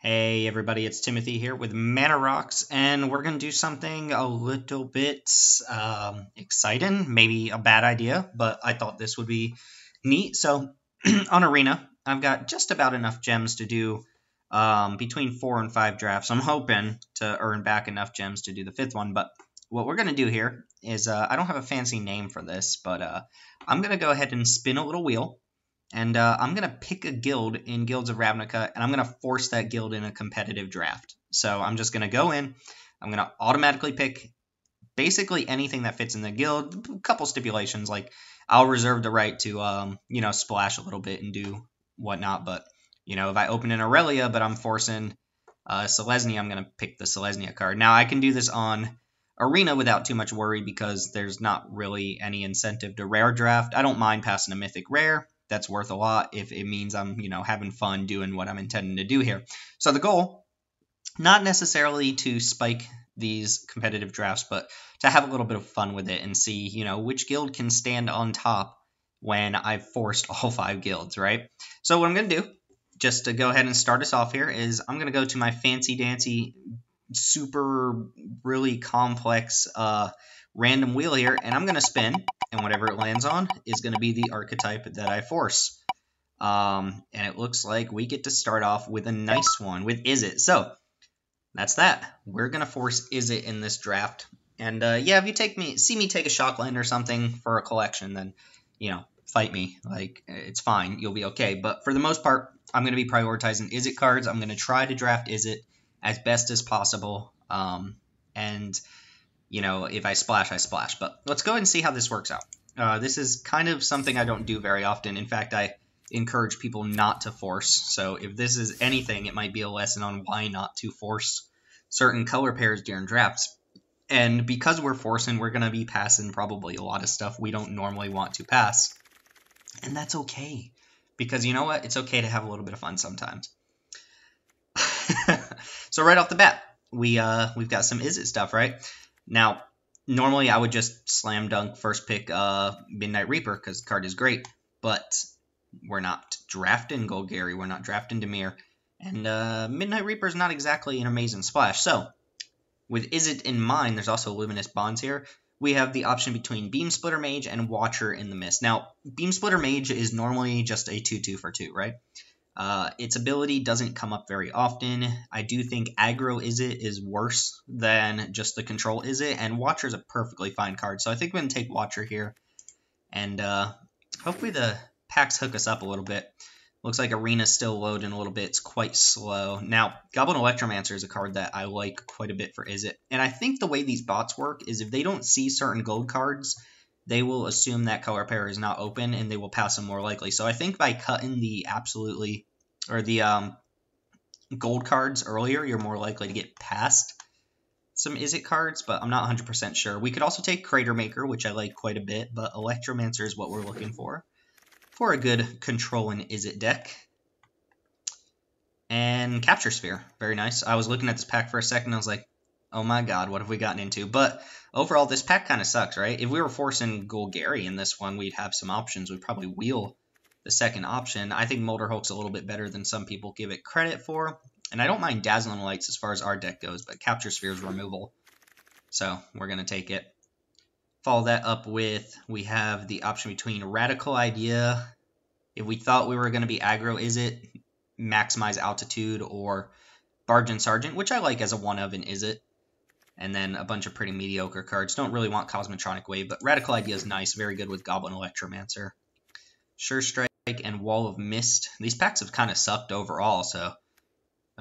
Hey everybody, it's Timothy here with Mana Rocks, and we're going to do something a little bit exciting, maybe a bad idea, but I thought this would be neat. So on Arena, I've got just about enough gems to do between 4 and 5 drafts. I'm hoping to earn back enough gems to do the 5th one, but what we're going to do here is, I don't have a fancy name for this, but I'm going to go ahead and spin a little wheel. And I'm going to pick a guild in Guilds of Ravnica, and I'm going to force that guild in a competitive draft. So I'm just going to go in. I'm going to automatically pick basically anything that fits in the guild. A couple stipulations, like I'll reserve the right to, splash a little bit and do whatnot. But, if I open an Aurelia, but I'm forcing Selesnya, I'm going to pick the Selesnya card. Now, I can do this on Arena without too much worry because there's not really any incentive to rare draft. I don't mind passing a mythic rare. That's worth a lot if it means I'm, having fun doing what I'm intending to do here. So the goal, not necessarily to spike these competitive drafts, but to have a little bit of fun with it and see, which guild can stand on top when I've forced all 5 guilds, right? So what I'm going to do, just to go ahead and start us off here, is I'm going to go to my fancy-dancy, super, really complex random wheel here, and I'm going to spin, and whatever it lands on is going to be the archetype that I force. And it looks like we get to start off with a nice one with Izzet. So that's that. We're going to force Izzet in this draft. And yeah, if you see me take a shockland or something for a collection, then, fight me. Like, it's fine. You'll be okay. But for the most part, I'm going to be prioritizing Izzet cards. I'm going to try to draft Izzet as best as possible. And if I splash, I splash. But let's go ahead and see how this works out. This is kind of something I don't do very often. In fact, I encourage people not to force. So if this is anything, it might be a lesson on why not to force certain color pairs during drafts. And because we're forcing, we're going to be passing probably a lot of stuff we don't normally want to pass. And that's okay. Because you know what? It's okay to have a little bit of fun sometimes. So right off the bat, we've got some Izzet stuff, right? Now, normally I would just slam dunk first pick Midnight Reaper because the card is great, but we're not drafting Golgari, we're not drafting Dimir, and Midnight Reaper is not exactly an amazing splash. So, with Izzet in mind, there's also Luminous Bonds here. We have the option between Beam Splitter Mage and Watcher in the Mist. Now, Beam Splitter Mage is normally just a 2/2 for 2, right? Its ability doesn't come up very often. I do think aggro Izzet is worse than just the control Izzet, and Watcher is a perfectly fine card. So I think I'm going to take Watcher here, and hopefully the packs hook us up a little bit. Looks like Arena's still loading a little bit. It's quite slow. Now, Goblin Electromancer is a card that I like quite a bit for Izzet, and I think the way these bots work is if they don't see certain gold cards, they will assume that color pair is not open, and they will pass them more likely. So I think by cutting the gold cards earlier, you're more likely to get past some Izzet cards, but I'm not 100% sure. We could also take Crater Maker, which I like quite a bit, but Electromancer is what we're looking for a good controlling Izzet deck. And Capture Sphere, very nice. I was looking at this pack for a second, I was like, oh my god, what have we gotten into? But overall, this pack kind of sucks, right? If we were forcing Golgari in this one, we'd have some options. We'd probably wheel the second option. I think Molder Hulk's a little bit better than some people give it credit for. And I don't mind Dazzling Lights as far as our deck goes, but Capture Sphere's removal. So we're going to take it. Follow that up with, we have the option between Radical Idea. If we thought we were going to be aggro, Izzet, Maximize Altitude, or Bargain Sergeant, which I like as a one-of in Izzet. And then a bunch of pretty mediocre cards. Don't really want Cosmotronic Wave, but Radical Idea is nice. Very good with Goblin Electromancer. Sure Strike and Wall of Mist. These packs have kind of sucked overall, so I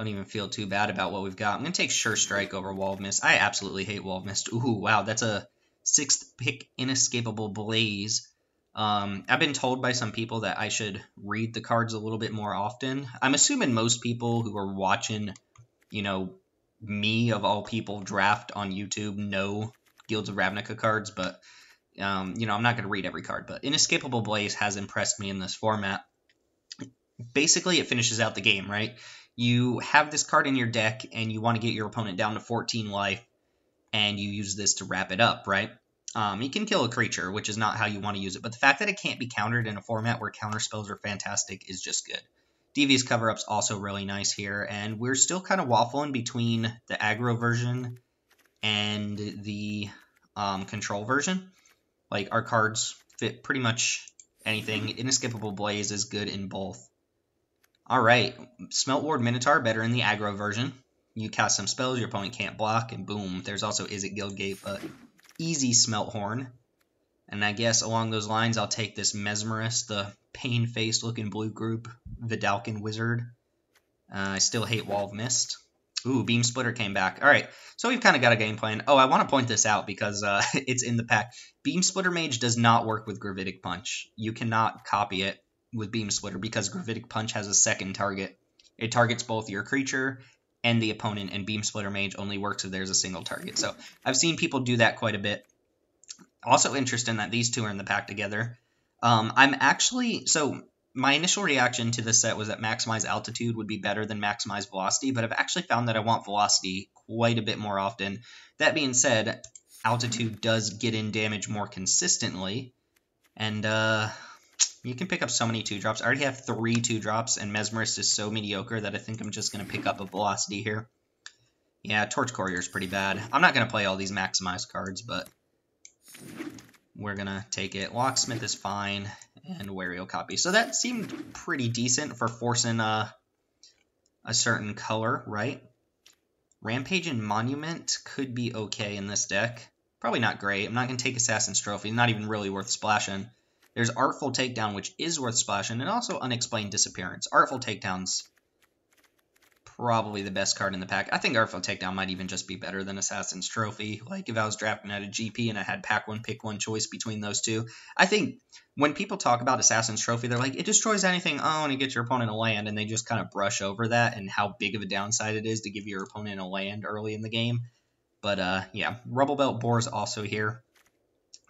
don't even feel too bad about what we've got. I'm going to take Sure Strike over Wall of Mist. I absolutely hate Wall of Mist. Ooh, wow, that's a 6th pick Inescapable Blaze. I've been told by some people that I should read the cards a little bit more often. I'm assuming most people who are watching, me of all people draft on YouTube know Guilds of Ravnica cards, but I'm not going to read every card. But Inescapable Blaze has impressed me in this format. Basically, it finishes out the game, right? You have this card in your deck, and you want to get your opponent down to 14 life, and you use this to wrap it up, right? You can kill a creature, which is not how you want to use it, but the fact that it can't be countered in a format where counter spells are fantastic is just good. Devious Cover-Up's also really nice here, and we're still kind of waffling between the aggro version and the control version. Like, our cards fit pretty much anything. Inescapable Blaze is good in both. Alright, Smelt Ward Minotaur, better in the aggro version. You cast some spells, your opponent can't block, and boom. There's also Izzet Guildgate, but easy Smelt Horn. And I guess along those lines, I'll take this Mesmerist, the pain-faced looking blue group, Vidalcan Wizard. I still hate Wall of Mist. Ooh, Beam Splitter came back. Alright, so we've kind of got a game plan. Oh, I want to point this out because it's in the pack. Beam Splitter Mage does not work with Gravitic Punch. You cannot copy it with Beam Splitter because Gravitic Punch has a second target. It targets both your creature and the opponent, and Beam Splitter Mage only works if there's a single target. So I've seen people do that quite a bit. Also interesting that these two are in the pack together. So my initial reaction to this set was that Maximize Altitude would be better than Maximize Velocity, but I've actually found that I want Velocity quite a bit more often. That being said, Altitude does get in damage more consistently, and you can pick up so many 2-drops. I already have 3 2-drops, and Mesmerist is so mediocre that I think I'm just going to pick up a Velocity here. Yeah, Torch Courier is pretty bad. I'm not going to play all these Maximize cards, but we're going to take it. Locksmith is fine, and Wario Copy. So that seemed pretty decent for forcing a certain color, right? Rampage and Monument could be okay in this deck. Probably not great. I'm not going to take Assassin's Trophy. Not even really worth splashing. There's Artful Takedown, which is worth splashing, and also Unexplained Disappearance. Artful Takedown's probably the best card in the pack. I think Artful Takedown might even just be better than Assassin's Trophy. Like, if I was drafting at a GP and I had pack one, pick one choice between those two. I think when people talk about Assassin's Trophy, they're like, it destroys anything, and it gets your opponent a land, and they just kind of brush over that and how big of a downside it is to give your opponent a land early in the game. But, yeah, Rubble Belt Boar's also here.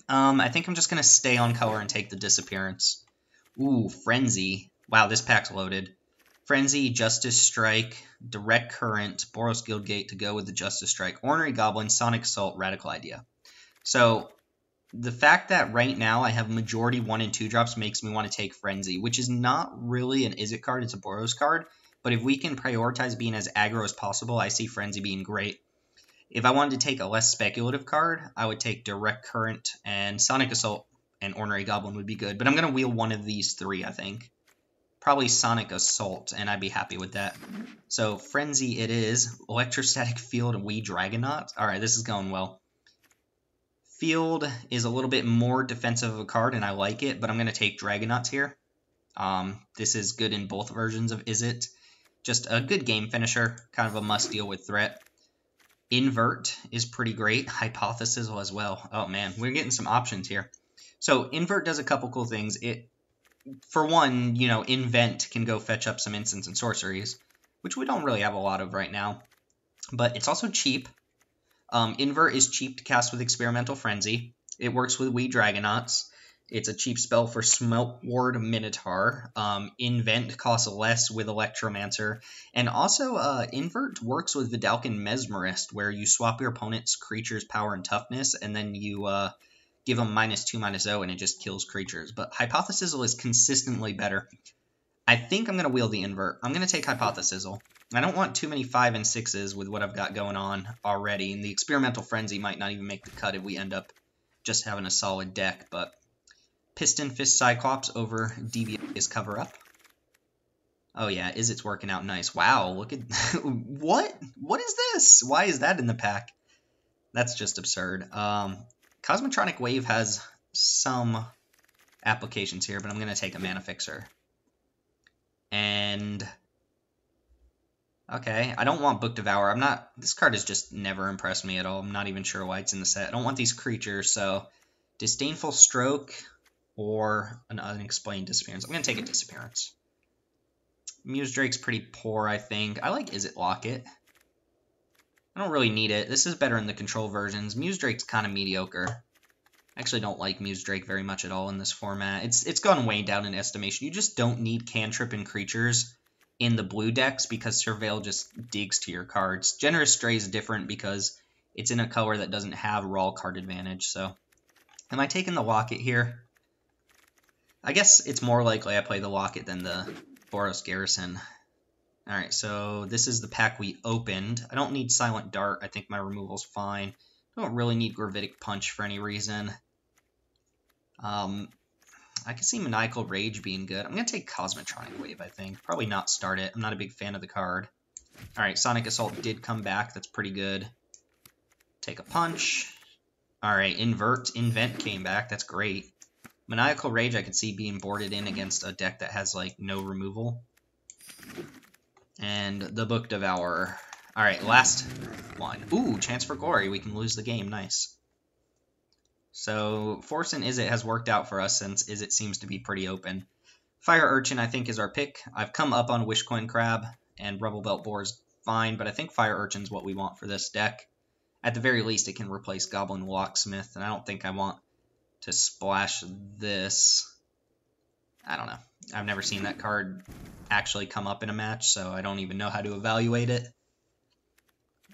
I think I'm just going to stay on color and take the Disappearance. Ooh, Frenzy. Wow, this pack's loaded. Frenzy, Justice Strike, Direct Current, Boros Guildgate to go with the Justice Strike, Ornery Goblin, Sonic Assault, Radical Idea. So, the fact that right now I have majority 1 and 2 drops makes me want to take Frenzy, which is not really an Izzet card, it's a Boros card. But if we can prioritize being as aggro as possible, I see Frenzy being great. If I wanted to take a less speculative card, I would take Direct Current, and Sonic Assault and Ornery Goblin would be good. But I'm going to wheel one of these 3, I think. Probably Sonic Assault, and I'd be happy with that. So, Frenzy it is. Electrostatic Field and Wee Dragonaut. Alright, this is going well. Field is a little bit more defensive of a card, and I like it, but I'm going to take Dragonauts here. This is good in both versions of Izzet. Just a good game finisher, kind of a must-deal with threat. Invert is pretty great. Hypothesis as well. Oh, man, we're getting some options here. So, Invert does a couple cool things. For one, Invent can go fetch up some instants and sorceries, which we don't really have a lot of right now. But it's also cheap. Invert is cheap to cast with Experimental Frenzy. It works with Wee Dragonauts. It's a cheap spell for Smelt Ward Minotaur. Invent costs less with Electromancer. And also, Invert works with Vidalcan Mesmerist, where you swap your opponent's creature's power and toughness, and then you give them -2/-0, and it just kills creatures. But Hypothesizzle is consistently better. I think I'm going to wheel the Invert. I'm going to take Hypothesizzle. I don't want too many 5 and 6s with what I've got going on already, and the Experimental Frenzy might not even make the cut if we end up just having a solid deck, but Piston Fist Cyclops over Devious Cover-Up. Oh yeah, Izzet's working out nice. Wow, look at... What? What is this? Why is that in the pack? That's just absurd. Cosmotronic Wave has some applications here, but I'm going to take a Mana Fixer. And... okay, I don't want Book Devourer. This card has just never impressed me at all. I'm not even sure why it's in the set. I don't want these creatures, so... Disdainful Stroke or an Unexplained Disappearance. I'm going to take a Disappearance. Muse Drake's pretty poor, I think. I like Izzet Locket. I don't really need it. This is better in the control versions. Muse Drake's kind of mediocre. I actually don't like Muse Drake very much at all in this format. It's gone way down in estimation. You just don't need cantrip and creatures in the blue decks because Surveil just digs to your cards. Generous Stray is different because it's in a color that doesn't have raw card advantage. So, am I taking the Locket here? I guess it's more likely I play the Locket than the Boros Garrison. Alright, so this is the pack we opened. I don't need Silent Dart. I think my removal's fine. I don't really need Gravitic Punch for any reason. I can see Maniacal Rage being good. I'm going to take Cosmotronic Wave, I think. Probably not start it. I'm not a big fan of the card. Alright, Sonic Assault did come back. That's pretty good. Take a punch. Alright, Invent came back. That's great. Maniacal Rage I could see being boarded in against a deck that has, like, no removal. And the Book Devourer. Alright, last one. Ooh, Chance for Glory. We can lose the game. Nice. So, Force and Izzet has worked out for us since Izzet seems to be pretty open. Fire Urchin, I think, is our pick. I've come up on Wishcoin Crab, and Rebel Belt Boar is fine, but I think Fire Urchin's what we want for this deck. At the very least, it can replace Goblin Locksmith, and I don't think I want to splash this. I don't know. I've never seen that card actually come up in a match, so I don't even know how to evaluate it.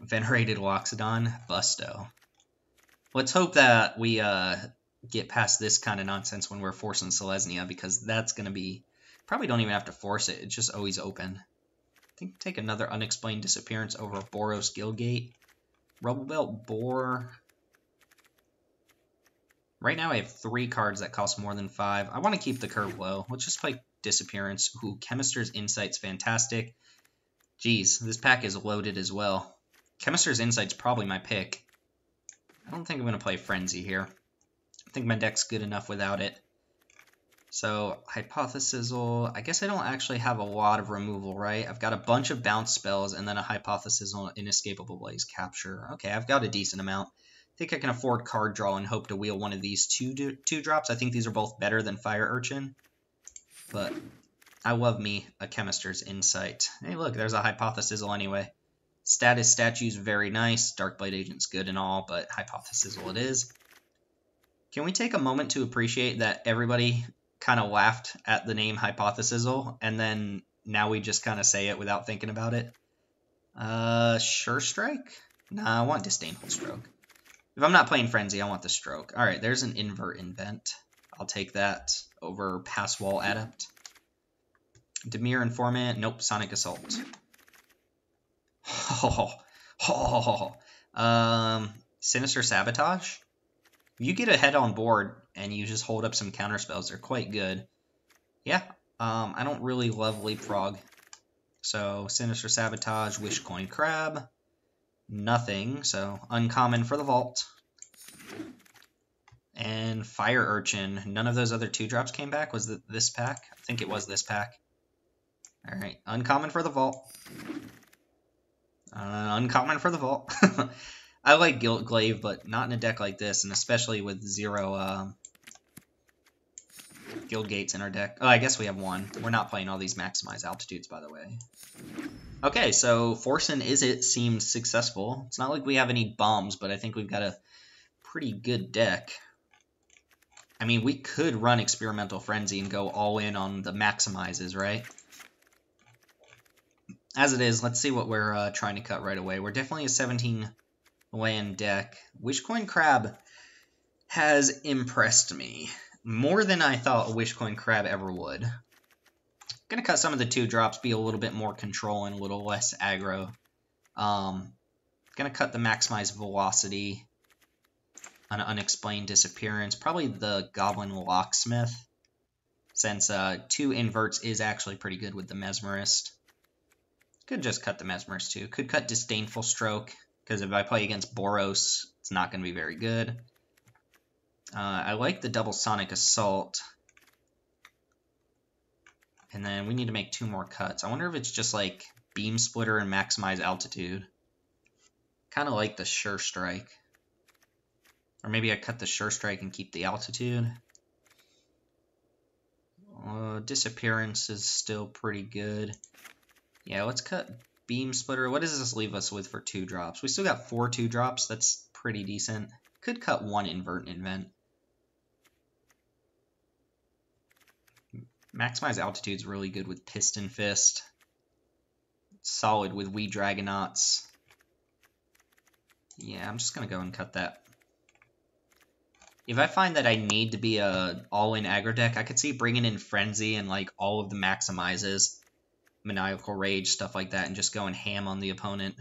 Venerated Loxodon, Busto. Let's hope that we get past this kind of nonsense when we're forcing Selesnya, because that's going to be... Probably don't even have to force it. It's just always open. I think take another Unexplained Disappearance over Boros Gilgate. Rebel Belt Boar. Right now I have 3 cards that cost more than 5. I want to keep the curve low. Let's just play Disappearance. Ooh, Chemister's Insight's fantastic. Jeez, this pack is loaded as well. Chemister's Insight's probably my pick. I don't think I'm going to play Frenzy here. I think my deck's good enough without it. So, Hypothesizzle. I guess I don't actually have a lot of removal, right? I've got a bunch of bounce spells and then a Hypothesizzle, Inescapable Blaze, Capture. Okay, I've got a decent amount. I think I can afford card draw and hope to wheel one of these two drops. I think these are both better than Fire Urchin. But I love me a Chemister's Insight. Hey, look, there's a Hypothesizzle anyway. Status Statue's very nice. Darkblade Agent's good and all, but Hypothesizzle it is. Can we take a moment to appreciate that everybody kind of laughed at the name Hypothesizzle, and then now we just kind of say it without thinking about it? Sure Strike? Nah, I want Disdainful Stroke. If I'm not playing Frenzy, I want the Stroke. Alright, there's an Invent. I'll take that over Pass Wall Adept. Demir Informant. Nope, Sonic Assault. Sinister Sabotage. If you get ahead on board and you just hold up some counterspells, they're quite good. Yeah, I don't really love Leapfrog. So, Sinister Sabotage, Wishcoin Crab, nothing. So, uncommon for the Vault. And Fire Urchin. None of those other 2-drops came back. Was it this pack? I think it was this pack. Alright, uncommon for the Vault. Uncommon for the Vault. I like Guilt Glaive, but not in a deck like this, and especially with 0 Guild Gates in our deck. Oh, I guess we have 1. We're not playing all these Maximize Altitudes, by the way. Okay, so Force and Izzet seems successful. It's not like we have any bombs, but I think we've got a pretty good deck. I mean, we could run Experimental Frenzy and go all in on the Maximizes, right? As it is, let's see what we're trying to cut right away. We're definitely a 17-land deck. Wishcoin Crab has impressed me more than I thought a Wishcoin Crab ever would. Gonna cut some of the 2-drops, be a little bit more control and a little less aggro. Gonna cut the Maximize Velocity, an Unexplained Disappearance, probably the Goblin Locksmith, since 2 inverts is actually pretty good with the Mesmerist. Could just cut the Mesmerist too. Could cut Disdainful Stroke, because if I play against Boros, it's not going to be very good. I like the double Sonic Assault. And then we need to make 2 more cuts. I wonder if it's just like Beam Splitter and Maximize Altitude. Kind of like the Sure Strike. Or maybe I cut the Sure Strike and keep the Altitude. Disappearance is still pretty good. Yeah, let's cut Beam Splitter. What does this leave us with for 2-drops? We still got 4 2-drops. That's pretty decent. Could cut 1 Invent. Maximize Altitude's really good with Piston Fist. Solid with Wee Dragonauts. Yeah, I'm just going to go and cut that. If I find that I need to be a all-in aggro deck, I could see bringing in Frenzy and like all of the Maximizes. Maniacal Rage, stuff like that, and just going ham on the opponent.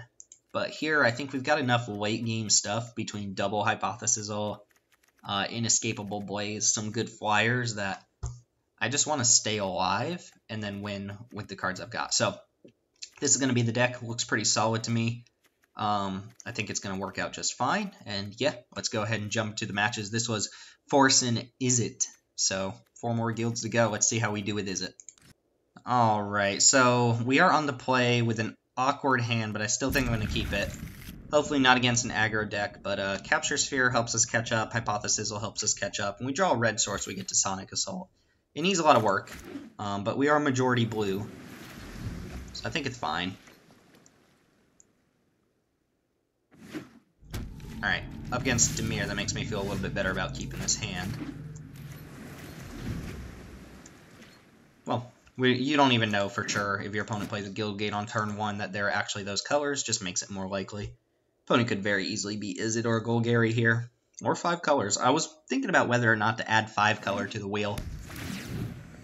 But here, I think we've got enough late game stuff between double Hypothesizel, Inescapable Blaze, some good flyers that I just want to stay alive and then win with the cards I've got. So this is going to be the deck. Looks pretty solid to me. I think it's going to work out just fine. And yeah, let's go ahead and jump to the matches. This was Force and Izzet. So 4 more guilds to go. Let's see how we do with Izzet. All right, so we are on the play with an awkward hand, but I still think I'm going to keep it. Hopefully not against an aggro deck, but Capture Sphere helps us catch up, Hypothesizel helps us catch up. When we draw a red source, we get to Sonic Assault. It needs a lot of work, but we are majority blue, so I think it's fine. Alright, up against Dimir, that makes me feel a little bit better about keeping this hand. Well, you don't even know for sure if your opponent plays a Guild Gate on turn 1 that they're actually those colors, just makes it more likely. Opponent could very easily be Izzet or Golgari here, or 5 colors. I was thinking about whether or not to add 5 color to the wheel.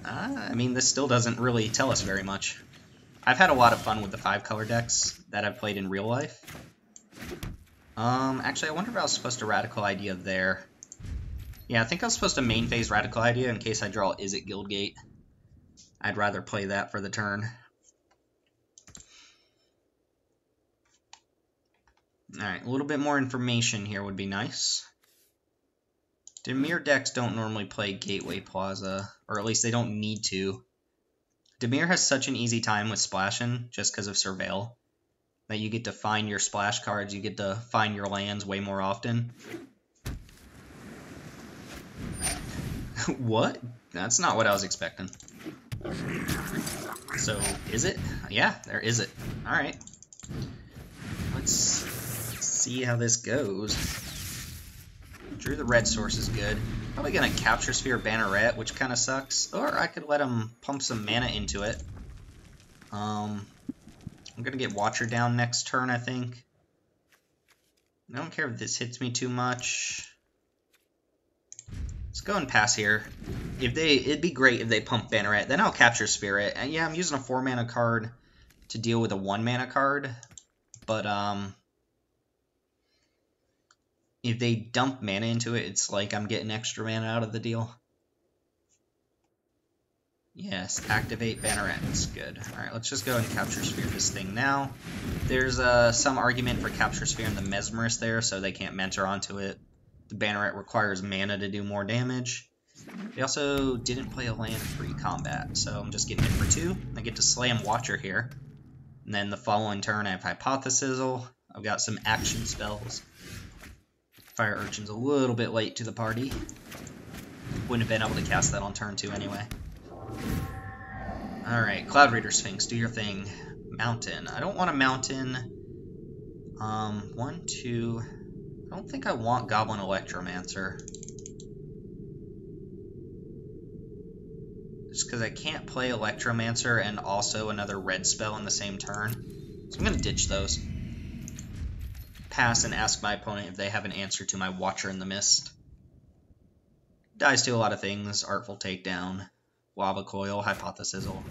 I mean, this still doesn't really tell us very much. I've had a lot of fun with the 5 color decks that I've played in real life. Actually, I wonder if I was supposed to Radical Idea there. Yeah, I think I was supposed to main phase Radical Idea in case I draw Izzet Guildgate. I'd rather play that for the turn. Alright, a little bit more information here would be nice. Dimir decks don't normally play Gateway Plaza, or at least they don't need to. Dimir has such an easy time with splashing just because of Surveil, that you get to find your splash cards, you get to find your lands way more often. What? That's not what I was expecting. So, is it? Yeah, there is it. Alright. Let's see how this goes. Drew the red source is good. Probably gonna Capture Sphere Banneret, which kind of sucks. Or I could let him pump some mana into it. I'm gonna get Watcher down next turn, I think. I don't care if this hits me too much. Let's go and pass here. It'd be great if they pump Banneret. Then I'll Capture Spirit. And yeah, I'm using a 4 mana card to deal with a 1 mana card. But if they dump mana into it, it's like I'm getting extra mana out of the deal. Yes, activate Banneret. That's good. Alright, let's just go and Capture Sphere this thing now. There's some argument for Capture Sphere and the Mesmerist there, so they can't mentor onto it. The Banneret requires mana to do more damage. They also didn't play a land pre-combat, so I'm just getting it for 2. I get to Slam Watcher here. And then the following turn I have Hypothesizel. I've got some action spells. Fire Urchin's a little bit late to the party. Wouldn't have been able to cast that on turn 2 anyway. Alright, Cloud Reader Sphinx, do your thing. Mountain. I don't want a mountain. 1, 2... I don't think I want Goblin Electromancer. Just because I can't play Electromancer and also another red spell in the same turn. So I'm going to ditch those. Pass and ask my opponent if they have an answer to my Watcher in the Mist. Dies to a lot of things. Artful Takedown, Lava Coil, Hypothesizel.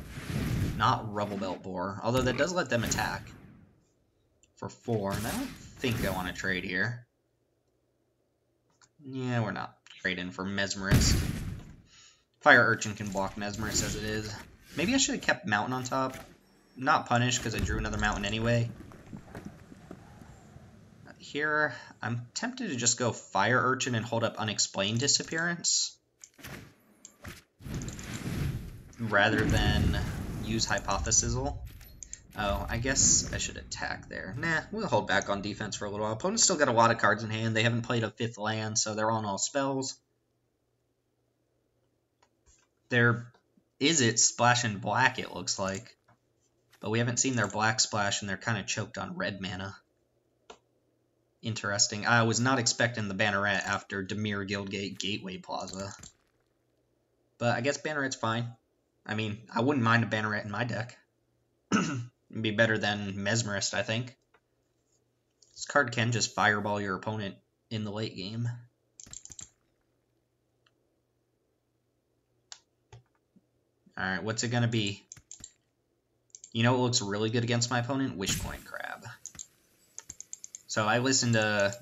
Not Rubble Belt Boar, although that does let them attack. For 4, and I don't think I want to trade here. Yeah, we're not trading for Mesmerist. Fire Urchin can block Mesmerist as it is. Maybe I should have kept Mountain on top. Not punished because I drew another Mountain anyway. Here, I'm tempted to just go Fire Urchin and hold up Unexplained Disappearance. Rather than use Hypothesizel. Oh, I guess I should attack there. Nah, we'll hold back on defense for a little while. Opponent's still got a lot of cards in hand. They haven't played a 5th land, so they're on all spells. There is it Splash in black, it looks like. But we haven't seen their black splash, and they're kind of choked on red mana. Interesting. I was not expecting the Banneret after Dimir Guildgate Gateway Plaza. But I guess Banneret's fine. I mean, I wouldn't mind a Banneret in my deck. It'd be better than Mesmerist, I think. This card can just fireball your opponent in the late game. Alright, what's it gonna be? You know what looks really good against my opponent? Wishcoin Crab. So I listened to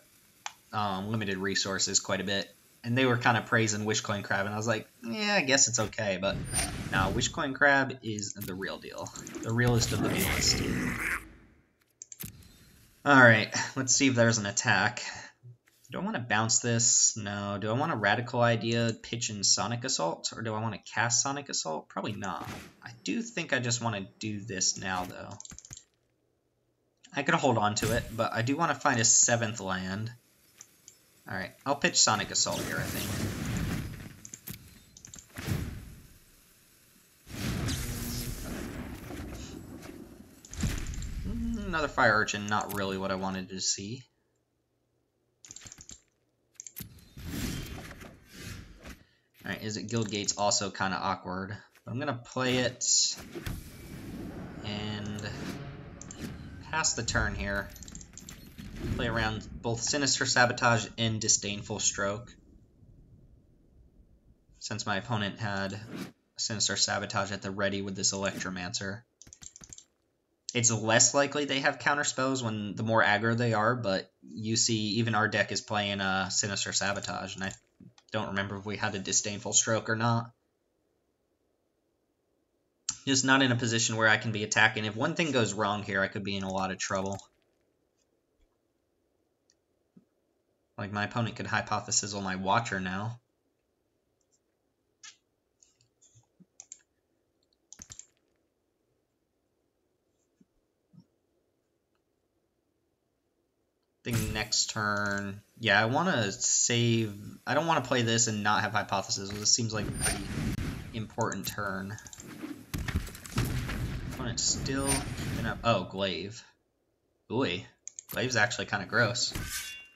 Limited Resources quite a bit, and they were kind of praising Wishcoin Crab, and I was like, yeah, I guess it's okay, but no, Wishcoin Crab is the real deal. The realest of the realest. Alright, let's see if there's an attack. Do I want to bounce this? No. Do I want a Radical Idea, pitch in Sonic Assault? Or do I want to cast Sonic Assault? Probably not. I do think I just want to do this now, though. I could hold on to it, but I do want to find a 7th land. Alright, I'll pitch Sonic Assault here, I think. Another Fire Urchin, not really what I wanted to see. Alright, Izzet Guildgate's also kind of awkward. But I'm going to play it and pass the turn here. Play around both Sinister Sabotage and Disdainful Stroke. Since my opponent had Sinister Sabotage at the ready with this Electromancer. It's less likely they have counterspells when the more aggro they are, but you see even our deck is playing Sinister Sabotage, and I don't remember if we had a Disdainful Stroke or not. Just not in a position where I can be attacking. If one thing goes wrong here, I could be in a lot of trouble. Like, my opponent could Hypothesize my Watcher now. I think next turn... Yeah, I want to save... I don't want to play this and not have Hypothesis. This seems like a pretty important turn. Opponent's still keeping up... Oh, Glaive. Ooh, Glaive's actually kind of gross.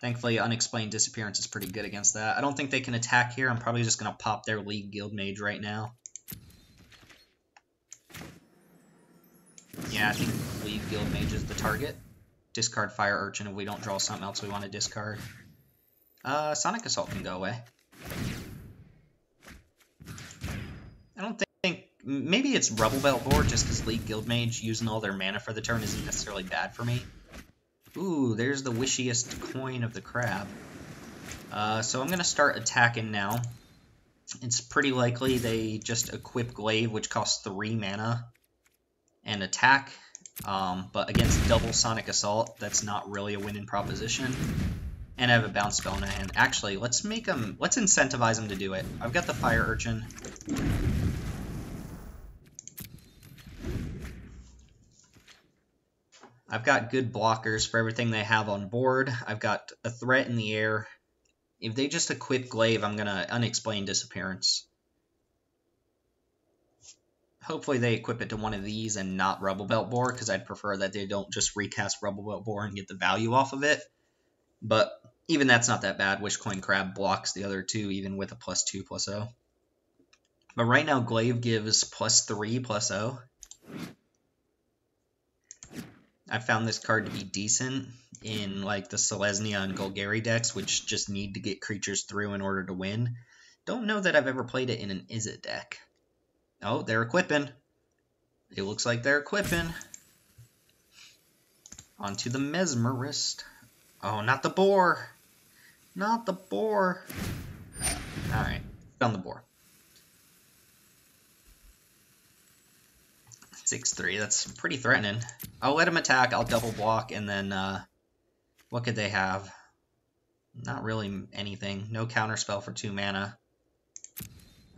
Thankfully, Unexplained Disappearance is pretty good against that. I don't think they can attack here. I'm probably just going to pop their League Guildmage right now. Yeah, I think League Guildmage is the target. Discard Fire Urchin if we don't draw something else we want to discard. Sonic Assault can go away. I don't think... Maybe it's Rubble Belt board just because League Guildmage using all their mana for the turn isn't necessarily bad for me. Ooh, there's the wishiest coin of the crab. So I'm going to start attacking now. It's pretty likely they just equip Glaive, which costs 3 mana, and attack. But against double Sonic Assault, that's not really a winning proposition. And I have a bounce spell in my hand. Actually, let's incentivize them to do it. I've got the Fire Urchin. I've got good blockers for everything they have on board. I've got a threat in the air. If they just equip Glaive, I'm going to Unexplained Disappearance. Hopefully they equip it to one of these and not Rubble Belt Boar, because I'd prefer that they don't just recast Rubble Belt Boar and get the value off of it. But even that's not that bad. Wishcoin Crab blocks the other two, even with a +2/+0. But right now, Glaive gives +3/+0. I found this card to be decent in like the Selesnya and Golgari decks, which just need to get creatures through in order to win. Don't know that I've ever played it in an Izzet deck. Oh, they're equipping. It looks like they're equipping. Onto the Mesmerist. Oh, not the boar. Not the boar. Alright, found the boar. 6/3, that's pretty threatening. I'll let him attack, I'll double block, and then, what could they have? Not really anything. No counterspell for 2 mana.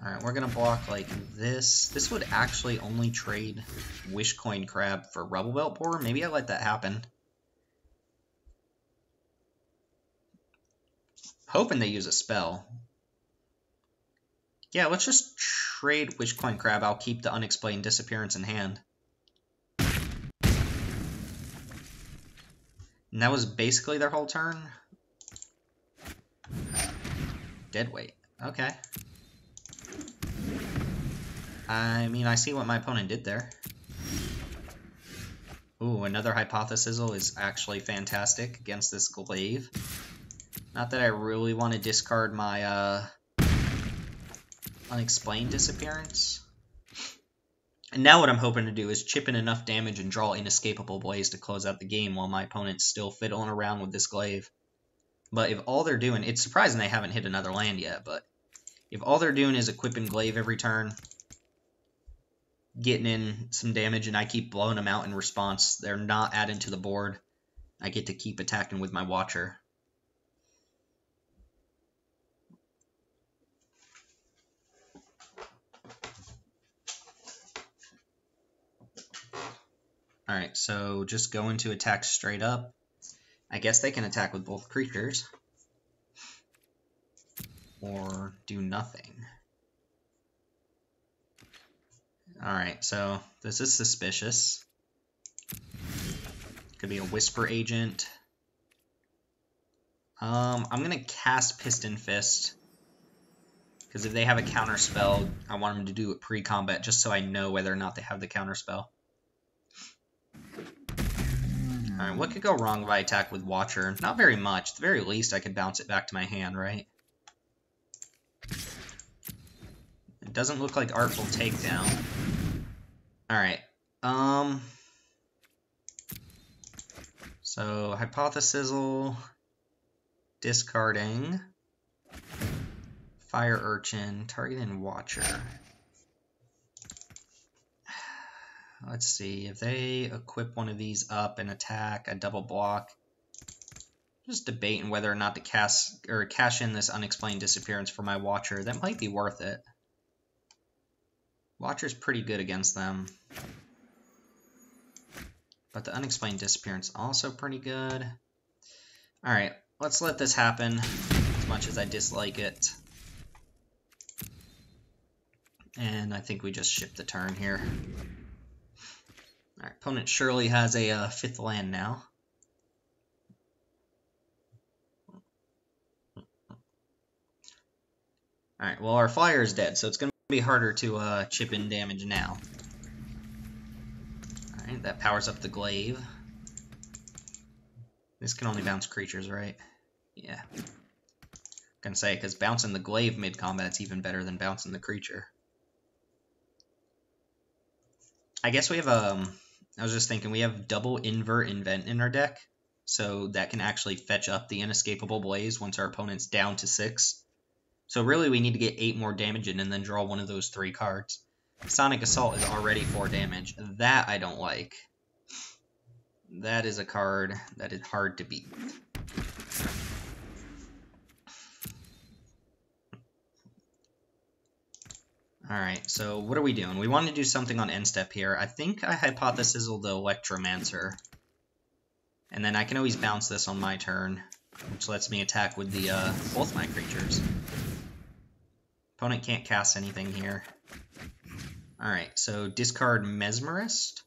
Alright, we're gonna block like this. This would actually only trade Wishcoin Crab for Rubble Belt Boar. Maybe I let that happen. Hoping they use a spell. Yeah, let's just trade Wishcoin Crab. I'll keep the Unexplained Disappearance in hand. And that was basically their whole turn. Deadweight. Okay. I mean, I see what my opponent did there. Ooh, another Hypothesis is actually fantastic against this Glaive. Not that I really want to discard my Unexplained Disappearance. And now what I'm hoping to do is chip in enough damage and draw Inescapable Blaze to close out the game while my opponent's still fiddling around with this glaive. But if all they're doing... It's surprising they haven't hit another land yet, but if all they're doing is equipping glaive every turn, getting in some damage, and I keep blowing them out in response, they're not adding to the board. I get to keep attacking with my Watcher. Alright, so just going to attack straight up. I guess they can attack with both creatures. Or do nothing. Alright, so this is suspicious. Could be a Whisper Agent. I'm going to cast Piston Fist. Because if they have a counter spell, I want them to do it pre-combat just so I know whether or not they have the counter spell. Alright, what could go wrong if I attack with Watcher? Not very much. At the very least, I could bounce it back to my hand, right? It doesn't look like Artful Takedown. Alright, so Hypothesizzle, discarding, Fire Urchin, targeting Watcher. Let's see, if they equip one of these up and attack, a double block. Just debating whether or not to cash in this Unexplained Disappearance for my Watcher. That might be worth it. Watcher's pretty good against them. But the Unexplained Disappearance also pretty good. Alright, let's let this happen, as much as I dislike it. And I think we just ship the turn here. Alright, opponent surely has a 5th land now. Alright, well our flyer is dead, so it's going to be harder to chip in damage now. Alright, that powers up the glaive. This can only bounce creatures, right? Yeah. Gonna say, because bouncing the glaive mid-combat's even better than bouncing the creature. I guess we have, I was just thinking, we have double invert invent in our deck, so that can actually fetch up the Inescapable Blaze once our opponent's down to 6. So really we need to get 8 more damage in and then draw one of those 3 cards. Sonic Assault is already 4 damage. That I don't like. That is a card that is hard to beat. Alright, so what are we doing? We want to do something on end step here. I think I Hypothesizzle the Electromancer. And then I can always bounce this on my turn, which lets me attack with the both my creatures. Opponent can't cast anything here. Alright, so discard Mesmerist.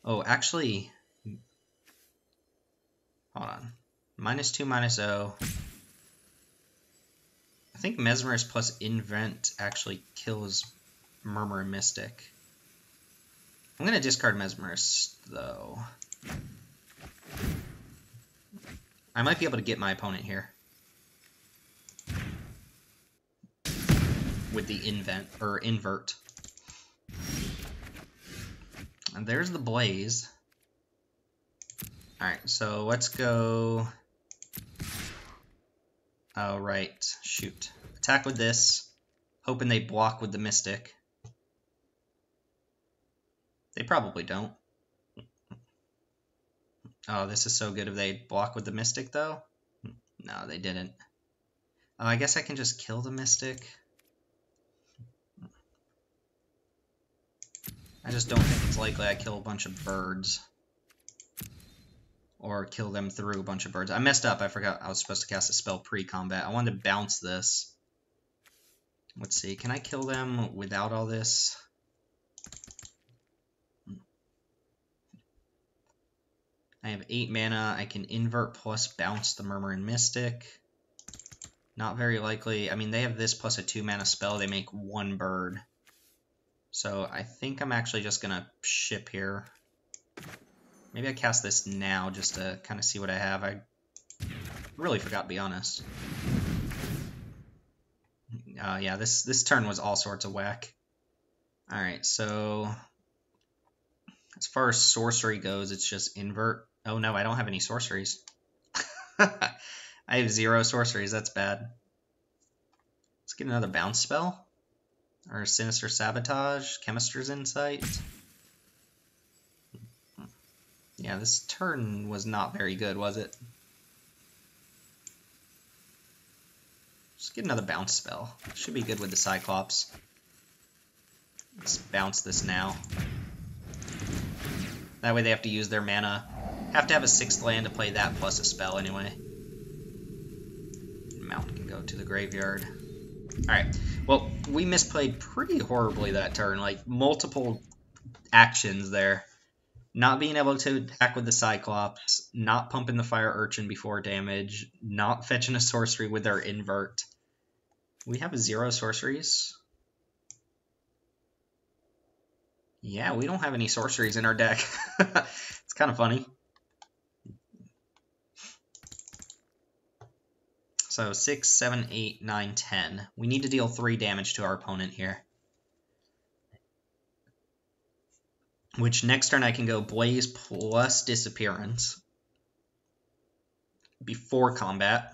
Oh, actually... Hold on. -2/-0. I think Mesmerist plus Invent actually kills Murmur and Mystic. I'm going to discard Mesmerist, though. I might be able to get my opponent here. With the invert. And there's the Blaze. Alright, so let's go... Oh, right. Shoot. Attack with this. Hoping they block with the Mystic. They probably don't. Oh, this is so good if they block with the Mystic, though? No, they didn't. Oh, I guess I can just kill the Mystic. I just don't think it's likely I kill a bunch of birds. Or kill them through a bunch of birds. I messed up. I forgot I was supposed to cast a spell pre-combat. I wanted to bounce this. Let's see. Can I kill them without all this? I have 8 mana. I can invert plus bounce the Murmur and Mystic. Not very likely. I mean, they have this plus a 2 mana spell. They make 1 bird. So I think I'm actually just going to ship here. Maybe I cast this now just to kind of see what I have. I really forgot, to be honest. Yeah, this turn was all sorts of whack. Alright, so As far as sorcery goes, it's just invert. Oh no, I don't have any sorceries. I have 0 sorceries, that's bad. Let's get another bounce spell. Or Sinister Sabotage, Chemister's Insight. Yeah, this turn was not very good, was it? Just get another bounce spell. Should be good with the Cyclops. Let's bounce this now. That way they have to use their mana. Have to have a 6th land to play that plus a spell anyway. Mountain can go to the graveyard. Alright, well, we misplayed pretty horribly that turn. Like, multiple actions there. Not being able to attack with the Cyclops, not pumping the Fire Urchin before damage, not fetching a sorcery with their invert. We have 0 sorceries. Yeah, we don't have any sorceries in our deck. It's kind of funny. So 6, 7, 8, 9, 10. We need to deal 3 damage to our opponent here. Which next turn I can go Blaze plus Disappearance before combat.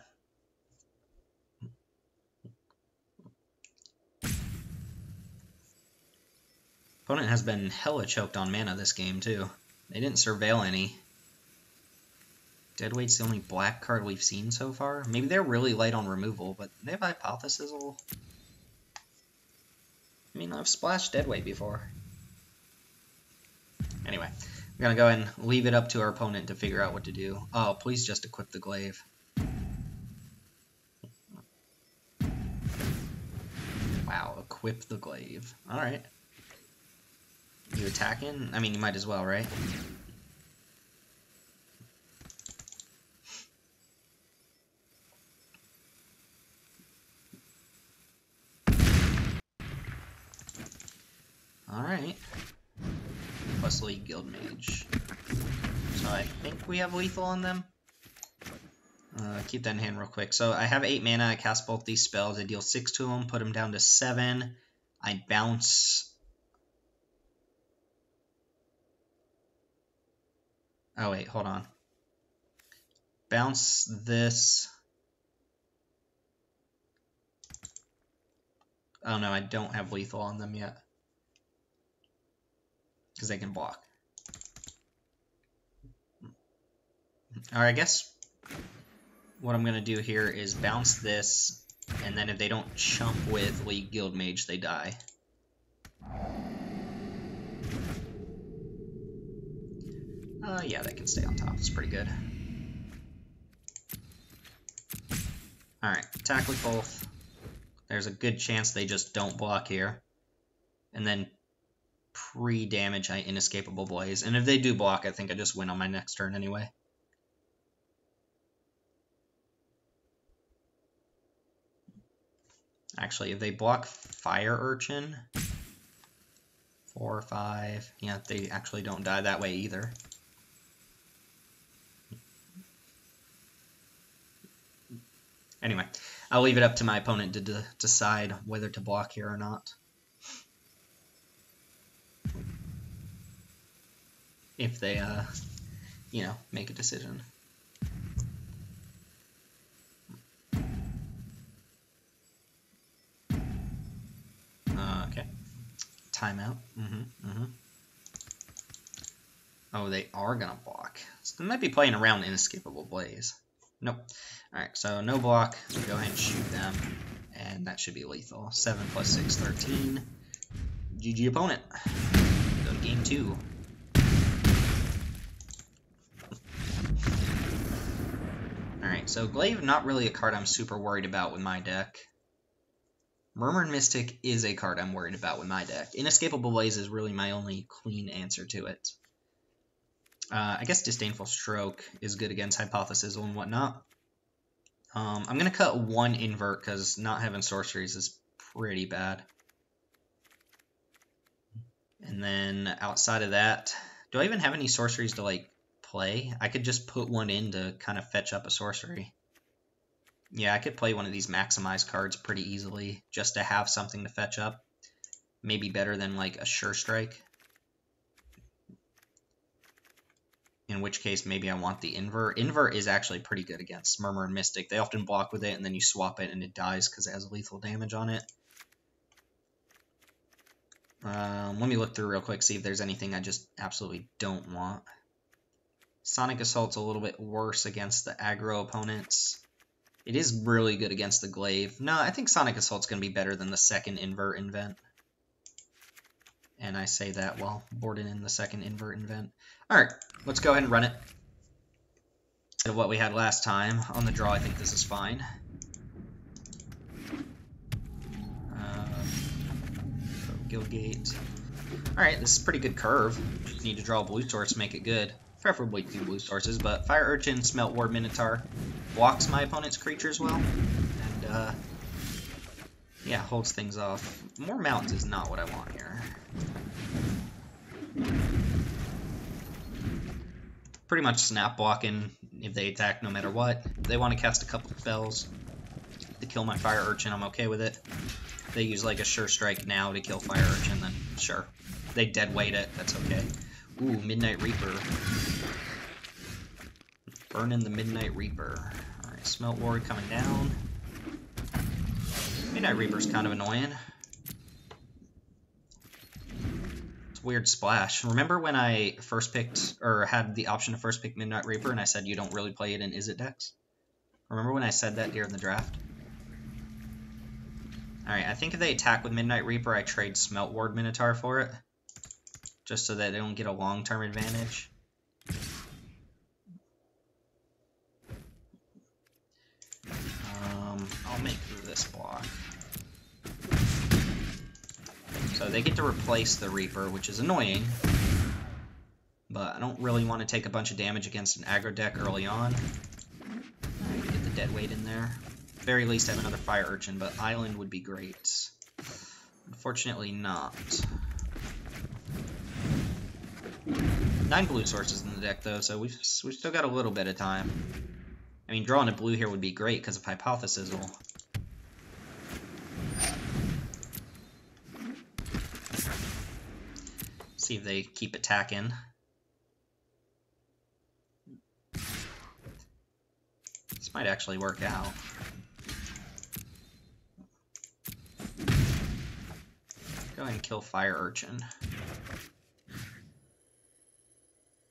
Opponent has been hella choked on mana this game too. They didn't surveil any. Deadweight's the only black card we've seen so far. Maybe they're really light on removal, but they have Hypothesis. I mean, I've splashed Deadweight before. Anyway, I'm gonna go and leave it up to our opponent to figure out what to do. Oh, please just equip the glaive. Wow, equip the glaive. Alright. You attacking? I mean, you might as well, right? Alright. Plus League Guild Mage. So I think we have lethal on them. Keep that in hand real quick. So I have 8 mana. I cast both these spells. I deal 6 to them, put them down to 7. I bounce. Oh wait, hold on. Bounce this. Oh no, I don't have lethal on them yet. Because they can block. Alright, I guess what I'm going to do here is bounce this, and then if they don't chump with League Guild Mage, they die. Yeah, they can stay on top. It's pretty good. Alright, attack with both. There's a good chance they just don't block here. And then pre-damage I Inescapable Blaze. And if they do block, I think I just win on my next turn anyway. Actually, if they block Fire Urchin, 4 or 5, yeah, they actually don't die that way either. Anyway, I'll leave it up to my opponent to decide whether to block here or not. If they, you know, make a decision. Okay. Timeout. Oh, they are gonna block. So they might be playing around Inescapable Blaze. Nope. Alright, so no block. Go ahead and shoot them. And that should be lethal. 7 plus 6, 13. GG opponent. Go to game 2. Alright, so Glaive, not really a card I'm super worried about with my deck. Murmured Mystic is a card I'm worried about with my deck. Inescapable Blaze is really my only clean answer to it. I guess Disdainful Stroke is good against Hypothesis and whatnot. I'm going to cut 1 invert because not having sorceries is pretty bad. And then outside of that, do I even have any sorceries to like play? I could just put 1 in to kind of fetch up a sorcery. Yeah, I could play one of these Maximize cards pretty easily just to have something to fetch up. Maybe better than like a Sure Strike. in which case maybe I want the invert. Invert is actually pretty good against Murmur and Mystic. They often block with it, and then you swap it, and it dies because it has lethal damage on it. Let me look through real quick, see if there's anything I just absolutely don't want. Sonic Assault's a little bit worse against the aggro opponents. It is really good against the glaive. No, I think Sonic Assault's going to be better than the second invert invent. And I say that while boarding in the second invert invent. Alright, let's go ahead and run it. Instead of what we had last time. On the draw, I think this is fine. Gilgate. Alright, this is a pretty good curve. Just need to draw a blue source to make it good. Preferably 2 blue sources, but Fire Urchin, Smelt Ward, Minotaur blocks my opponent's creatures well. And, yeah, holds things off. More mountains is not what I want here. Pretty much snap blocking if they attack no matter what. If they want to cast a couple spells to kill my Fire Urchin, I'm okay with it. If they use like a Sure Strike now to kill Fire Urchin, then sure. If they dead weight it, that's okay. Ooh, Midnight Reaper. Burning the Midnight Reaper. Alright, Smelt Ward coming down. Midnight Reaper's kind of annoying. It's weird splash. Remember when I first picked, or had the option to first pick Midnight Reaper, and I said you don't really play it in Izzet decks? Remember when I said that during the draft? Alright, I think if they attack with Midnight Reaper, I trade Smelt Ward Minotaur for it. Just so that they don't get a long-term advantage. I'll make this block. So they get to replace the Reaper, which is annoying. But I don't really want to take a bunch of damage against an aggro deck early on. Get the dead weight in there. Very least have another Fire Urchin, but Island would be great. Unfortunately not. 9 blue sources in the deck though, so we've still got a little bit of time. I mean, drawing a blue here would be great because of Hypothesis. See if they keep attacking. This might actually work out. Go ahead and kill Fire Urchin.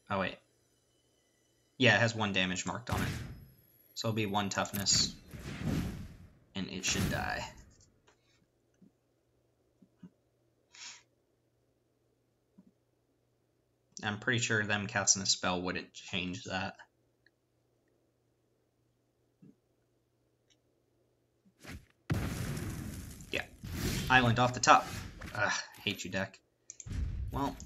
Oh wait. Yeah, it has 1 damage marked on it. So it'll be 1 toughness. And it should die. I'm pretty sure them casting a spell wouldn't change that. Yeah. Island off the top. Ugh, hate you, deck. Well,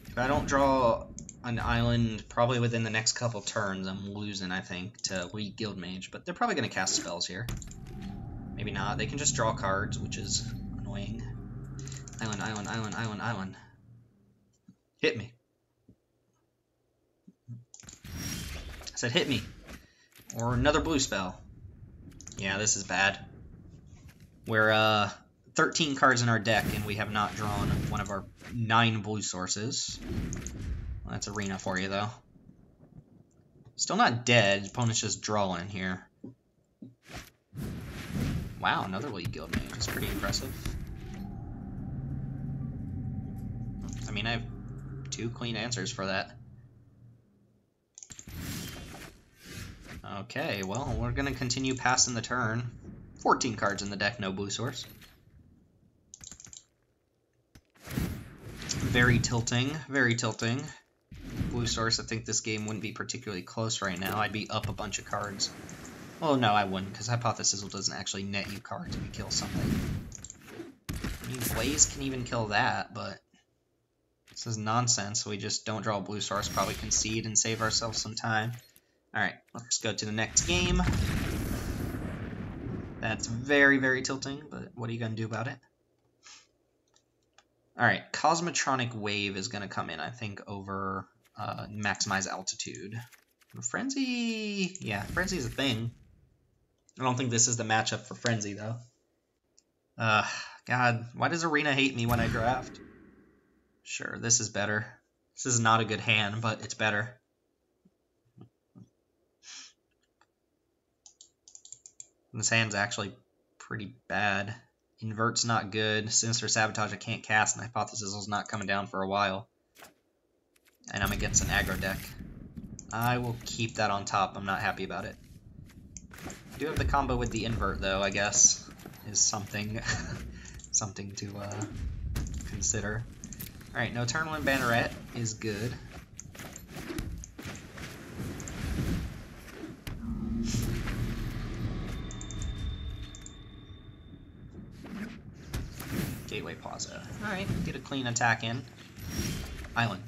if I don't draw an island probably within the next couple turns, I'm losing, I think, to League Guildmage. But they're probably going to cast spells here. Maybe not. They can just draw cards, which is annoying. Island, island, island, island, island. Hit me. I said hit me. Or another blue spell. Yeah, this is bad. We're 13 cards in our deck, and we have not drawn one of our 9 blue sources. Well, that's Arena for you, though. Still not dead. Opponent's just drawing here. Wow, another League Guildmage. That's pretty impressive. I mean, I have 2 clean answers for that. Okay, well, we're going to continue passing the turn. 14 cards in the deck, no blue source. Very tilting, very tilting. Blue source, I think this game wouldn't be particularly close right now. I'd be up a bunch of cards. Well, no, I wouldn't, because Hypothesis doesn't actually net you cards if you kill something. I mean, Blaze can even kill that, but this is nonsense. We just don't draw a blue source, probably concede and save ourselves some time. Alright, let's go to the next game. That's very, very tilting, but what are you going to do about it? Alright, Cosmotronic Wave is going to come in, I think, over Maximize Altitude. Frenzy... yeah, Frenzy's a thing. I don't think this is the matchup for Frenzy, though. God, why does Arena hate me when I draft? Sure, this is better. This is not a good hand, but it's better. This hand's actually pretty bad. Invert's not good. Sinister Sabotage I can't cast, and Hypothesis is not coming down for a while. And I'm against an aggro deck. I will keep that on top. I'm not happy about it. I do have the combo with the invert, though, I guess, is something something to consider. Alright, no Eternal and Banneret is good. Gateway Plaza. Alright, get a clean attack in. Island.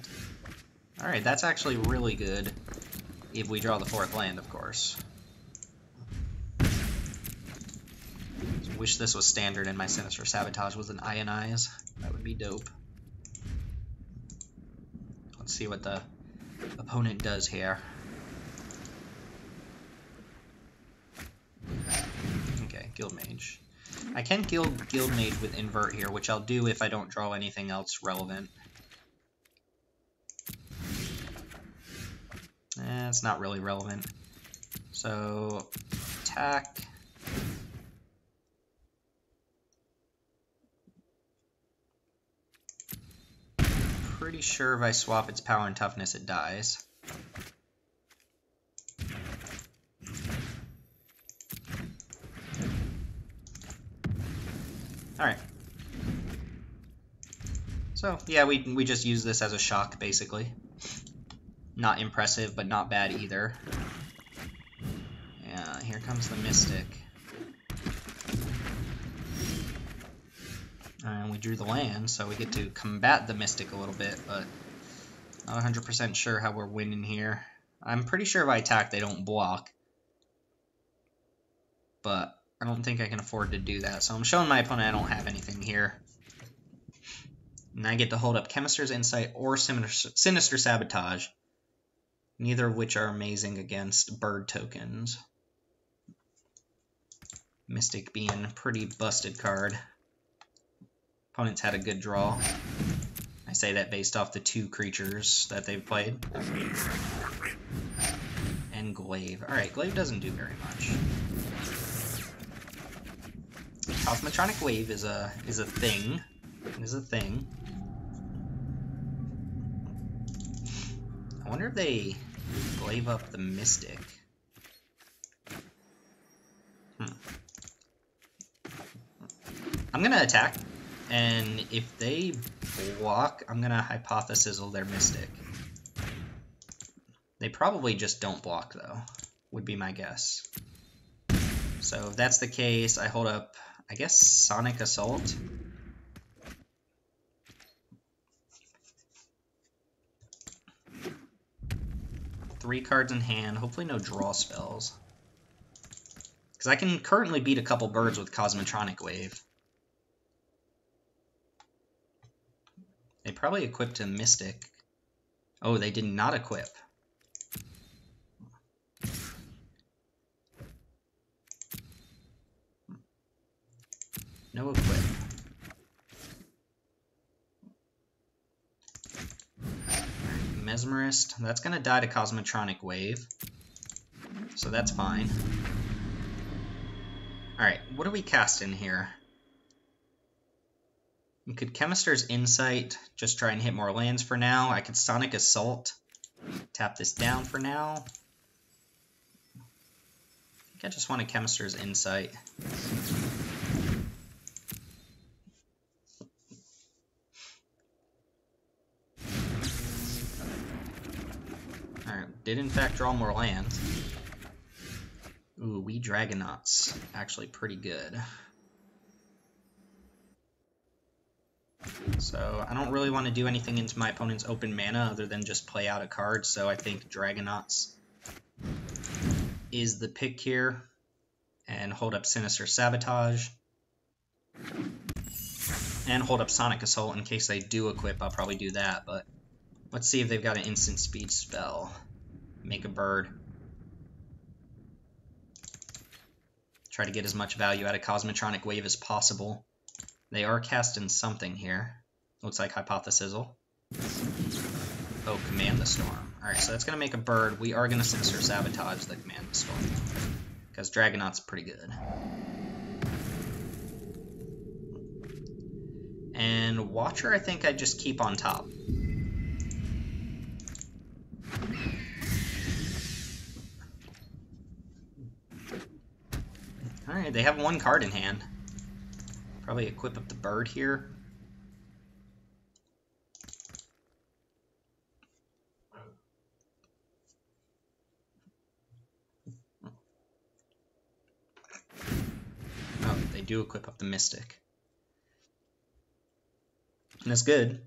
Alright, that's actually really good if we draw the 4th land, of course. Wish this was standard and my Sinister Sabotage was an Ionize. That would be dope. Let's see what the opponent does here. Okay, Guild Mage. I can Guild Mage with Invert here, which I'll do if I don't draw anything else relevant. It's not really relevant. So, attack. Pretty sure if I swap its power and toughness, it dies. Alright. So, yeah, we just use this as a shock, basically. Not impressive, but not bad either. Yeah, here comes the Mystic. And we drew the land, so we get to combat the Mystic a little bit, but not 100% sure how we're winning here. I'm pretty sure if I attack, they don't block. But I don't think I can afford to do that, so I'm showing my opponent I don't have anything here. And I get to hold up Chemist's Insight or Sinister Sabotage, neither of which are amazing against bird tokens. Mystic being a pretty busted card. Opponents had a good draw. I say that based off the 2 creatures that they've played. And Glaive. Alright, Glaive doesn't do very much. Cosmotronic Wave is a thing. It is a thing. I wonder if they Glaive up the Mystic. I'm gonna attack. And if they block, I'm going to Hypothesizzle their Mystic. They probably just don't block, though, would be my guess. So if that's the case, I hold up, I guess, Sonic Assault. Three cards in hand, hopefully no draw spells. Because I can currently beat a couple birds with Cosmotronic Wave. They probably equipped a Mystic. Oh, they did not equip. No equip. Mesmerist. That's going to die to Cosmotronic Wave. So that's fine. Alright, what are we casting here? We could Chemist's Insight, just try and hit more lands for now. I could Sonic Assault, tap this down for now. I think I just want a Chemist's Insight. Alright, did in fact draw more lands. Ooh, we Dragonauts, actually pretty good. So I don't really want to do anything into my opponent's open mana other than just play out a card, so I think Dragonauts is the pick here. And hold up Sinister Sabotage. And hold up Sonic Assault in case they do equip. I'll probably do that, but let's see if they've got an instant speed spell. Make a bird. Try to get as much value out of Cosmotronic Wave as possible. They are casting something here. Looks like Hypothesizzle. Oh, Command the Storm. Alright, so that's going to make a bird. We are going to Sinister Sabotage the Command the Storm. because Dragonaut's pretty good. And Watcher, I think I just keep on top. Alright, they have one card in hand. Probably equip up the bird here. Oh, they do equip up the Mystic. And that's good.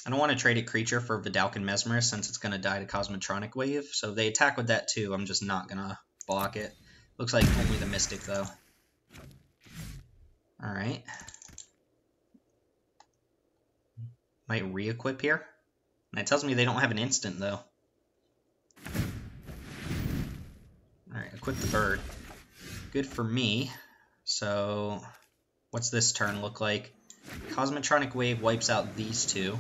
I don't want to trade a creature for Vidalcan Mesmerist since it's going to die to Cosmotronic Wave. So if they attack with that too, I'm just not going to block it. Looks like only the Mystic though. Alright. Might re-equip here. And it tells me they don't have an instant though. Alright, equip the bird. Good for me. So what's this turn look like? Cosmotronic Wave wipes out these two.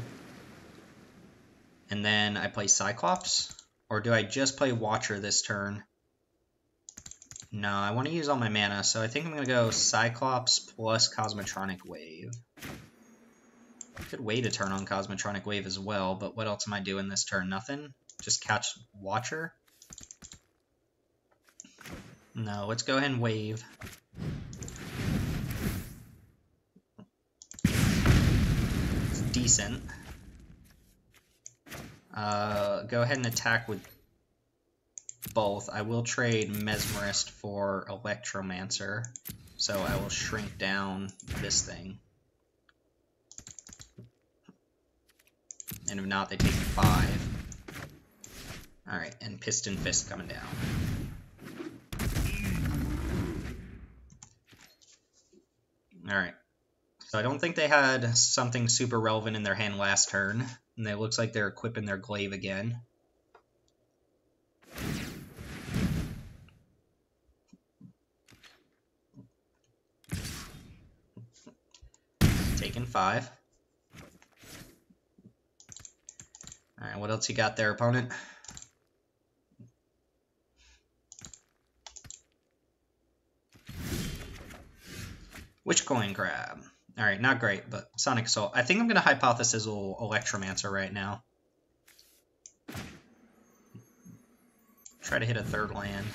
And then I play Cyclops? Or do I just play Watcher this turn? No, I want to use all my mana, so I think I'm going to go Cyclops plus Cosmotronic Wave. Could wait a turn on Cosmotronic Wave as well, but what else am I doing this turn? Nothing? Just catch Watcher? No, let's go ahead and wave. It's decent. Go ahead and attack with both. I will trade Mesmerist for Electromancer, so I will shrink down this thing. And if not, they take 5. Alright, and Piston Fist coming down. Alright. So I don't think they had something super relevant in their hand last turn. And it looks like they're equipping their glaive again. Taking 5. Alright, what else you got there, opponent? Witch Coin Crab. Alright, not great, but Sonic Assault. I think I'm going to Hypothesize Electromancer right now. Try to hit a third land.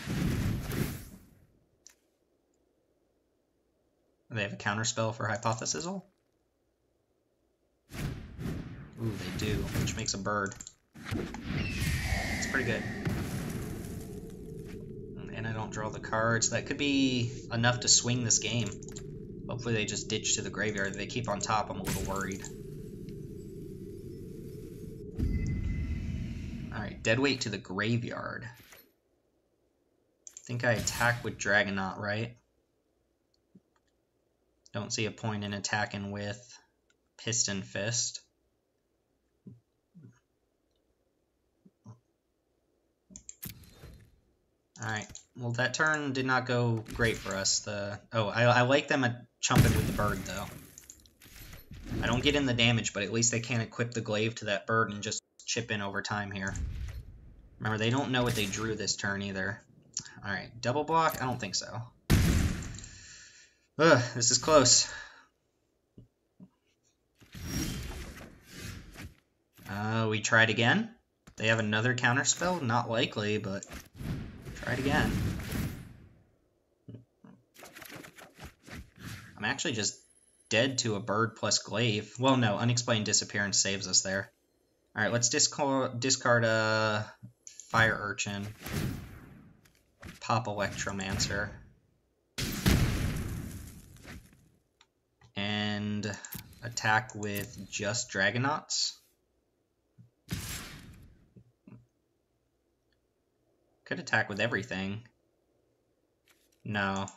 They have a counterspell for Hypothesize? Ooh, they do, which makes a bird. It's pretty good. And I don't draw the cards. That could be enough to swing this game. Hopefully they just ditch to the graveyard. If they keep on top, I'm a little worried. Alright, Deadweight to the graveyard. I think I attack with Dragonaut, right? Don't see a point in attacking with Piston Fist. Alright, well that turn did not go great for us. I like them at chumping with the bird though. I don't get in the damage, but at least they can't equip the glaive to that bird and just chip in over time here. Remember, they don't know what they drew this turn either. Alright, double block? I don't think so. Ugh, this is close. We tried again. They have another counterspell? Not likely, but try it again. I'm actually just dead to a bird plus glaive. Well, no, Unexplained Disappearance saves us there. Alright, let's discard a Fire Urchin. Pop Electromancer. And attack with just Dragonauts. Could attack with everything. No.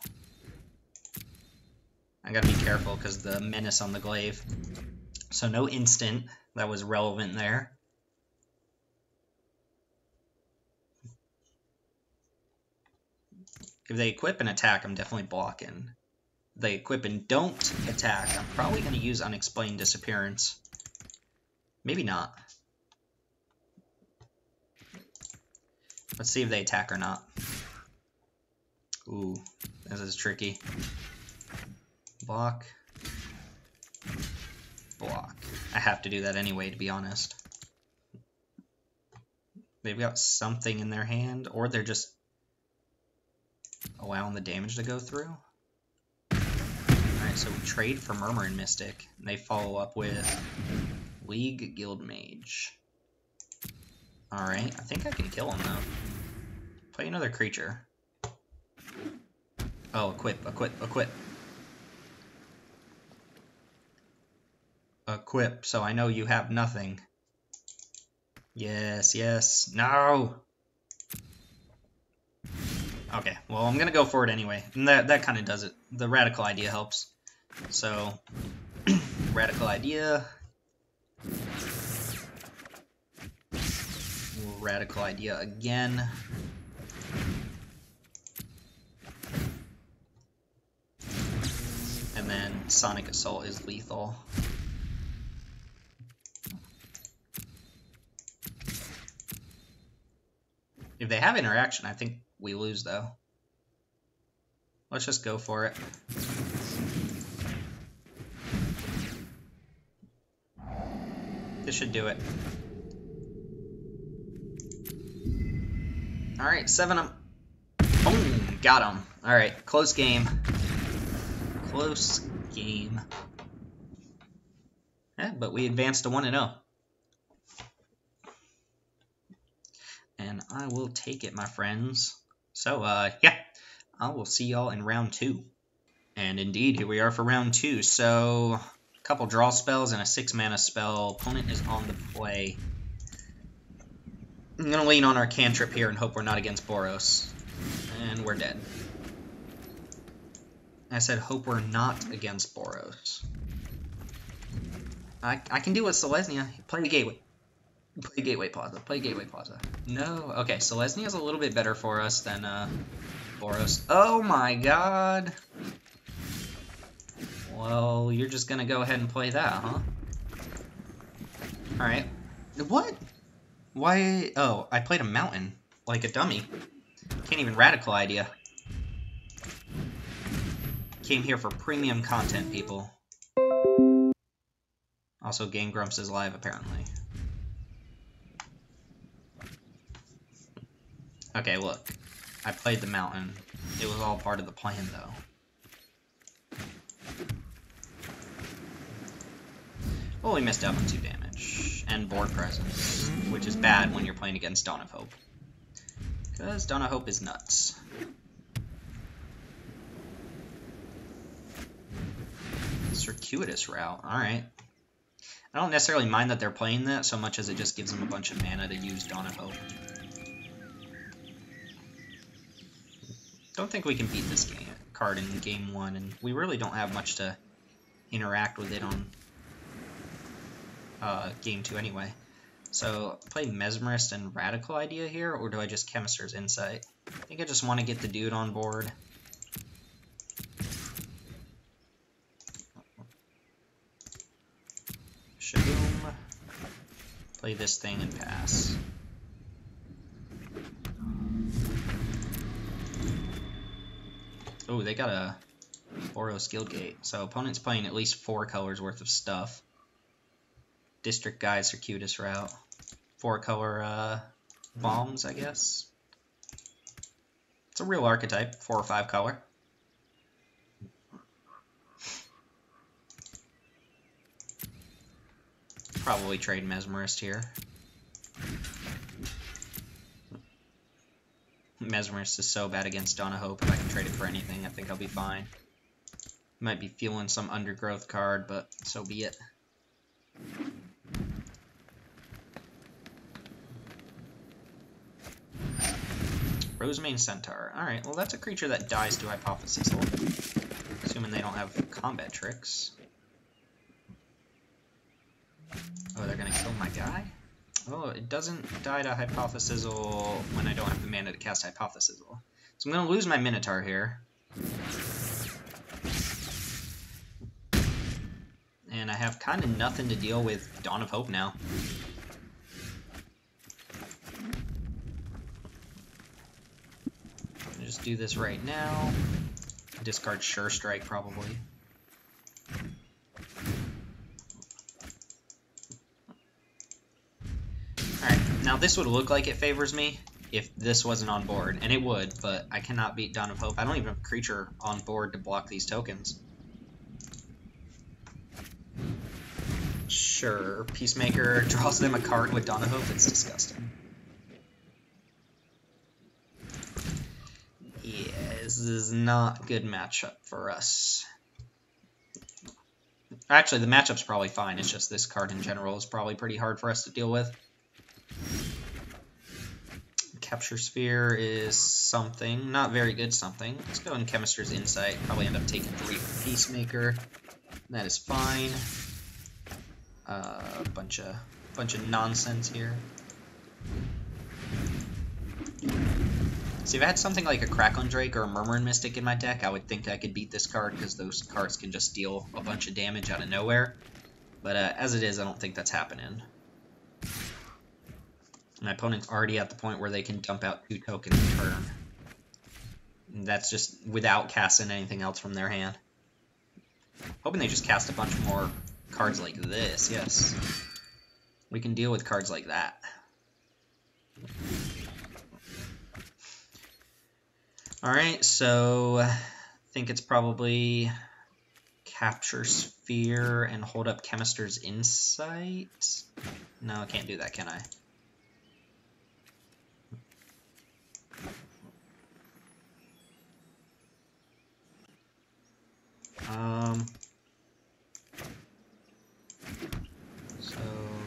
I gotta be careful because the menace on the glaive. So no instant that was relevant there. If they equip and attack, I'm definitely blocking. If they equip and don't attack, I'm probably going to use Unexplained Disappearance. Maybe not. Let's see if they attack or not. Ooh, this is tricky. Block. Block. I have to do that anyway, to be honest. They've got something in their hand, or they're just allowing the damage to go through. Alright, so we trade for Murmur and Mystic. And they follow up with League Guild Mage. Alright, I think I can kill him though. Play another creature. Oh, equip, equip, equip. Equip, so I know you have nothing. Yes, yes. No! Okay, well, I'm gonna go for it anyway. And that kind of does it. The radical idea helps. So, radical idea. Radical idea again. And then Sonic Assault is lethal. If they have interaction, I think we lose, though. Let's just go for it. This should do it. Alright, 7 of them. Boom! Got him. Alright, close game. Close game. Yeah, but we advanced to 1-0. And I will take it, my friends. So, yeah, I will see y'all in round 2. And indeed, here we are for round 2. So, a couple draw spells and a 6-mana spell. Opponent is on the play. I'm going to lean on our cantrip here and hope we're not against Boros. And we're dead. I said hope we're not against Boros. I can do with Selesnya. Play the Gateway. Play Gateway Plaza. Play Gateway Plaza. No. Okay, Selesnya is a little bit better for us than Boros. Oh my god. Well, you're just gonna go ahead and play that, huh? Alright. What? Why? Oh, I played a mountain. Like a dummy. Can't even radical idea. Came here for premium content, people. Also, Game Grumps is live, apparently. Okay, look. I played the mountain. It was all part of the plan, though. Well, we missed out on 2 damage. And board presence, which is bad when you're playing against Dawn of Hope. Because Dawn of Hope is nuts. Circuitous route, alright. I don't necessarily mind that they're playing that so much as it just gives them a bunch of mana to use Dawn of Hope. Don't think we can beat this card in game 1, and we really don't have much to interact with it on game 2 anyway. So, play Mesmerist and Radical Idea here, or do I just Chemister's Insight? I think I just want to get the dude on board. Shaboom. Play this thing and pass. Oh, they got a Boros Guildgate. So opponent's playing at least 4 colors worth of stuff. District Guide, Circuitous Route. 4 color bombs, I guess. It's a real archetype, 4 or 5 color. Probably trade Mesmerist here. Mesmerist is so bad against Dawn of Hope. If I can trade it for anything, I think I'll be fine. Might be feeling some Undergrowth card, but so be it. Rosemane Centaur. Alright, well that's a creature that dies to Hypothesis. Assuming they don't have combat tricks. Oh, they're gonna kill my guy? Oh, it doesn't die to Hypothesizzle when I don't have the mana to cast Hypothesizzle. So I'm gonna lose my Minotaur here. And I have kind of nothing to deal with Dawn of Hope now. Just do this right now. Discard Sure Strike, probably. Alright, now this would look like it favors me if this wasn't on board, and it would, but I cannot beat Dawn of Hope. I don't even have a creature on board to block these tokens. Sure, Peacemaker draws them a card with Dawn of Hope. It's disgusting. Yeah, this is not a good matchup for us. Actually, the matchup's probably fine. It's just this card in general is probably pretty hard for us to deal with. Capture Sphere is something. Not very good something. Let's go in Chemister's Insight. Probably end up taking 3 for Peacemaker. That is fine. Bunch of nonsense here. See, if I had something like a Crackling Drake or a Murmuring Mystic in my deck, I would think I could beat this card because those cards can just deal a bunch of damage out of nowhere. But as it is, I don't think that's happening. My opponent's already at the point where they can dump out 2 tokens a turn. And that's just without casting anything else from their hand. Hoping they just cast a bunch more cards like this, yes. We can deal with cards like that. Alright, so I think it's probably Capture Sphere and hold up Chemister's Insight. No, I can't do that, can I? So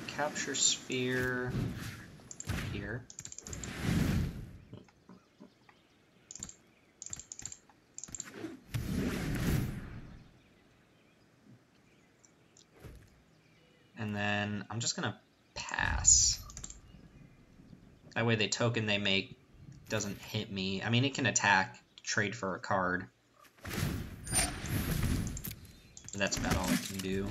Capture Sphere here. And then I'm just gonna pass. That way the token they make doesn't hit me. I mean, it can attack, trade for a card. But that's about all it can do.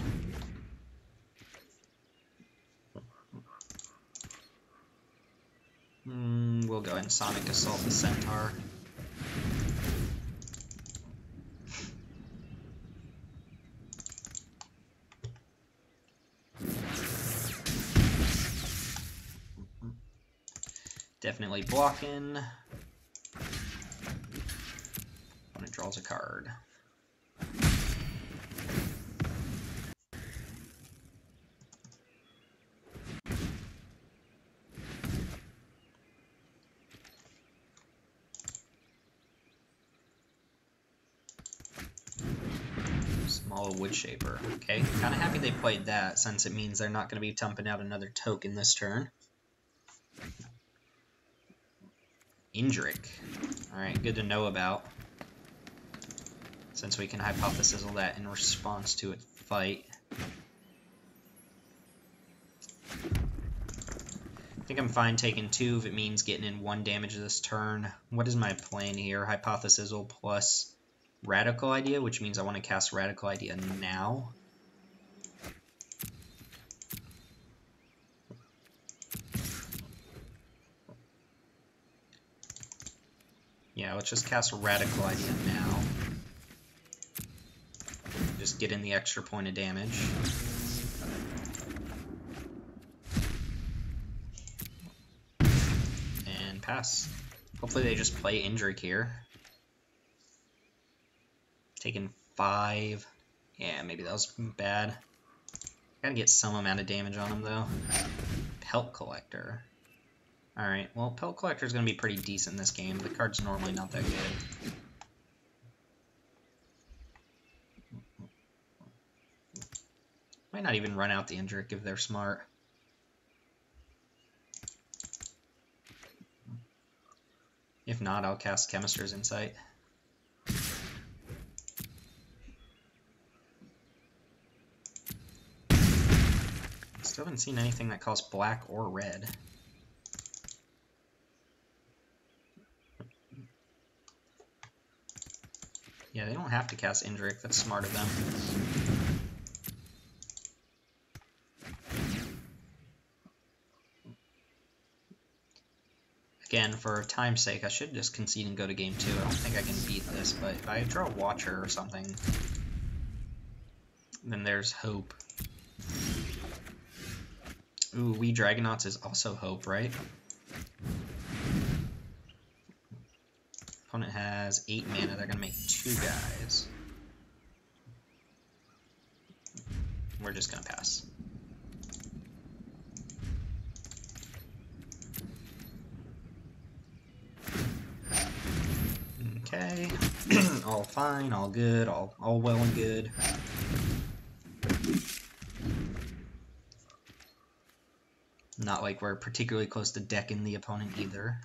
We'll go ahead and Sonic Assault the Centaur. Definitely blocking. Opponent draws a card. Small Wood Shaper. Okay, kind of happy they played that, since it means they're not going to be dumping out another token this turn. Indrik. Alright, good to know about. Since we can hypothesize that in response to a fight. I think I'm fine taking 2 if it means getting in 1 damage this turn. What is my plan here? Hypothesize plus Radical Idea, which means I want to cast Radical Idea now. Yeah, let's just cast Radical Idea now. Just get in the extra point of damage. And pass. Hopefully they just play Indrik here. Taking 5. Yeah, maybe that was bad. Gotta get some amount of damage on him, though. Pelt Collector. Alright, well, Pelt Collector is going to be pretty decent in this game. The card's normally not that good. Might not even run out the Indrik if they're smart. If not, I'll cast Chemister's Insight. Still haven't seen anything that costs black or red. Yeah, they don't have to cast Indrik. That's smart of them. Again, for time's sake, I should just concede and go to game 2. I don't think I can beat this, but if I draw a Watcher or something, then there's hope. Ooh, We Dragonauts is also hope, right? Opponent has 8 mana. They're going to make 2 guys. We're just going to pass. Okay, all fine, all good, all well and good. Not like we're particularly close to decking the opponent either.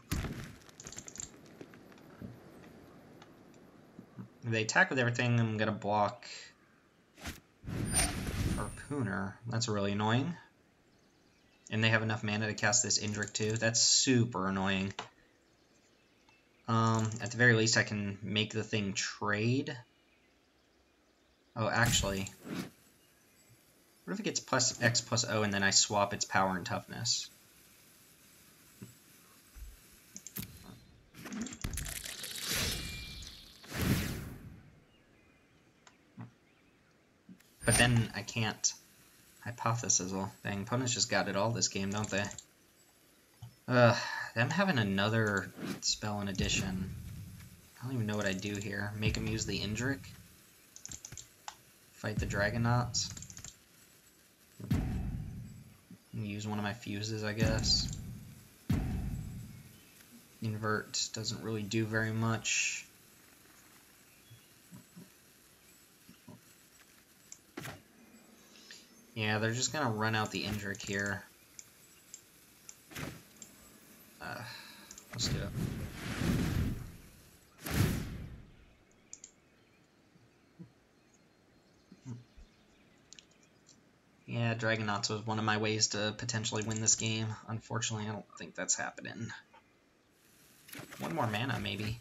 If they attack with everything, I'm gonna block Harpooner. That's really annoying. And they have enough mana to cast this Indrik too. That's super annoying. At the very least, I can make the thing trade. Oh, actually, what if it gets plus X plus O and then I swap its power and toughness? But then I can't hypothesis. Dang, opponents just got it all this game, don't they? Them having another spell in addition. I don't even know what I do here. Make them use the Indrik. Fight the Dragonauts. Use one of my fuses, I guess. Invert doesn't really do very much. Yeah, they're just gonna run out the Indrik here. Let's do it. Yeah, Dragonauts was one of my ways to potentially win this game. Unfortunately, I don't think that's happening. One more mana, maybe.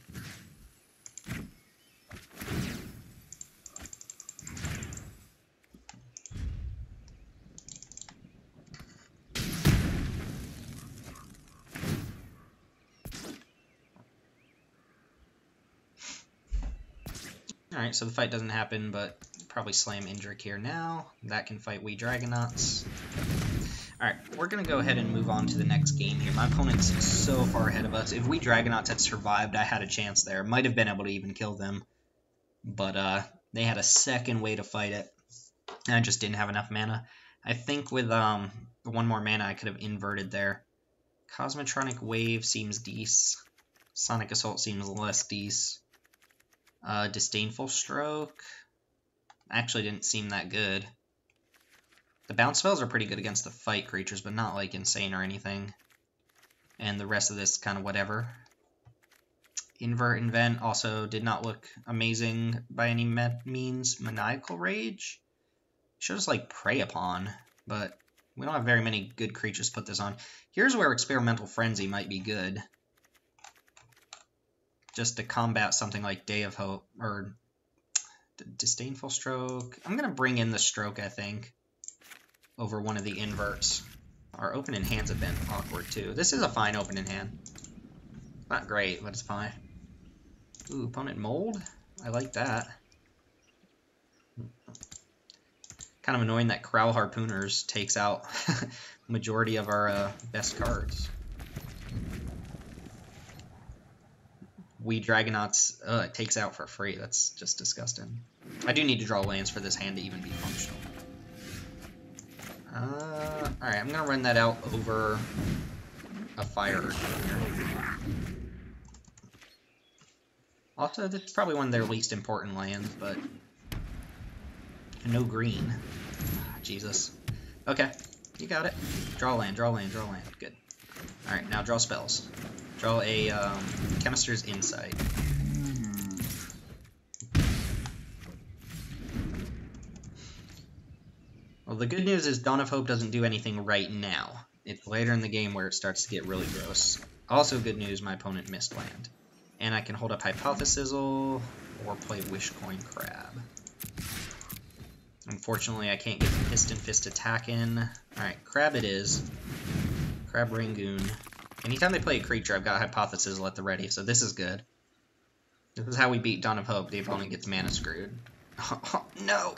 Alright, so the fight doesn't happen, but probably slam Indrik here now. That can fight We Dragonauts. Alright, we're going to go ahead and move on to the next game here. My opponent's so far ahead of us. If We Dragonauts had survived, I had a chance there. Might have been able to even kill them. But they had a second way to fight it. And I just didn't have enough mana. I think with one more mana, I could have inverted there. Cosmotronic Wave seems decent. Sonic Assault seems less decent. Disdainful Stroke actually didn't seem that good. The bounce spells are pretty good against the fight creatures, but not like insane or anything. And the rest of this kind of whatever. Invert Invent also did not look amazing by any means. Maniacal Rage should just like Prey Upon, but we don't have very many good creatures to put this on. Here's where Experimental Frenzy might be good. Just to combat something like Day of Hope, or Disdainful Stroke. I'm going to bring in the Stroke, I think, over one of the inverts. Our open in hands have been awkward, too. This is a fine open in hand. Not great, but it's fine. Ooh, opponent Mold? I like that. Kind of annoying that Crow Harpooners takes out majority of our best cards. We Dragonauts it takes out for free. That's just disgusting. I do need to draw lands for this hand to even be functional. Alright, I'm going to run that out over a Fire Urchin here. Also, that's probably one of their least important lands, but no green. Jesus. Okay, you got it. Draw land, draw land, draw land. Good. Alright, now draw spells. Draw a Chemister's Insight. Well, the good news is Dawn of Hope doesn't do anything right now. It's later in the game where it starts to get really gross. Also good news, my opponent missed land. And I can hold up Hypothesizzle or play Wishcoin Crab. Unfortunately, I can't get the Piston Fist attack in. Alright, Crab it is. Crab Rangoon. Anytime they play a creature, I've got Hypothesis at the ready, so this is good. This is how we beat Dawn of Hope. The opponent gets mana screwed. Oh, no!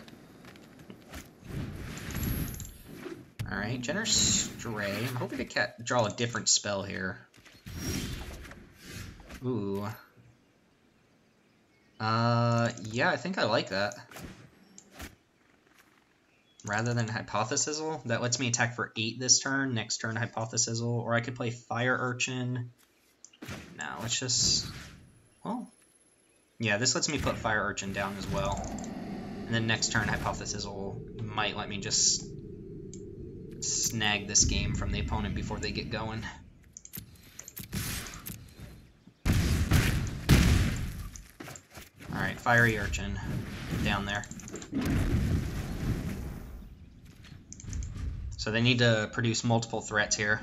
Alright, Generous Stray. I'm hoping to draw a different spell here. Ooh. Yeah, I think I like that. Rather than Hypothesizzle, that lets me attack for 8 this turn, next turn Hypothesizzle, or I could play Fire Urchin. No, let's just... Well... Yeah, this lets me put Fire Urchin down as well. And then next turn Hypothesizzle might let me just snag this game from the opponent before they get going. Alright, Fiery Urchin down there. So they need to produce multiple threats here.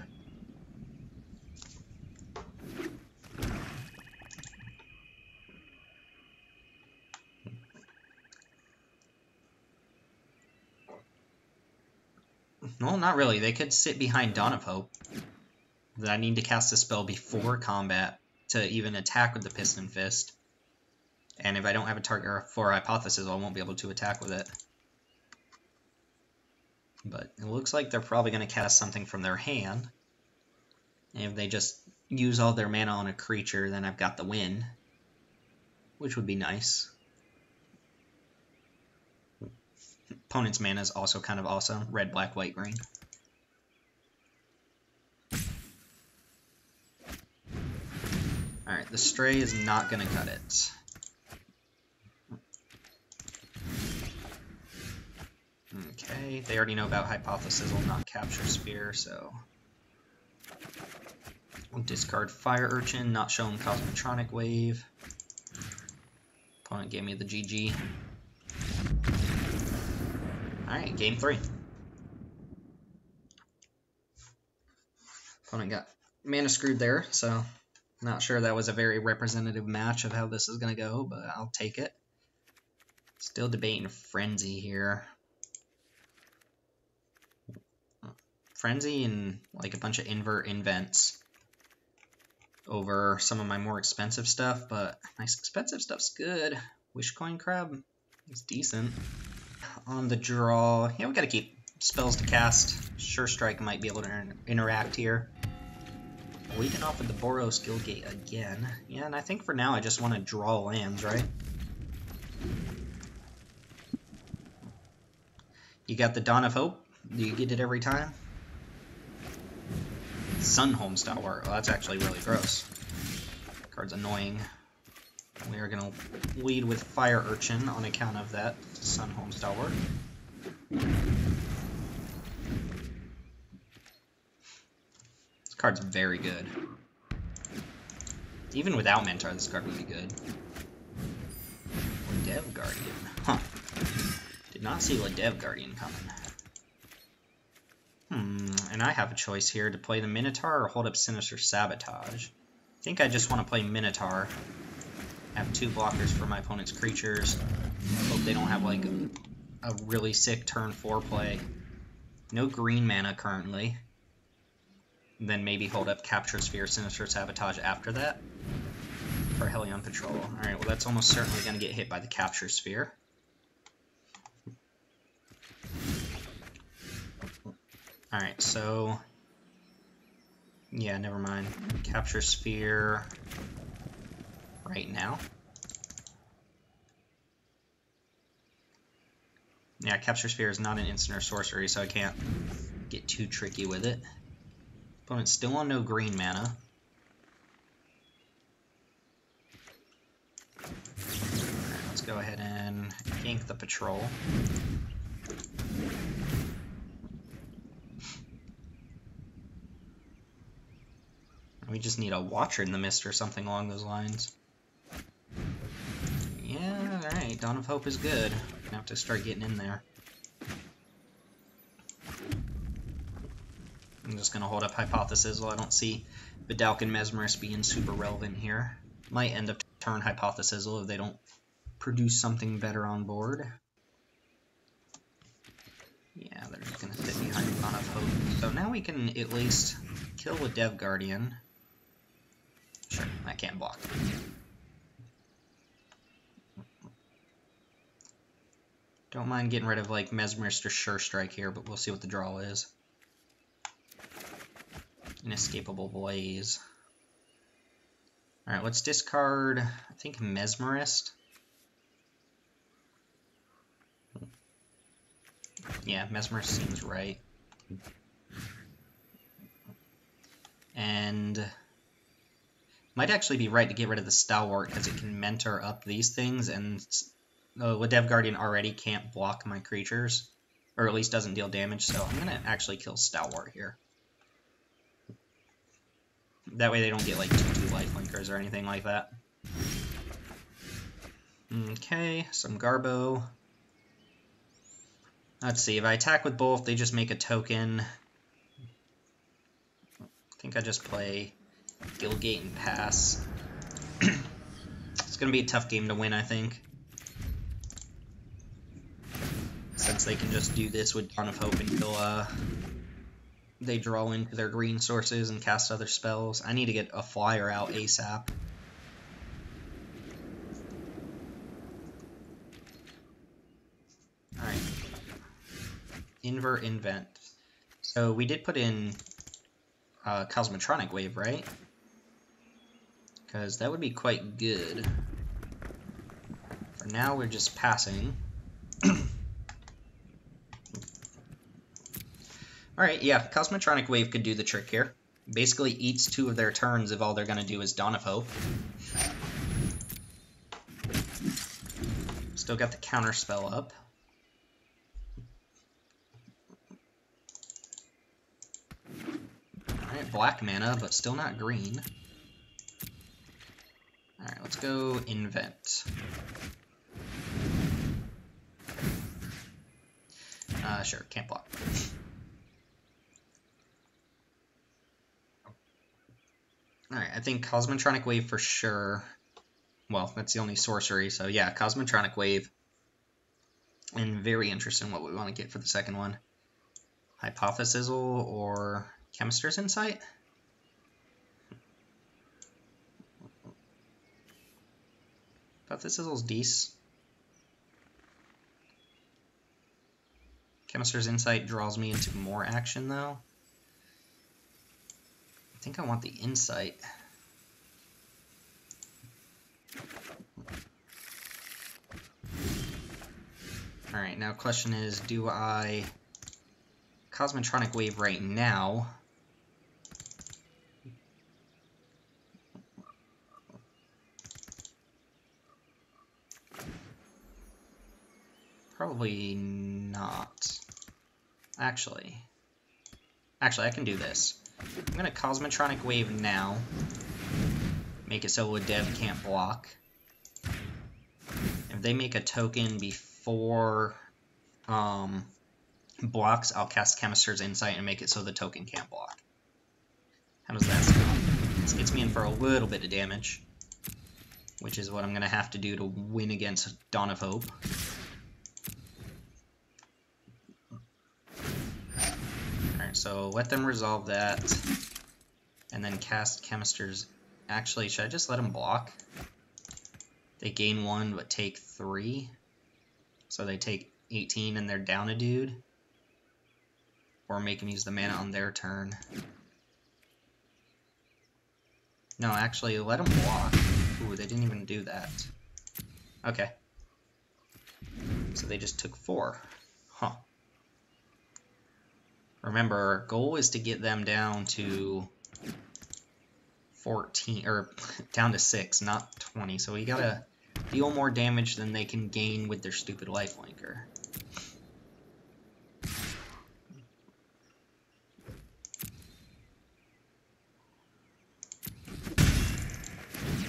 Well, not really. They could sit behind Dawn of Hope. That I need to cast a spell before combat to even attack with the Piston Fist. And if I don't have a target for Hypothesis, I won't be able to attack with it. But it looks like they're probably going to cast something from their hand. And if they just use all their mana on a creature, then I've got the win. Which would be nice. Opponent's mana is also kind of awesome. Red, black, white, green. Alright, the Stray is not going to cut it. Okay, they already know about Hypothesis, will not Capture Sphere, so... We'll discard Fire Urchin, not show him Cosmotronic Wave. Opponent gave me the GG. Alright, game 3. Opponent got mana screwed there, so not sure that was a very representative match of how this is going to go, but I'll take it. Still debating Frenzy here. Frenzy and like a bunch of invents over some of my more expensive stuff, but my expensive stuff's good. Wishcoin Crab is decent. On the draw, yeah, we gotta keep spells to cast. Sure Strike might be able to interact here. Leading off with the Boros Guildgate again. Yeah, and I think for now I just want to draw lands, right? You got the Dawn of Hope. Do you get it every time? Sunhome Stalwart. Well, that's actually really gross. Card's annoying. We are going to lead with Fire Urchin on account of that Sunhome Stalwart. This card's very good. Even without Mentor, this card would be good. Ladev Guardian. Huh. Did not see Ladev Guardian coming. And I have a choice here to play the Minotaur or hold up Sinister Sabotage. I think I just want to play Minotaur. Have 2 blockers for my opponent's creatures. Hope they don't have like a really sick turn 4 play. No green mana currently. Then maybe hold up Capture Sphere, Sinister Sabotage after that for Hellion Patrol. Alright, well that's almost certainly going to get hit by the Capture Sphere. Alright, so... yeah, never mind. Capture Sphere right now. Yeah, Capture Sphere is not an instant or sorcery, so I can't get too tricky with it. Opponent's still on no green mana. Alright, let's go ahead and gank the Patrol. We just need a Watcher in the Mist or something along those lines. Yeah, alright, Dawn of Hope is good. Gonna have to start getting in there. I'm just gonna hold up Hypothesis. Well, I don't see Vidalcan Mesmerist being super relevant here. Might end up turn Hypothesis if they don't produce something better on board. Yeah, they're just gonna sit behind Dawn of Hope. So now we can at least kill with Dev Guardian. Sure, I can't block. Don't mind getting rid of, like, Mesmerist or Sure Strike here, but we'll see what the draw is. Inescapable Blaze. Alright, let's discard, I think, Mesmerist. Yeah, Mesmerist seems right. And might actually be right to get rid of the Stalwart, because it can mentor up these things, and the Ladev Guardian already can't block my creatures, or at least doesn't deal damage, so I'm going to actually kill Stalwart here. That way they don't get, like, 2/2 lifelinkers or anything like that. Okay, some Garbo. Let's see, if I attack with both, they just make a token. I think I just play Guildgate and pass. It's going to be a tough game to win, I think. Since they can just do this with Dawn of Hope until they draw into their green sources and cast other spells. I need to get a flyer out ASAP. Alright. Invert, Invent. So we did put in Cosmotronic Wave, right? Because that would be quite good. For now, we're just passing. Alright, yeah, Cosmotronic Wave could do the trick here. Basically eats 2 of their turns if all they're going to do is Dawn of Hope. Still got the counter spell up. Alright, black mana, but still not green. Alright, let's go Invent. Sure, can't block. Alright, I think Cosmotronic Wave for sure. Well, that's the only sorcery, so yeah, Cosmotronic Wave. And very interested in what we want to get for the second one. Hypothesizzle or Chemist's Insight? Hypothesizzle's decent. Chemist's Insight draws me into more action, though. I think I want the Insight. Alright, now question is, do I Cosmotronic Wave right now? Probably not. Actually, I can do this. I'm going to Cosmotronic Wave now. Make it so Ladev can't block. If they make a token before blocks, I'll cast Chemist's Insight and make it so the token can't block. How does that sound? This gets me in for a little bit of damage, which is what I'm going to have to do to win against Dawn of Hope. Alright, so let them resolve that, and then cast Chemist's... Actually, should I just let them block? They gain 1, but take 3. So they take 18 and they're down a dude. Or make them use the mana on their turn. No, actually, let them block. Ooh, they didn't even do that. Okay. So they just took 4. Huh. Remember, our goal is to get them down to 14, or down to 6, not 20. So we gotta deal more damage than they can gain with their stupid lifelinker.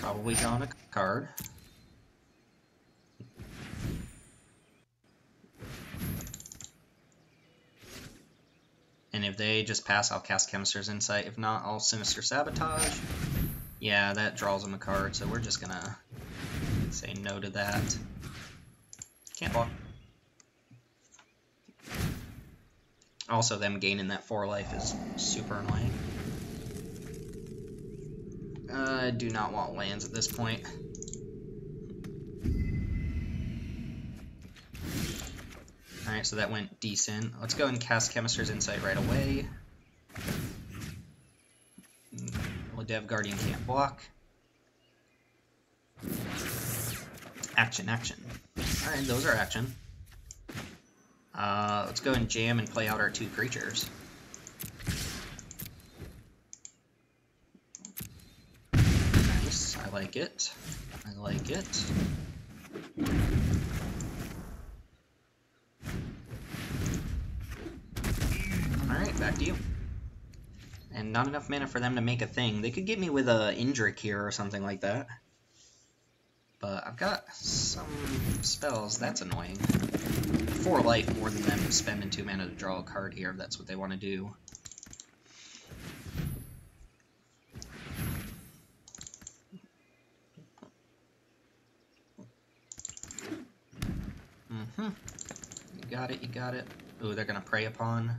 Probably drawing a card. And if they just pass, I'll cast Chemist's Insight. If not, I'll Sinister Sabotage. Yeah, that draws them a card, so we're just gonna say no to that. Can't block. Also, them gaining that 4 life is super annoying. I do not want lands at this point. Alright, so that went decent. Let's go and cast Chemister's Insight right away. Dev Guardian can't block. Action, action. Alright, those are action. Let's go and jam and play out our 2 creatures. Nice, I like it. I like it. Alright, back to you. And not enough mana for them to make a thing. They could get me with a Indrik here or something like that. But I've got some spells. That's annoying. 4 life more than them spending 2 mana to draw a card here if that's what they want to do. You got it, you got it. Ooh, they're gonna Prey Upon.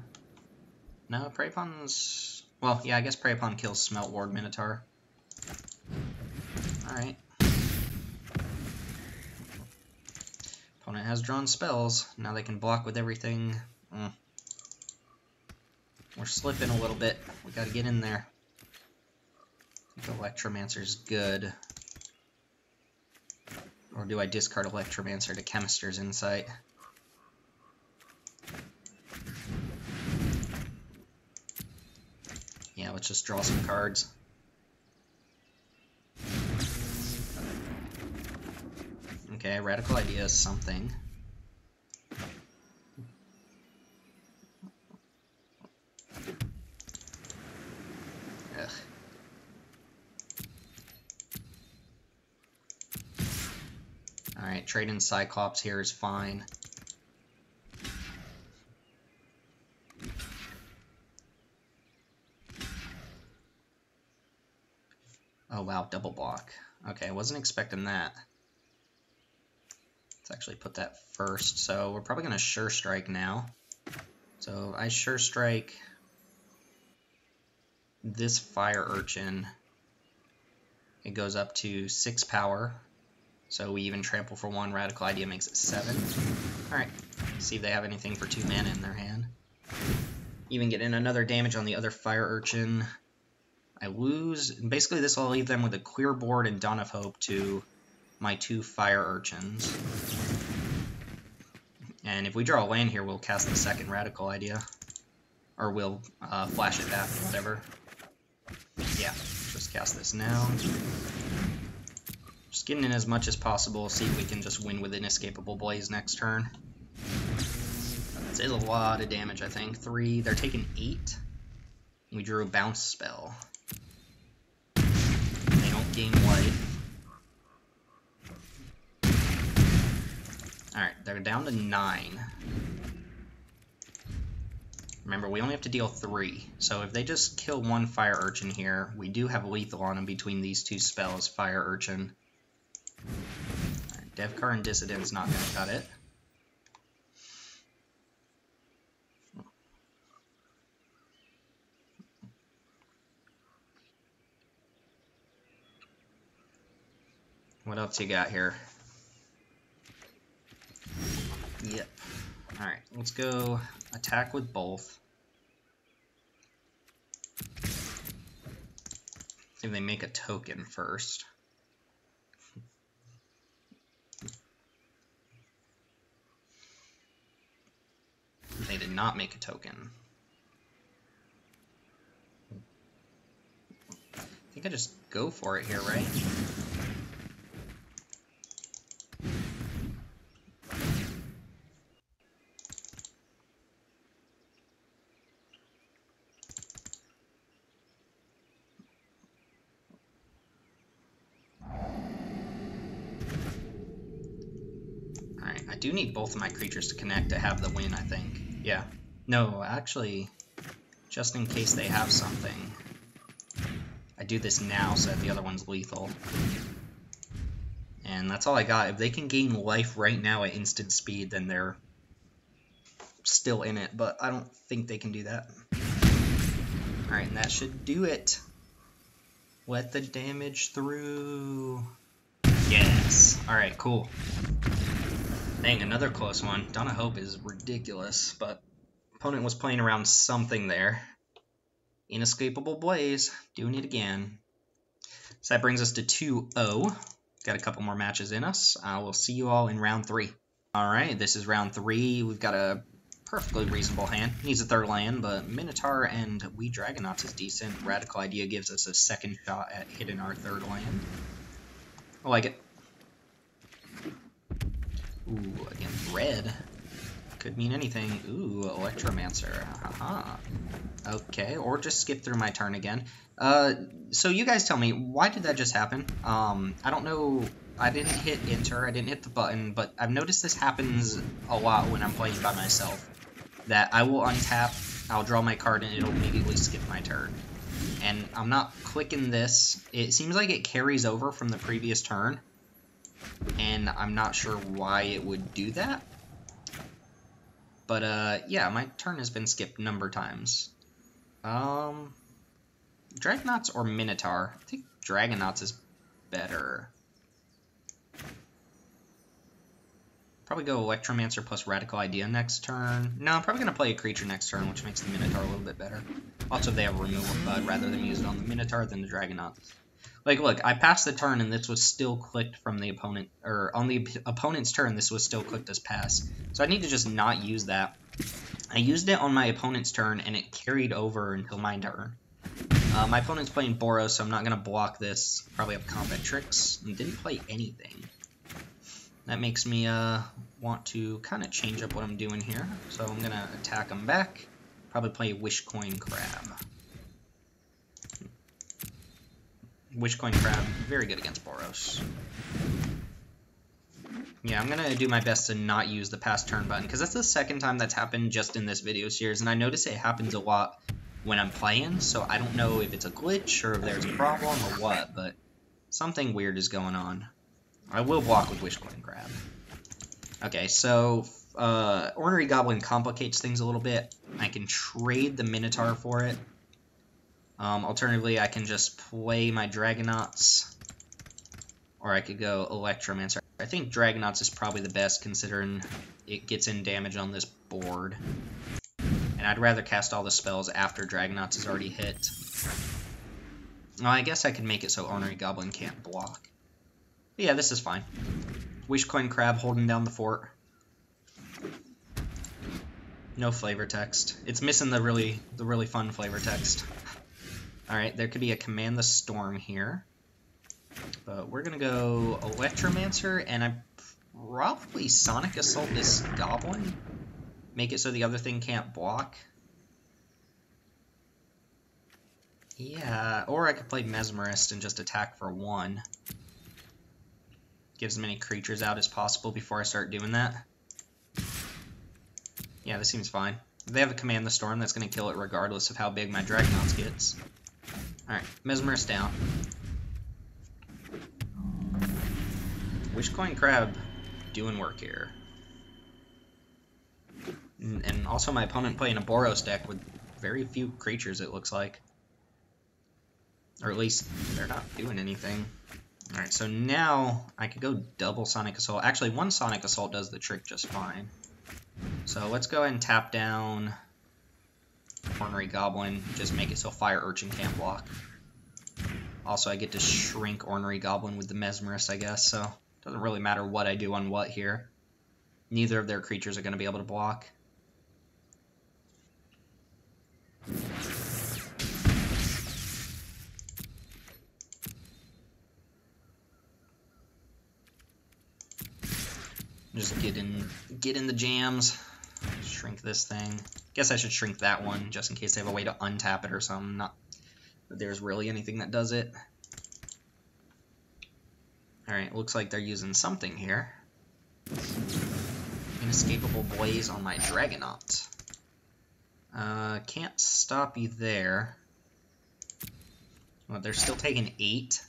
No, Prey Upon's... Well, yeah, I guess Prey Upon kills Smelt Ward Minotaur. Alright. Opponent has drawn spells. Now they can block with everything. We're slipping a little bit. We gotta get in there. I think Electromancer's good. Or do I discard Electromancer to Chemister's Insight? Yeah, let's just draw some cards. Okay, Radical Idea is something. Ugh. Alright, trade in Cyclops here is fine. Oh wow, double block. Okay, I wasn't expecting that. Let's actually put that first. So we're probably going to Sure Strike now. So I Sure Strike this Fire Urchin. It goes up to 6 power. So we even trample for 1. Radical Idea makes it 7. Alright, see if they have anything for 2 mana in their hand. Even get in another damage on the other Fire Urchin. I lose. Basically, this will leave them with a clear board and Dawn of Hope to my 2 Fire Urchins. And if we draw a land here, we'll cast the second Radical Idea. Or we'll flash it back, whatever. Yeah, just cast this now. Just getting in as much as possible, see if we can just win with Inescapable Blaze next turn. This is a lot of damage, I think. 3, they're taking 8. We drew a Bounce spell. They don't gain life. Alright, they're down to 9. Remember, we only have to deal 3, so if they just kill 1 Fire Urchin here, we do have lethal on them between these 2 spells, Fire Urchin. Right, Devkar and Dissident's not going to cut it. What else you got here? Yep. Alright, let's go attack with both. See if they make a token first. They did not make a token. I think I just go for it here, right? I do need both of my creatures to connect to have the win, I think. Yeah. No, actually, just in case they have something, I do this now so that the other one's lethal. And that's all I got. If they can gain life right now at instant speed, then they're still in it, but I don't think they can do that. Alright, and that should do it. Let the damage through. Yes. Alright, cool. Dang, another close one. Dawn of Hope is ridiculous, but opponent was playing around something there. Inescapable Blaze. Doing it again. So that brings us to 2-0. Got a couple more matches in us. We'll see you all in round 3. Alright, this is round 3. We've got a perfectly reasonable hand. Needs a third land, but Minotaur and We Dragonauts is decent. Radical Idea gives us a second shot at hitting our third land. I like it. Ooh, against red. Could mean anything. Ooh, Electromancer. Haha. Okay, or just skip through my turn again. So you guys tell me, why did that just happen? I don't know. I didn't hit enter, I didn't hit the button, but I've noticed this happens a lot when I'm playing by myself. That I will untap, I'll draw my card, and it'll immediately skip my turn. And I'm not clicking this. It seems like it carries over from the previous turn, and I'm not sure why it would do that. But, yeah, my turn has been skipped a number of times. Dragonauts or Minotaur? I think Dragonauts is better. Probably go Electromancer plus Radical Idea next turn. No, I'm probably going to play a creature next turn, which makes the Minotaur a little bit better. Also, they have removal, but rather than use it on the Minotaur than the Dragonauts. Like, look, I passed the turn, and this was still clicked from the opponent, or on the opponent's turn, this was still clicked as pass. So I need to just not use that. I used it on my opponent's turn, and it carried over until my turn. My opponent's playing Boros, so I'm not going to block this. Probably have Combat Tricks, and didn't play anything. That makes me want to kind of change up what I'm doing here. So I'm going to attack him back. Probably play Wishcoin Crab. Wishcoin Crab, very good against Boros. Yeah, I'm going to do my best to not use the pass turn button, because that's the second time that's happened just in this video series, and I notice it happens a lot when I'm playing, so I don't know if it's a glitch or if there's a problem or what, but something weird is going on. I will block with Wishcoin Crab. Okay, so Ornery Goblin complicates things a little bit. I can trade the Minotaur for it. Alternatively, I can just play my Dragonauts, or I could go Electromancer. I think Dragonauts is probably the best, considering it gets in damage on this board. And I'd rather cast all the spells after Dragonauts is already hit. Well, I guess I could make it so Ornery Goblin can't block. But yeah, this is fine. Wishcoin Crab holding down the fort. No flavor text. It's missing the really fun flavor text. Alright, there could be a Command the Storm here. But we're gonna go Electromancer, and I probably Sonic Assault this Goblin. Make it so the other thing can't block. Yeah, or I could play Mesmerist and just attack for 1. Get as many creatures out as possible before I start doing that. Yeah, this seems fine. If they have a Command the Storm, that's going to kill it regardless of how big my Dragonauts gets. Alright, Mesmerist down. Wishcoin Crab doing work here. And also my opponent playing a Boros deck with very few creatures, it looks like. Or at least they're not doing anything. Alright, so now I could go double Sonic Assault. Actually, one Sonic Assault does the trick just fine. So let's go ahead and tap down Ornery Goblin. Just make it so Fire Urchin can't block. Also, I get to shrink Ornery Goblin with the Mesmerist, I guess, so it doesn't really matter what I do on what here. Neither of their creatures are going to be able to block. Just get in the jams. Shrink this thing. Guess I should shrink that one just in case they have a way to untap it or something. Not that there's really anything that does it. Alright, looks like they're using something here. Inescapable Blaze on my Dragonaut. Can't stop you there. Well, they're still taking 8.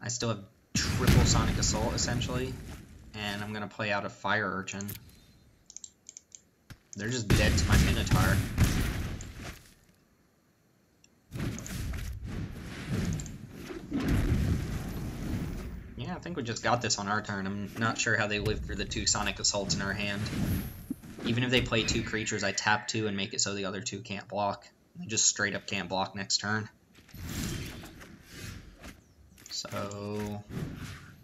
I still have triple Sonic Assault, essentially. And I'm going to play out a Fire Urchin. They're just dead to my Minotaur. think we just got this on our turn. I'm not sure how they lived through the 2 Sonic Assaults in our hand. Even if they play 2 creatures, I tap 2 and make it so the other 2 can't block. They just straight up can't block next turn. So,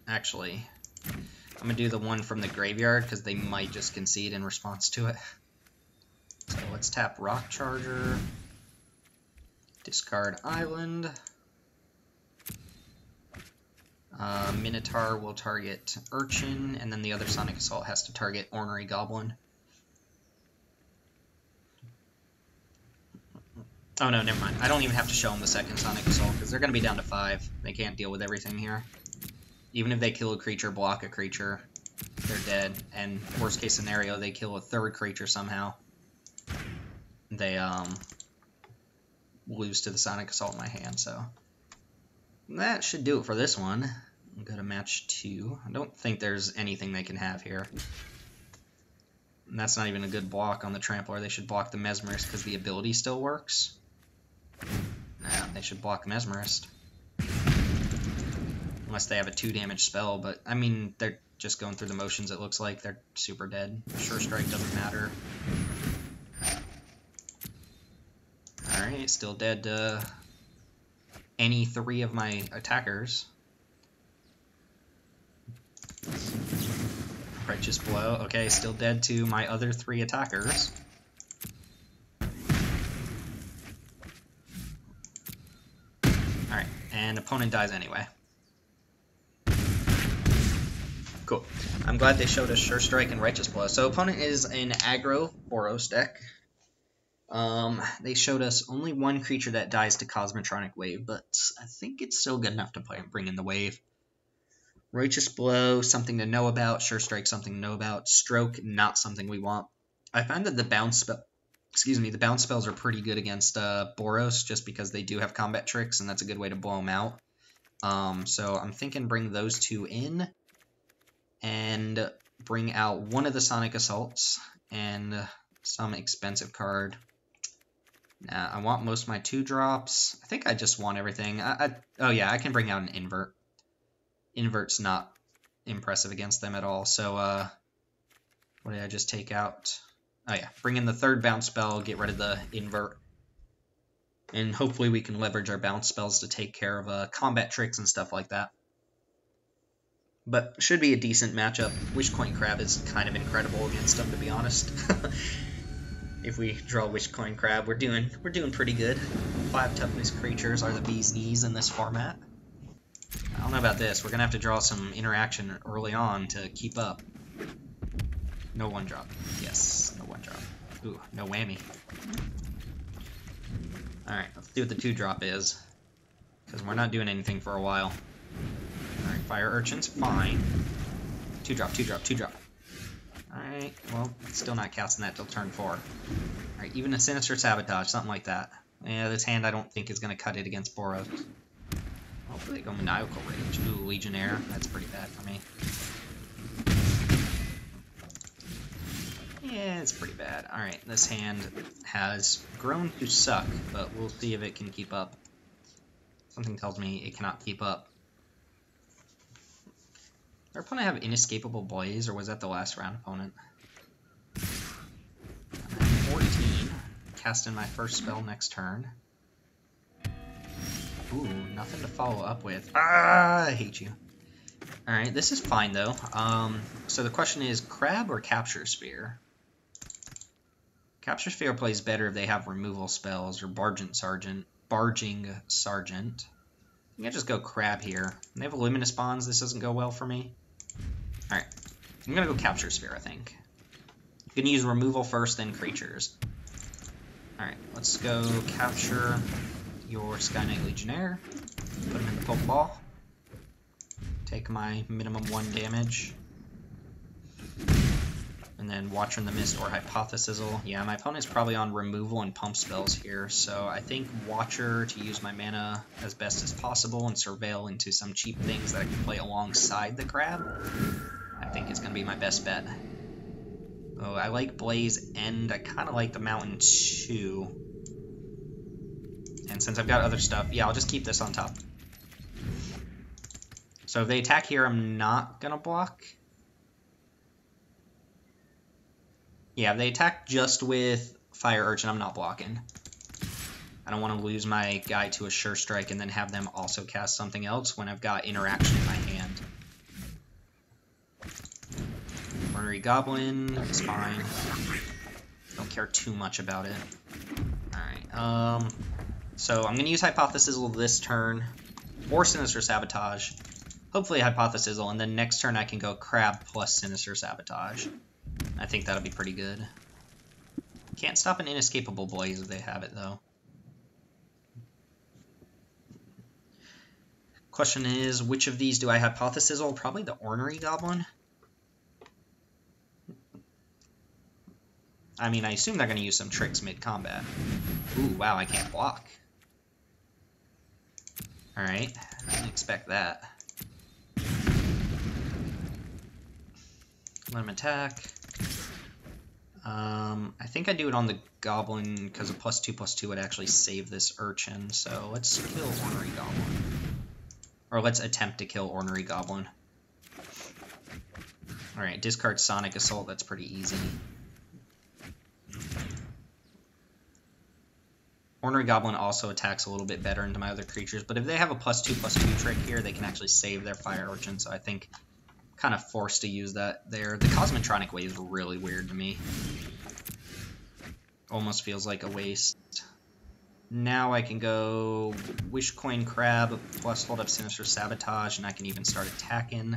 actually, I'm going to do the one from the graveyard because they might just concede in response to it. So let's tap Rock Charger, discard Island. Minotaur will target Urchin, and then the other Sonic Assault has to target Ornery Goblin. Oh no, never mind. I don't even have to show them the second Sonic Assault, because they're going to be down to 5. They can't deal with everything here. Even if they kill a creature, block a creature, they're dead. And worst case scenario, they kill a 3rd creature somehow. They lose to the Sonic Assault in my hand, so that should do it for this one. I'll go to match 2. I don't think there's anything they can have here. And that's not even a good block on the Trampler. They should block the Mesmerist because the ability still works. Nah, they should block Mesmerist. Unless they have a 2 damage spell, but I mean, they're just going through the motions, it looks like. They're super dead. Sure Strike doesn't matter. Alright, still dead to any 3 of my attackers. Righteous Blow. Okay, still dead to my other 3 attackers. Alright, and opponent dies anyway. Cool. I'm glad they showed us Sure Strike and Righteous Blow. So opponent is an aggro Boros deck. They showed us only 1 creature that dies to Cosmotronic Wave, but I think it's still good enough to play and bring in the wave. Righteous Blow, something to know about. Sure Strike, something to know about. Stroke, not something we want. I find that the bounce spells are pretty good against Boros, just because they do have combat tricks, and that's a good way to blow them out. So I'm thinking bring those 2 in, and bring out one of the Sonic Assaults, and some expensive card. Nah, I want most of my 2-drops. I think I just want everything. Oh yeah, I can bring out an Invert. Invert's not impressive against them at all, so what did I just take out? Oh yeah, bring in the 3rd bounce spell, get rid of the Invert, and hopefully we can leverage our bounce spells to take care of combat tricks and stuff like that. But should be a decent matchup. Wishcoin Crab is kind of incredible against them, to be honest. If we draw Wishcoin Crab, we're doing pretty good. 5 toughness creatures are the bee's knees in this format. I don't know about this. We're going to have to draw some interaction early on to keep up. No 1-drop. Yes, no 1-drop. Ooh, no whammy. Alright, let's see what the 2-drop is. Because we're not doing anything for a while. Alright, Fire Urchins, fine. 2-drop, 2-drop, 2-drop. Alright, well, still not casting that till turn 4. Alright, even a Sinister Sabotage, something like that. Yeah, this hand I don't think is going to cut it against Boros. Hopefully they go Maniacal Rage. Ooh, Legionnaire. That's pretty bad for me. Yeah, it's pretty bad. Alright, this hand has grown to suck, but we'll see if it can keep up. Something tells me it cannot keep up. Did our opponent have Inescapable Blaze, or was that the last round opponent? I'm at 14. Cast in my first spell next turn. Ooh, nothing to follow up with. Ah, I hate you. Alright, this is fine, though. So the question is, Crab or Capture Sphere? Capture Sphere plays better if they have removal spells, or Barging Sergeant. I think I just go Crab here. They have Luminous Bonds, this doesn't go well for me. Alright, I'm gonna go Capture Sphere, I think. I'm gonna use removal first, then creatures. Alright, let's go capture your Sky Knight Legionnaire. Put him in the Pokeball. Take my minimum 1 damage. And then Watcher in the Mist or Hypothesizzle. Yeah, my opponent's probably on removal and pump spells here, so I think Watcher to use my mana as best as possible and Surveil into some cheap things that I can play alongside the Crab. I think it's going to be my best bet. Oh, I like Blaze and I kind of like the Mountain too. And since I've got other stuff, yeah, I'll just keep this on top. So if they attack here, I'm not gonna block. Yeah, if they attack just with Fire Urchin, I'm not blocking. I don't want to lose my guy to a Sure Strike and then have them also cast something else when I've got interaction in my hand. Ornery Goblin is fine. Don't care too much about it. Alright, so I'm going to use Hypothesizzle this turn, or Sinister Sabotage. Hopefully Hypothesizzle, and then next turn I can go Crab plus Sinister Sabotage. I think that'll be pretty good. Can't stop an Inescapable Blaze if they have it, though. Question is, which of these do I Hypothesizzle? Probably the Ornery Goblin. I mean, I assume they're going to use some tricks mid-combat. Ooh, wow, I can't block. Alright, didn't expect that. Let him attack. I think I do it on the Goblin because a +2/+2 would actually save this Urchin, so let's kill Ornery Goblin. Or let's attempt to kill Ornery Goblin. Alright, discard Sonic Assault, that's pretty easy. Ornery Goblin also attacks a little bit better into my other creatures, but if they have a +2/+2 trick here, they can actually save their Fire Urchin, so I think I'm kind of forced to use that there. The Cosmotronic Wave is really weird to me. Almost feels like a waste. Now I can go Wish Coin Crab plus hold up Sinister Sabotage, and I can even start attacking.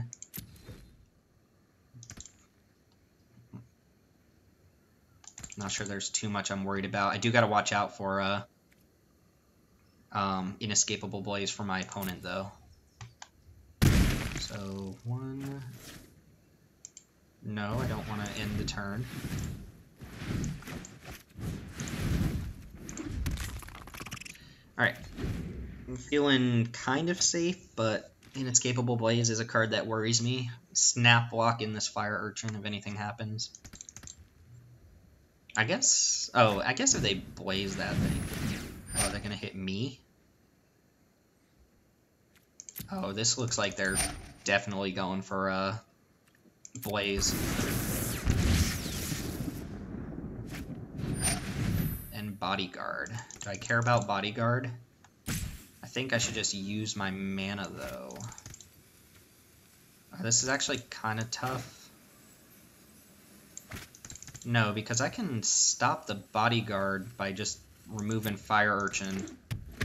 Not sure there's too much I'm worried about. I do got to watch out for Inescapable Blaze for my opponent, though. So, one... No, I don't want to end the turn. Alright. I'm feeling kind of safe, but Inescapable Blaze is a card that worries me. Snap block in this Fire Urchin if anything happens. I guess if they blaze that thing, oh, they're gonna hit me. Oh, this looks like they're definitely going for a blaze. And Bodyguard. Do I care about Bodyguard? I think I should just use my mana though. Oh, this is actually kind of tough. No, because I can stop the Bodyguard by just removing Fire Urchin.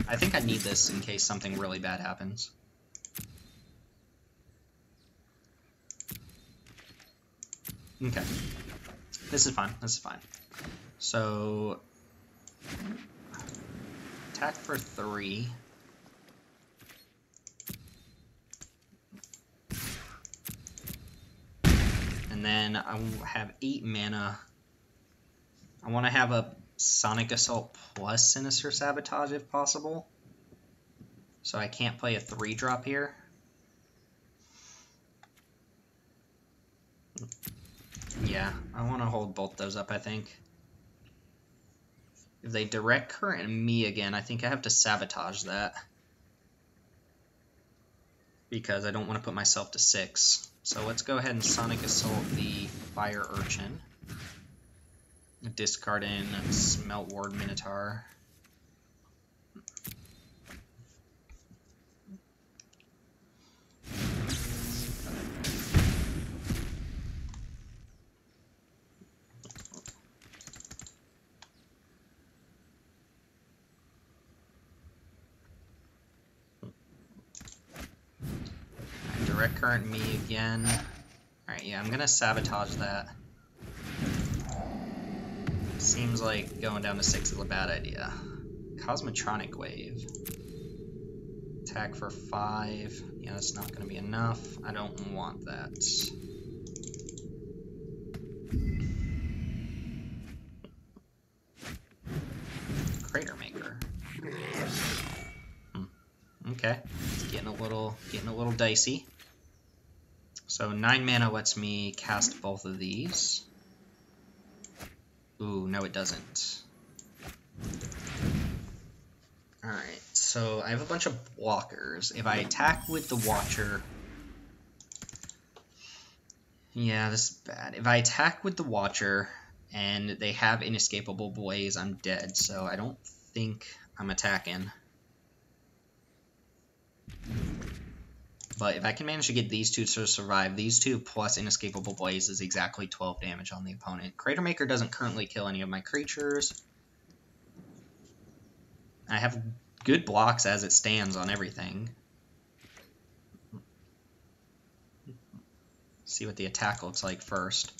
I think I need this in case something really bad happens. Okay. This is fine. This is fine. So... attack for 3. And then I have 8 mana. I want to have a Sonic Assault plus Sinister Sabotage if possible. So I can't play a 3-drop here. Yeah, I want to hold both those up, I think. If they direct current me again, I think I have to sabotage that. Because I don't want to put myself to 6. So let's go ahead and Sonic Assault the Fire Urchin. Discard in Smelt Ward Minotaur. Direct current me again. Alright, yeah, I'm gonna sabotage that. Seems like going down to 6 is a bad idea. Cosmotronic Wave. Attack for 5. Yeah, that's not gonna be enough. I don't want that. Crater Maker. Okay, it's getting a little dicey. So 9 mana lets me cast both of these. Ooh, no it doesn't. Alright, so I have a bunch of blockers. If I attack with the Watcher, Yeah, this is bad. If I attack with the Watcher and they have Inescapable Blaze, I'm dead, so I don't think I'm attacking. But if I can manage to get these two to survive, these two plus Inescapable Blaze is exactly 12 damage on the opponent. Crater Maker doesn't currently kill any of my creatures. I have good blocks as it stands on everything. See what the attack looks like first.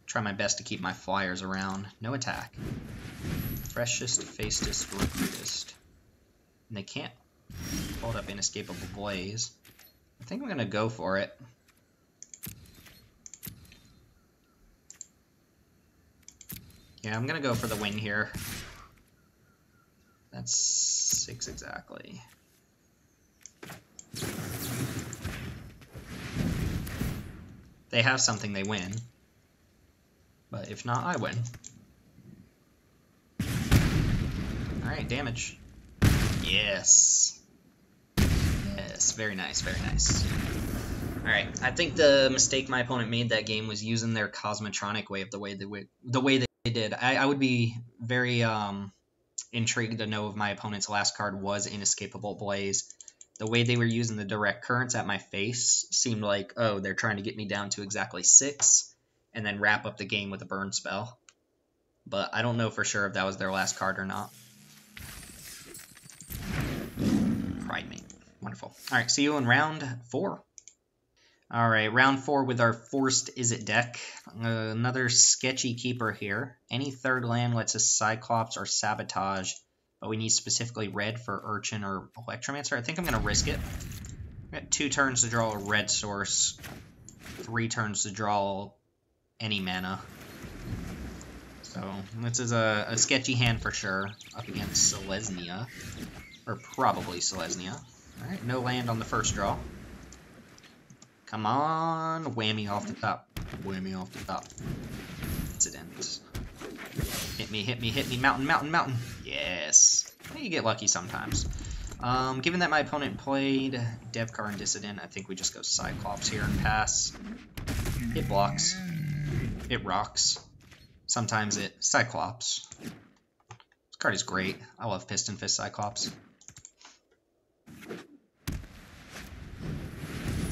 Try my best to keep my flyers around. No attack. Freshest, fastest, recruitest. And they can't hold up Inescapable Blaze. I think I'm going to go for it. Yeah, I'm going to go for the win here. That's 6 exactly. They have something, they win. But if not, I win. Alright, damage. Yes. Yes, very nice, very nice. Alright, I think the mistake my opponent made that game was using their Cosmotronic wave the way they did. I would be very intrigued to know if my opponent's last card was Inescapable Blaze. The way they were using the direct currents at my face seemed like, oh, they're trying to get me down to exactly 6 and then wrap up the game with a burn spell. But I don't know for sure if that was their last card or not. Pride Mate. Wonderful. Alright, see you in round 4. Alright, round 4 with our Forced Izzet deck. Another sketchy keeper here. Any third land lets us Cyclops or Sabotage, but we need specifically red for Urchin or Electromancer. I think I'm going to risk it. I got 2 turns to draw a red source, 3 turns to draw any mana. So this is a sketchy hand for sure, up against Selesnya, or probably Selesnya. Alright, no land on the first draw. Come on, whammy off the top. Whammy off the top. Incident. Hit me, hit me, hit me. Mountain, mountain, mountain. Yes. You get lucky sometimes. Given that my opponent played Devkar and Dissident, I think we just go Cyclops here and pass. It blocks. It rocks. Sometimes it Cyclops. This card is great. I love Piston Fist Cyclops.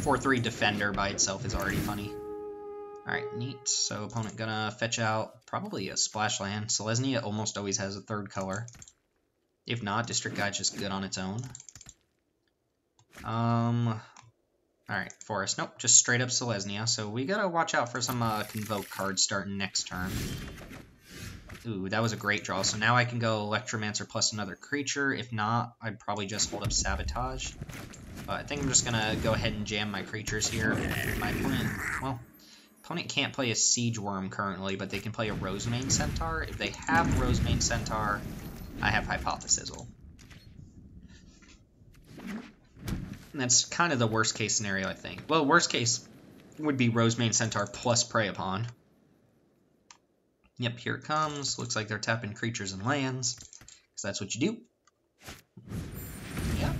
4/3 Defender by itself is already funny. Alright, neat. So opponent gonna fetch out probably a splash land. Selesnya almost always has a third color. If not, District Guide's just good on its own. Alright, Forest. Nope, just straight up Selesnya. So we gotta watch out for some Convoke cards starting next turn. Ooh, that was a great draw. So now I can go Electromancer plus another creature. If not, I'd probably just hold up Sabotage. I think I'm just going to go ahead and jam my creatures here. My opponent, well, opponent can't play a Siege Worm currently, but they can play a Rosemane Centaur. If they have Rosemane Centaur, I have Hypothesizzle. And that's kind of the worst case scenario, I think. Well, worst case would be Rosemane Centaur plus Prey Upon. Yep, here it comes. Looks like they're tapping creatures and lands, because that's what you do. Yep.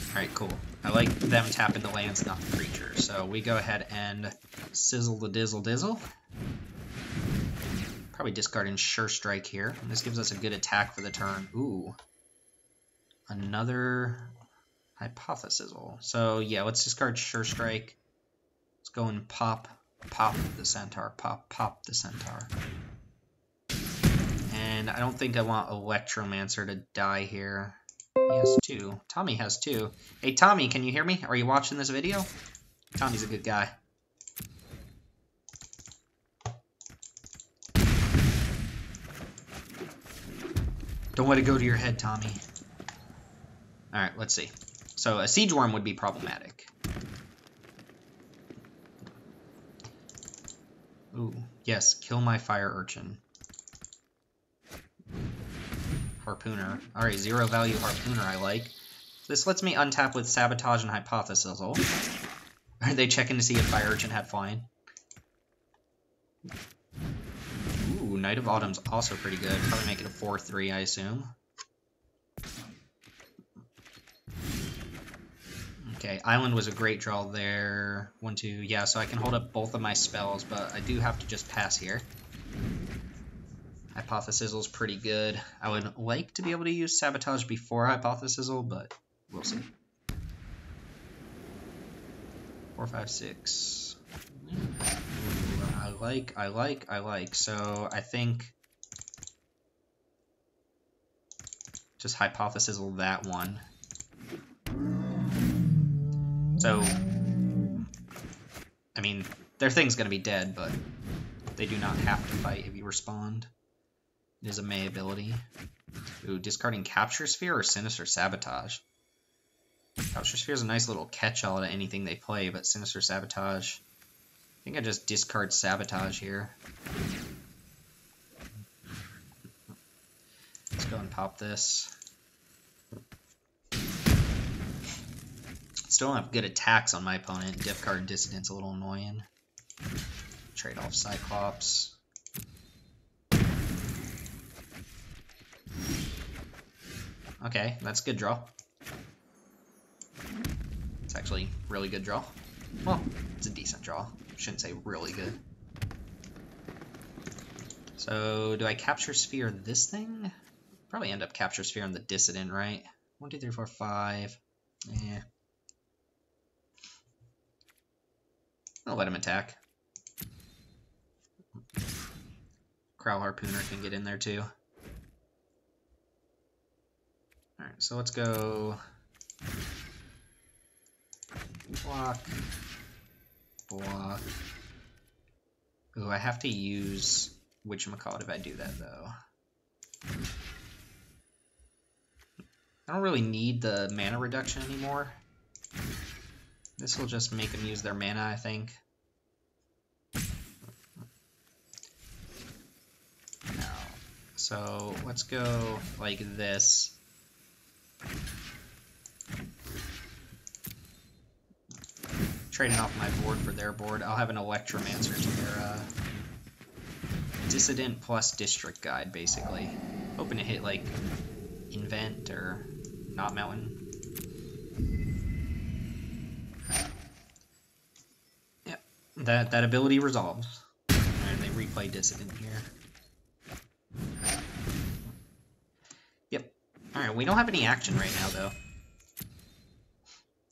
Alright, cool. I like them tapping the lands, not the creatures. So we go ahead and sizzle the dizzle dizzle. Probably discarding Sure Strike here. And this gives us a good attack for the turn. Ooh. Another Hypothesizzle. So yeah, let's discard Sure Strike. Let's go and pop the Centaur. Pop the Centaur. And I don't think I want Electromancer to die here. He has 2. Tommy has 2. Hey, Tommy, can you hear me? Are you watching this video? Tommy's a good guy. Don't let it go to your head, Tommy. Alright, let's see. So, a Siege Worm would be problematic. Ooh, yes, kill my Fire Urchin. Harpooner. Alright, 0 value Harpooner I like. This lets me untap with Sabotage and Hypothesizzle. Are they checking to see if Fire Urchin had flying? Ooh, Night of Autumn's also pretty good. Probably make it a 4/3, I assume. Okay, Island was a great draw there. 1, 2, yeah, so I can hold up both of my spells, but I do have to just pass here. Hypothesisal's pretty good. I would like to be able to use Sabotage before Hypothesisal, but we'll see. 4, 5, 6. Ooh, I like. So I think just Hypothesisal that one. So, I mean, their thing's going to be dead, but they do not have to fight if you respond. It is a May ability. Ooh, discarding Capture Sphere or Sinister Sabotage? Capture Sphere is a nice little catch-all to anything they play, but Sinister Sabotage... I think I just discard Sabotage here. Let's go and pop this. Still don't have good attacks on my opponent. Diff card Dissident's a little annoying. Trade off Cyclops. Okay, that's a good draw. It's actually a really good draw. Well, it's a decent draw. Shouldn't say really good. So, do I Capture Sphere this thing? Probably end up Capture Sphere on the Dissident, right? 1, 2, 3, 4, 5. Yeah. I'll let him attack. Crow Harpooner can get in there too. Alright, so let's go block, block. Ooh, I have to use whatchamacallit if I do that though. I don't really need the mana reduction anymore. This will just make them use their mana, I think. No. So let's go like this. Trading off my board for their board. I'll have an Electromancer to their Dissident plus District Guide, basically. Hoping to hit like Invent or Not Mountain. Yep, that ability resolves. And they replay Dissident here. Yep. Alright, we don't have any action right now, though.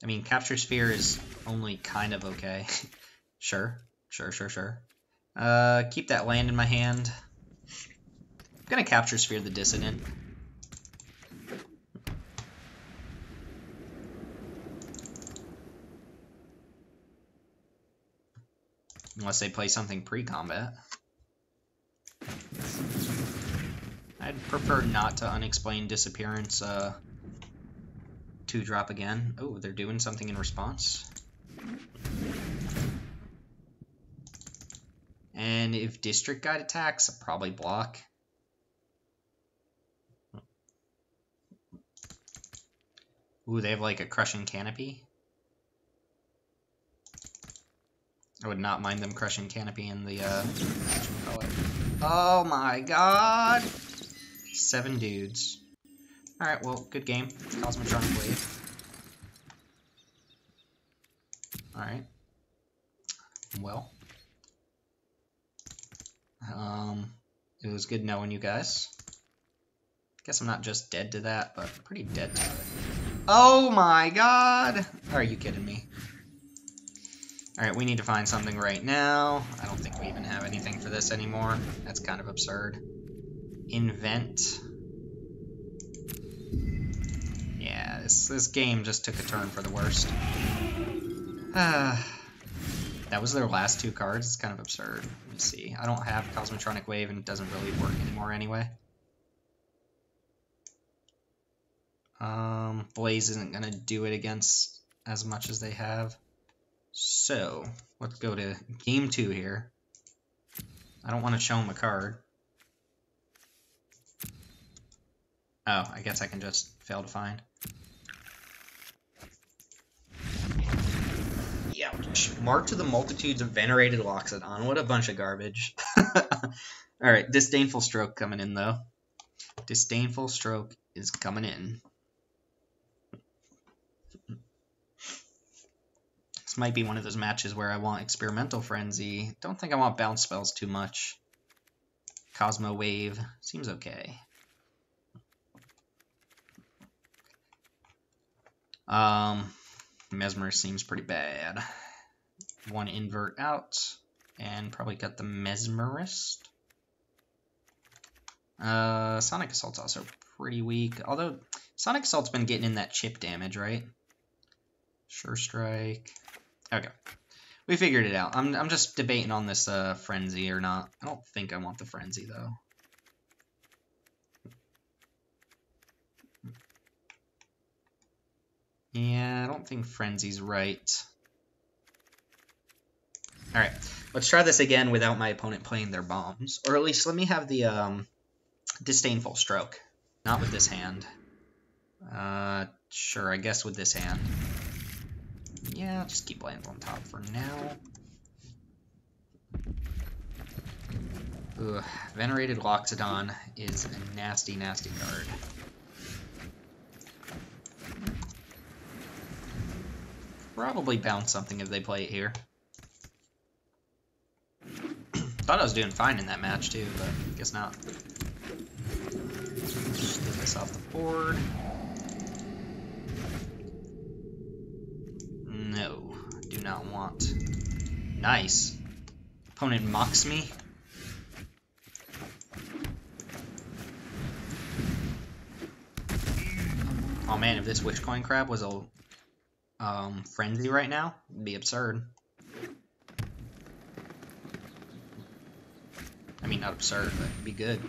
I mean, Capture Sphere is only kind of okay. Sure. Keep that land in my hand. I'm gonna Capture Sphere the Dissident. Unless they play something pre-combat. I'd prefer not to Unexplained Disappearance 2-drop again. Oh, they're doing something in response. And if District Guide attacks, I'll probably block. Ooh, they have like a Crushing Canopy. I would not mind them Crushing Canopy in the, oh my god! 7 dudes. Alright, well, good game. Cosmotronic Wave. Alright. Well. It was good knowing you guys. Guess I'm not just dead to that, but pretty dead to it. Oh my god! Are you kidding me? Alright, we need to find something right now. I don't think we even have anything for this anymore. That's kind of absurd. Invent. Yeah, this game just took a turn for the worst. That was their last 2 cards. It's kind of absurd. Let me see. I don't have Cosmotronic Wave, and it doesn't really work anymore anyway. Blaze isn't going to do it against as much as they have. So, let's go to game 2 here. I don't want to show them a card. Oh, I guess I can just fail to find. Ouch. Mark to the multitudes of venerated Loxodon. What a bunch of garbage. Alright, Disdainful Stroke coming in, though. Disdainful Stroke is coming in. This might be one of those matches where I want Experimental Frenzy. Don't think I want bounce spells too much. Cosmo Wave seems okay. Mesmerist seems pretty bad. One invert out, and probably got the Mesmerist. Sonic Assault's also pretty weak, although Sonic Assault's been getting in that chip damage, right? Sure Strike. Okay. We figured it out. I'm just debating on this Frenzy or not. I don't think I want the Frenzy, though. Yeah, I don't think Frenzy's right. Alright, let's try this again without my opponent playing their bombs. Or at least let me have the Disdainful Stroke. Not with this hand. Sure, I guess with this hand. Yeah, I'll just keep lands on top for now. Ugh, Venerated Loxodon is a nasty, nasty card. Probably bounce something if they play it here. Thought I was doing fine in that match too, but I guess not. Just get this off the board. No, do not want. Nice. Opponent mocks me. Oh man, if this Witchcoin Crab was a Frenzy right now, it'd be absurd. I mean, not absurd, but it'd be good.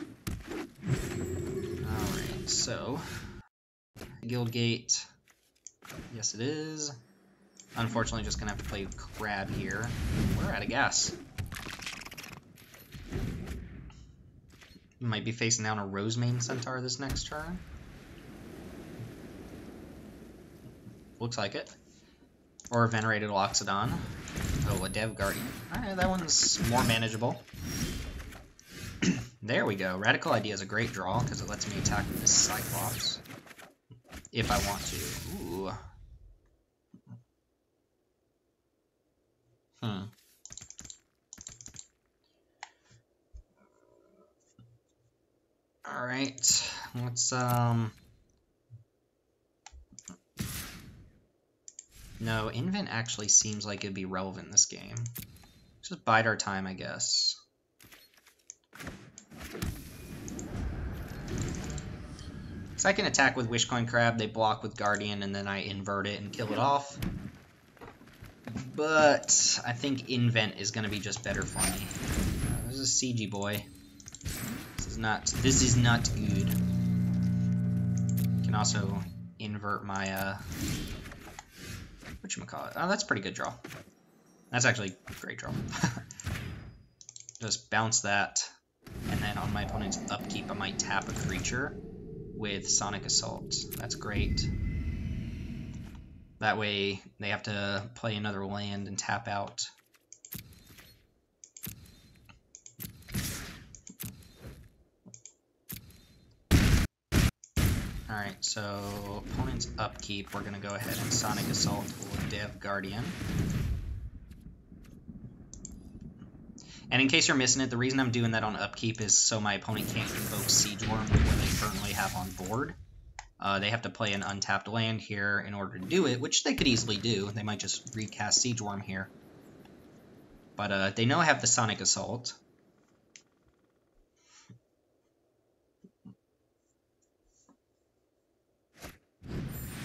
Alright, so Guildgate. Yes, it is. Unfortunately, just gonna have to play Crab here. We're out of gas. Might be facing down a Rosemane Centaur this next turn. Looks like it. Or a Venerated Loxodon. Oh, a Dev Guardian. Alright, that one's more manageable. There we go. Radical Idea is a great draw because it lets me attack with this Cyclops. If I want to. Ooh. Alright. Let's, No, Invent actually seems like it'd be relevant in this game. Just bide our time, I guess. So I can attack with Wishcoin Crab, they block with Guardian, and then I invert it and kill it off. But I think Invent is going to be just better for me. This is a CG boy. This is not good. Can also invert my whatchamacallit. Oh, that's a pretty good draw. That's actually a great draw. Just bounce that, and then on my opponent's upkeep, I might tap a creature with Sonic Assault. That's great. That way, they have to play another land and tap out. Alright, so opponent's upkeep, we're going to go ahead and Sonic Assault with Dev Guardian. And in case you're missing it, the reason I'm doing that on upkeep is so my opponent can't invoke Siege Worm with what they currently have on board. They have to play an untapped land here in order to do it, which they could easily do. They might just recast Siege Worm here. But they know I have the Sonic Assault.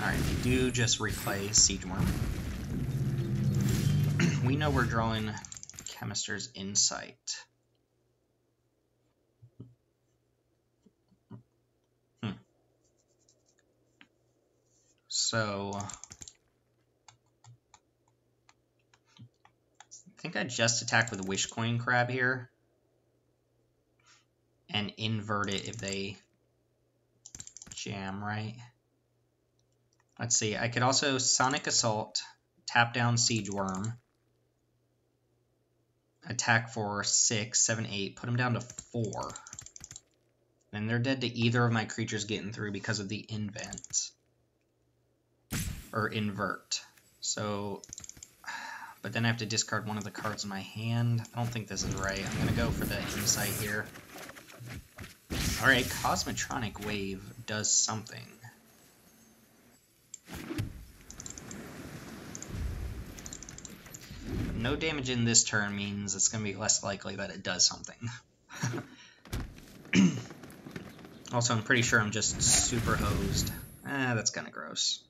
Alright, we do just replay Siege Worm. We know we're drawing Chemister's Insight. So I think I just attack with a Wishcoin Crab here and invert it if they jam, right? Let's see, I could also Sonic Assault, tap down Siege Worm, attack for 6, 7, 8, put them down to 4. And they're dead to either of my creatures getting through because of the invent. Or invert. So but then I have to discard one of the cards in my hand. I don't think this is right. I'm going to go for the Insight here. Alright, Cosmotronic Wave does something. No damage in this turn means it's going to be less likely that it does something. Also, I'm pretty sure I'm just super hosed. That's kind of gross.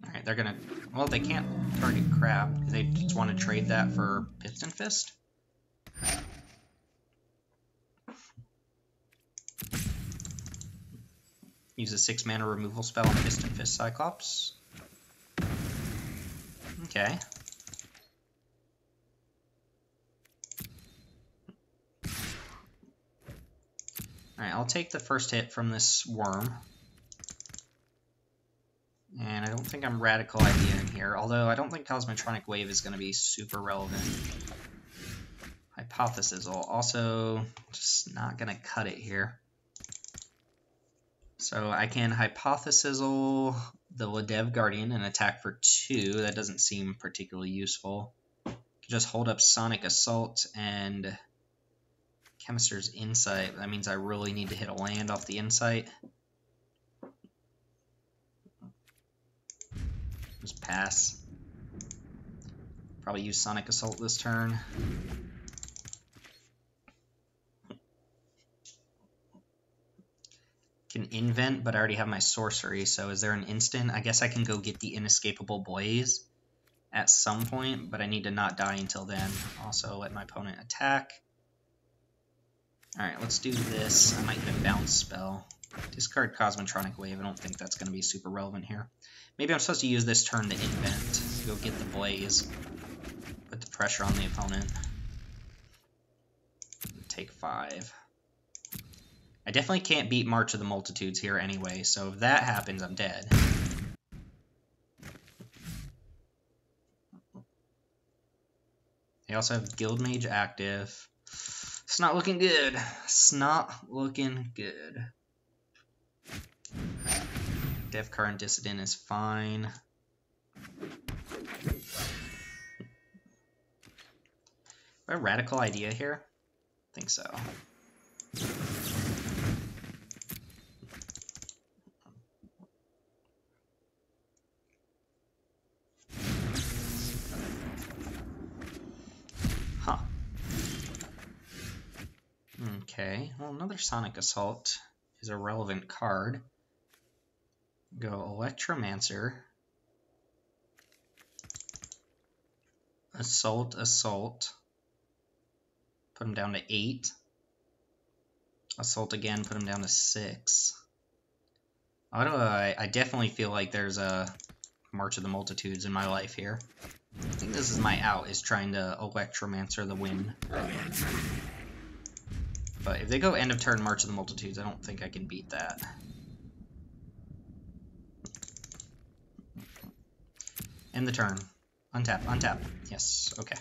Alright, they're gonna... Well, they can't target Crab. They just want to trade that for Piston Fist? Use a 6-mana removal spell on Piston Fist Cyclops. Okay. Alright, I'll take the first hit from this worm. And I don't think I'm Radical Idea in here, although I don't think Cosmotronic Wave is going to be super relevant. Hypothesis also just not going to cut it here. So I can Hypothesizzle the Ladev Guardian and attack for 2. That doesn't seem particularly useful. Just hold up Sonic Assault and Chemister's Insight. That means I really need to hit a land off the Insight. Just pass. Probably use Sonic Assault this turn. Can invent, but I already have my sorcery, so is there an instant? I guess I can go get the Inescapable Blaze at some point, but I need to not die until then. Also, let my opponent attack. Alright, let's do this. I might get a bounce spell. Discard Cosmotronic Wave. I don't think that's going to be super relevant here. Maybe I'm supposed to use this turn to invent. Go get the Blaze. Put the pressure on the opponent. Take 5. I definitely can't beat March of the Multitudes here anyway, so if that happens, I'm dead. They also have Guildmage active. It's not looking good. It's not looking good. Dev Current Dissident is fine. A Radical Idea here? I think so. Huh. Okay, well, another Sonic Assault is a relevant card. Go Electromancer. Assault, Assault. Put him down to 8. Assault again, put him down to 6. I definitely feel like there's a March of the Multitudes in my life here. I think this is my out, is trying to Electromancer the win. But if they go end of turn March of the Multitudes, I don't think I can beat that. End the turn. Untap, untap. Yes, okay.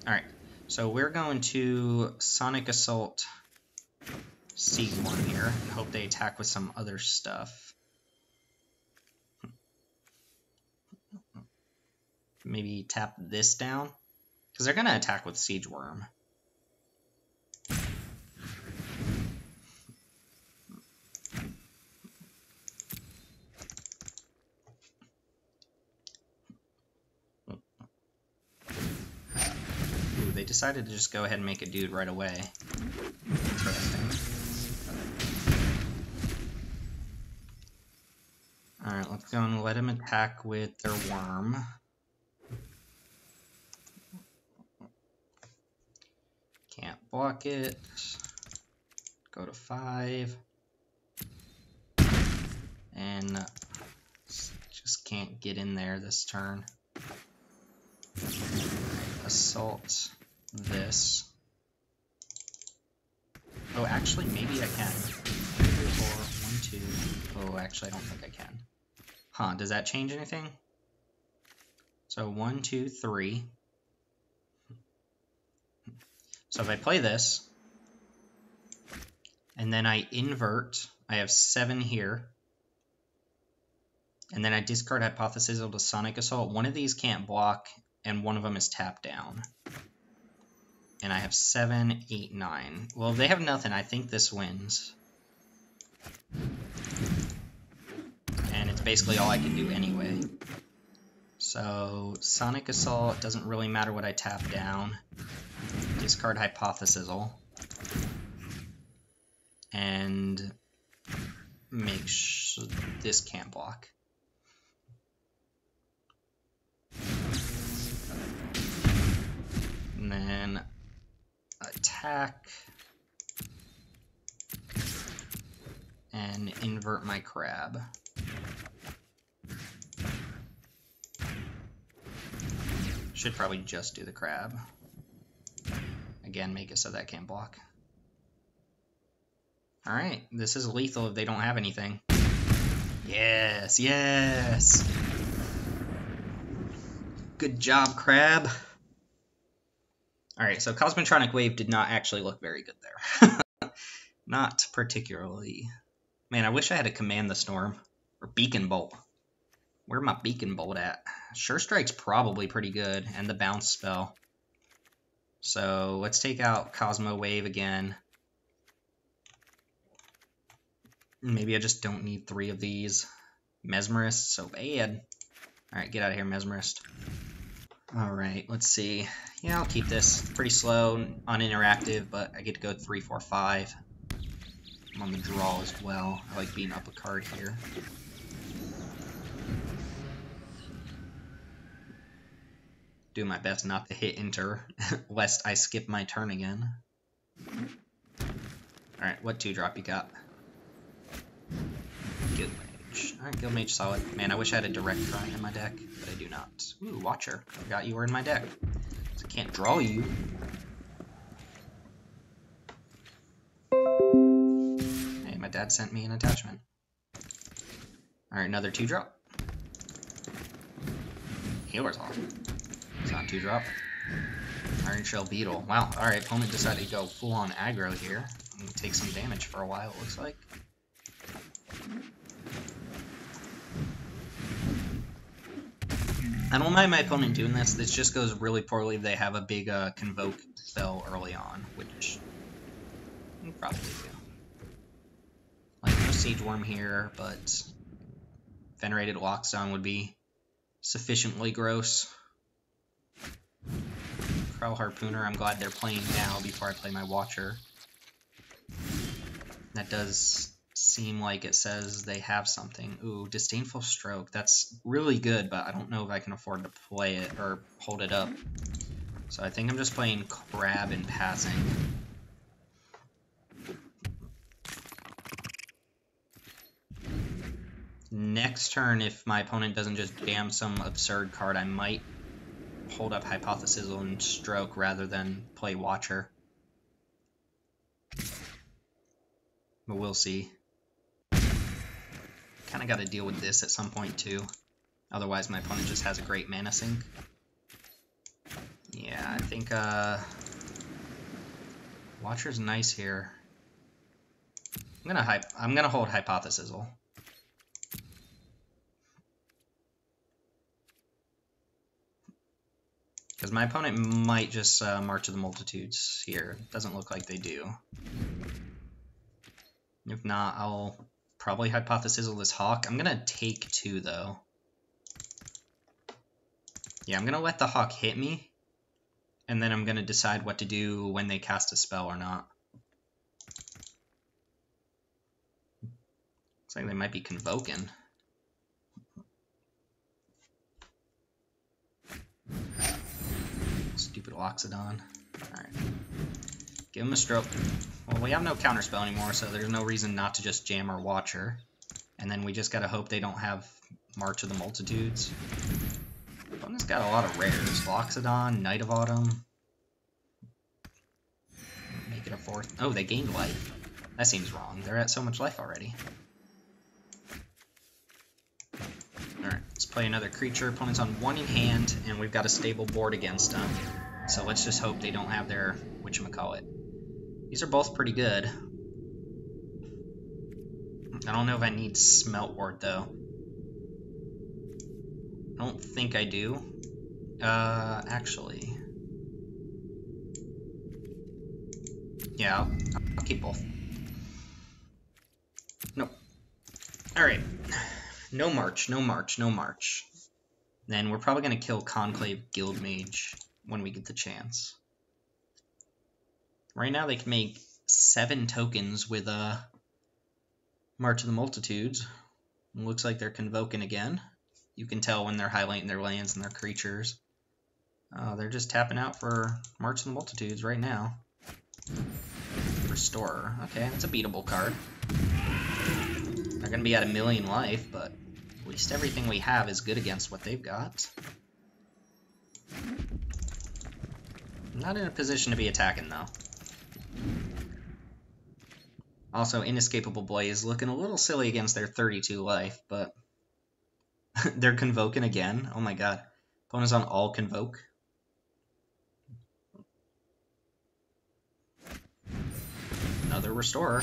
Alright, so we're going to Sonic Assault C1 here. I hope they attack with some other stuff. Maybe tap this down? Because they're going to attack with Siege Worm. Ooh, they decided to just go ahead and make a dude right away. Interesting. Alright, let's go and let him attack with their worm. Can't block it. Go to 5. And just can't get in there this turn. Assault this. Oh, actually, maybe I can. 3, 4, 1, 2. Oh, actually, I don't think I can. Huh, does that change anything? So 1, 2, 3. So if I play this, And then I invert. I have 7 here. And then I discard Hypothesis to Sonic Assault. One of these can't block, and one of them is tapped down. And I have 7, 8, 9. Well, if they have nothing, I think this wins. And it's basically all I can do anyway. So, Sonic Assault, doesn't really matter what I tap down. Discard Hypothesizzle. And make sure this can't block. And then attack. And invert my crab. Should probably just do the crab. Again, make it so that can't block. Alright, this is lethal if they don't have anything. Yes, yes! Good job, crab. Alright, so Cosmotronic Wave did not actually look very good there. Not particularly. Man, I wish I had a Command the Storm. Or Beacon Bolt. Where my Beacon Bolt at? Sure Strike's probably pretty good, and the bounce spell. So let's take out Cosmo Wave again. Maybe I just don't need 3 of these. Mesmerist, so bad. Alright, get out of here, Mesmerist. Alright, let's see. Yeah, I'll keep this. Pretty slow, uninteractive, but I get to go 3, 4, 5. I'm on the draw as well. I like being up a card here. Do my best not to hit enter, lest I skip my turn again. Alright, what 2-drop you got? Guild Mage. Alright, Guild Mage solid. Man, I wish I had a direct card in my deck, but I do not. Ooh, Watcher. Forgot you were in my deck. So I can't draw you. Hey, my dad sent me an attachment. Alright, another 2-drop. Healer's off. It's not 2-drop. Iron Shell Beetle. Wow, alright, opponent decided to go full-on aggro here. I'm gonna take some damage for a while, it looks like. I don't mind my opponent doing this. This just goes really poorly if they have a big Convoke spell early on, which you probably do. Like, no Siege Worm here, but Venerated Lockstone would be sufficiently gross. Crow Harpooner, I'm glad they're playing now before I play my Watcher. That does seem like it says they have something. Ooh, Disdainful Stroke. That's really good, but I don't know if I can afford to play it or hold it up. So I think I'm just playing Crab and passing. Next turn, if my opponent doesn't just jam some absurd card, I might hold up Hypothesis and Stroke rather than play Watcher. But we'll see. Kind of got to deal with this at some point too. Otherwise my opponent just has a great mana sink. Yeah, I think Watcher's nice here. I'm gonna hold Hypothesizzle. Because my opponent might just March of the Multitudes here. Doesn't look like they do. If not, I'll probably Hypothesizzle this Hawk. I'm gonna take 2 though. Yeah, I'm gonna let the Hawk hit me, and then I'm gonna decide what to do when they cast a spell or not. Looks like they might be Convoking. Stupid Loxodon. Alright. Give him a Stroke. Well, we have no counterspell anymore, so there's no reason not to just jam our Watcher. And then we just gotta hope they don't have March of the Multitudes. Opponent's got a lot of rares. Loxodon, Knight of Autumn. Make it a 4th. Oh, they gained life. That seems wrong. They're at so much life already. Alright, let's play another creature. Opponent's on 1 in hand, and we've got a stable board against them. So let's just hope they don't have their whatchamacallit. These are both pretty good. I don't know if I need Smelt Ward, though. I don't think I do. Actually... Yeah, I'll keep both. Nope. Alright. No March, no March, no March. Then we're probably going to kill Conclave Guildmage when we get the chance. Right now they can make 7 tokens with March of the Multitudes. It looks like they're convoking again. You can tell when they're highlighting their lands and their creatures. They're just tapping out for March of the Multitudes right now. Restorer. Okay, that's a beatable card. They're going to be at 1,000,000 life, but at least everything we have is good against what they've got. I'm not in a position to be attacking, though. Also, Inescapable Blaze looking a little silly against their 32 life, but they're convoking again. Oh my god. Opponent's on all convoke. Another Restorer.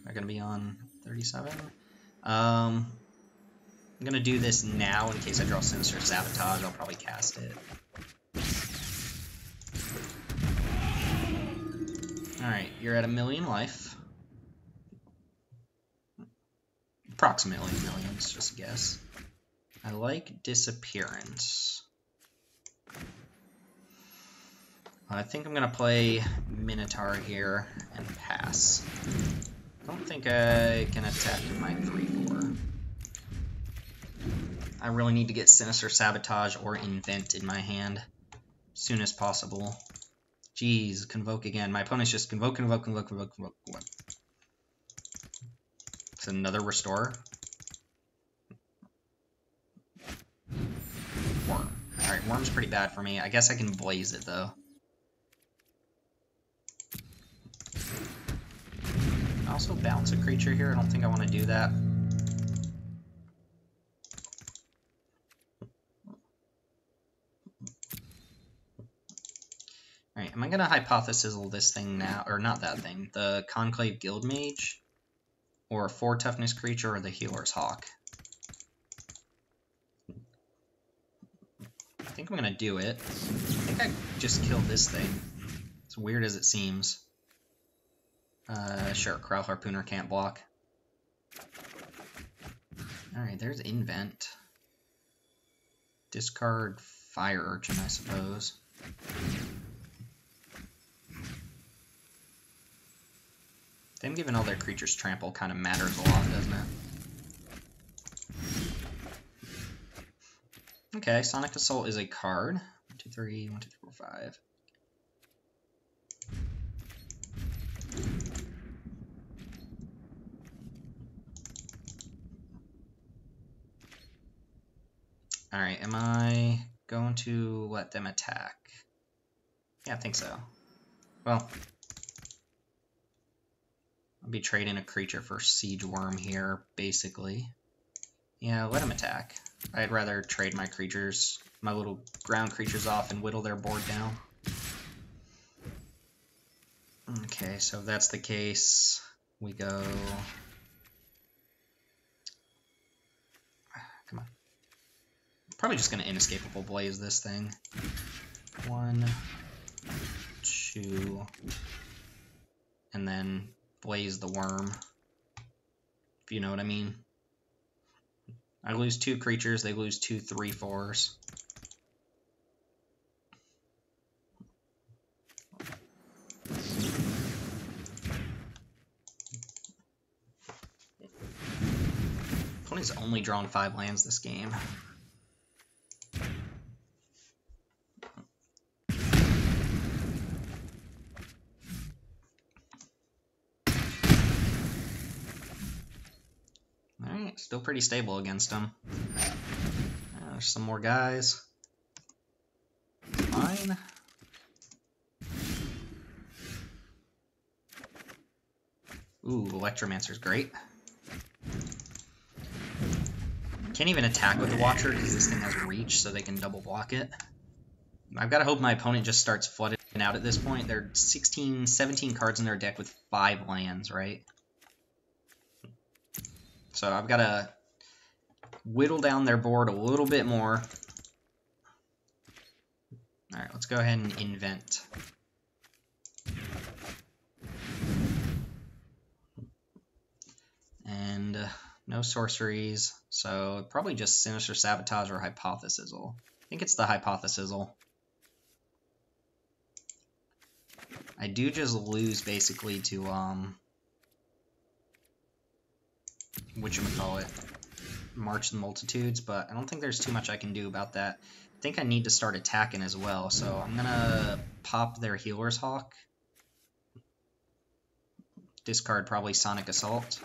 They're going to be on 37. I'm going to do this now in case I draw Sinister Sabotage. I'll probably cast it. Alright, you're at 1,000,000 life. Approximately 1,000,000, it's just a guess. I like Disappearance. I think I'm going to play Minotaur here and pass. I don't think I can attack with my 3/4. I really need to get Sinister Sabotage or Invent in my hand as soon as possible. Jeez, convoke again. My opponent's just convoke. It's another Restorer. Worm. Alright, Worm's pretty bad for me. I guess I can Blaze it, though. I also bounce a creature here. I don't think I want to do that. Alright, am I going to Hypothesizzle this thing now? Or not that thing. The Conclave Guildmage? Or a 4 toughness creature or the Healer's Hawk? I think I'm going to do it. I think I just killed this thing. As weird as it seems. Sure, Crow Harpooner can't block. Alright, there's Invent. Discard Fire Urchin, I suppose. Them giving all their creatures trample kind of matters a lot, doesn't it? Okay, Sonic Assault is a card. 1, 2, 3, 1, 2, 3, 4, 5. Alright, am I going to let them attack? Yeah, I think so. Well, I'll be trading a creature for Siege Worm here, basically. Yeah, let them attack. I'd rather trade my creatures, my little ground creatures off and whittle their board down. Okay, so if that's the case, we go... Come on. Probably just going to Inescapable Blaze this thing. 1, 2, and then Blaze the Worm, if you know what I mean. I lose 2 creatures, they lose 2 3/4s. Opponent's only drawn 5 lands this game. Alright, still pretty stable against them. There's some more guys. Fine. Ooh, Electromancer's great. Can't even attack with the Watcher because this thing has reach, so they can double block it. I've got to hope my opponent just starts flooding out at this point. There are 16, 17 cards in their deck with 5 lands, right? So I've got to whittle down their board a little bit more. All right, let's go ahead and invent. And no sorceries, so probably just Sinister Sabotage or Hypothesisal. I think it's the Hypothesisal. I do just lose basically to whatchamacallit, March the Multitudes, but I don't think there's too much I can do about that. I think I need to start attacking as well, so I'm gonna pop their Healer's Hawk. Discard probably Sonic Assault.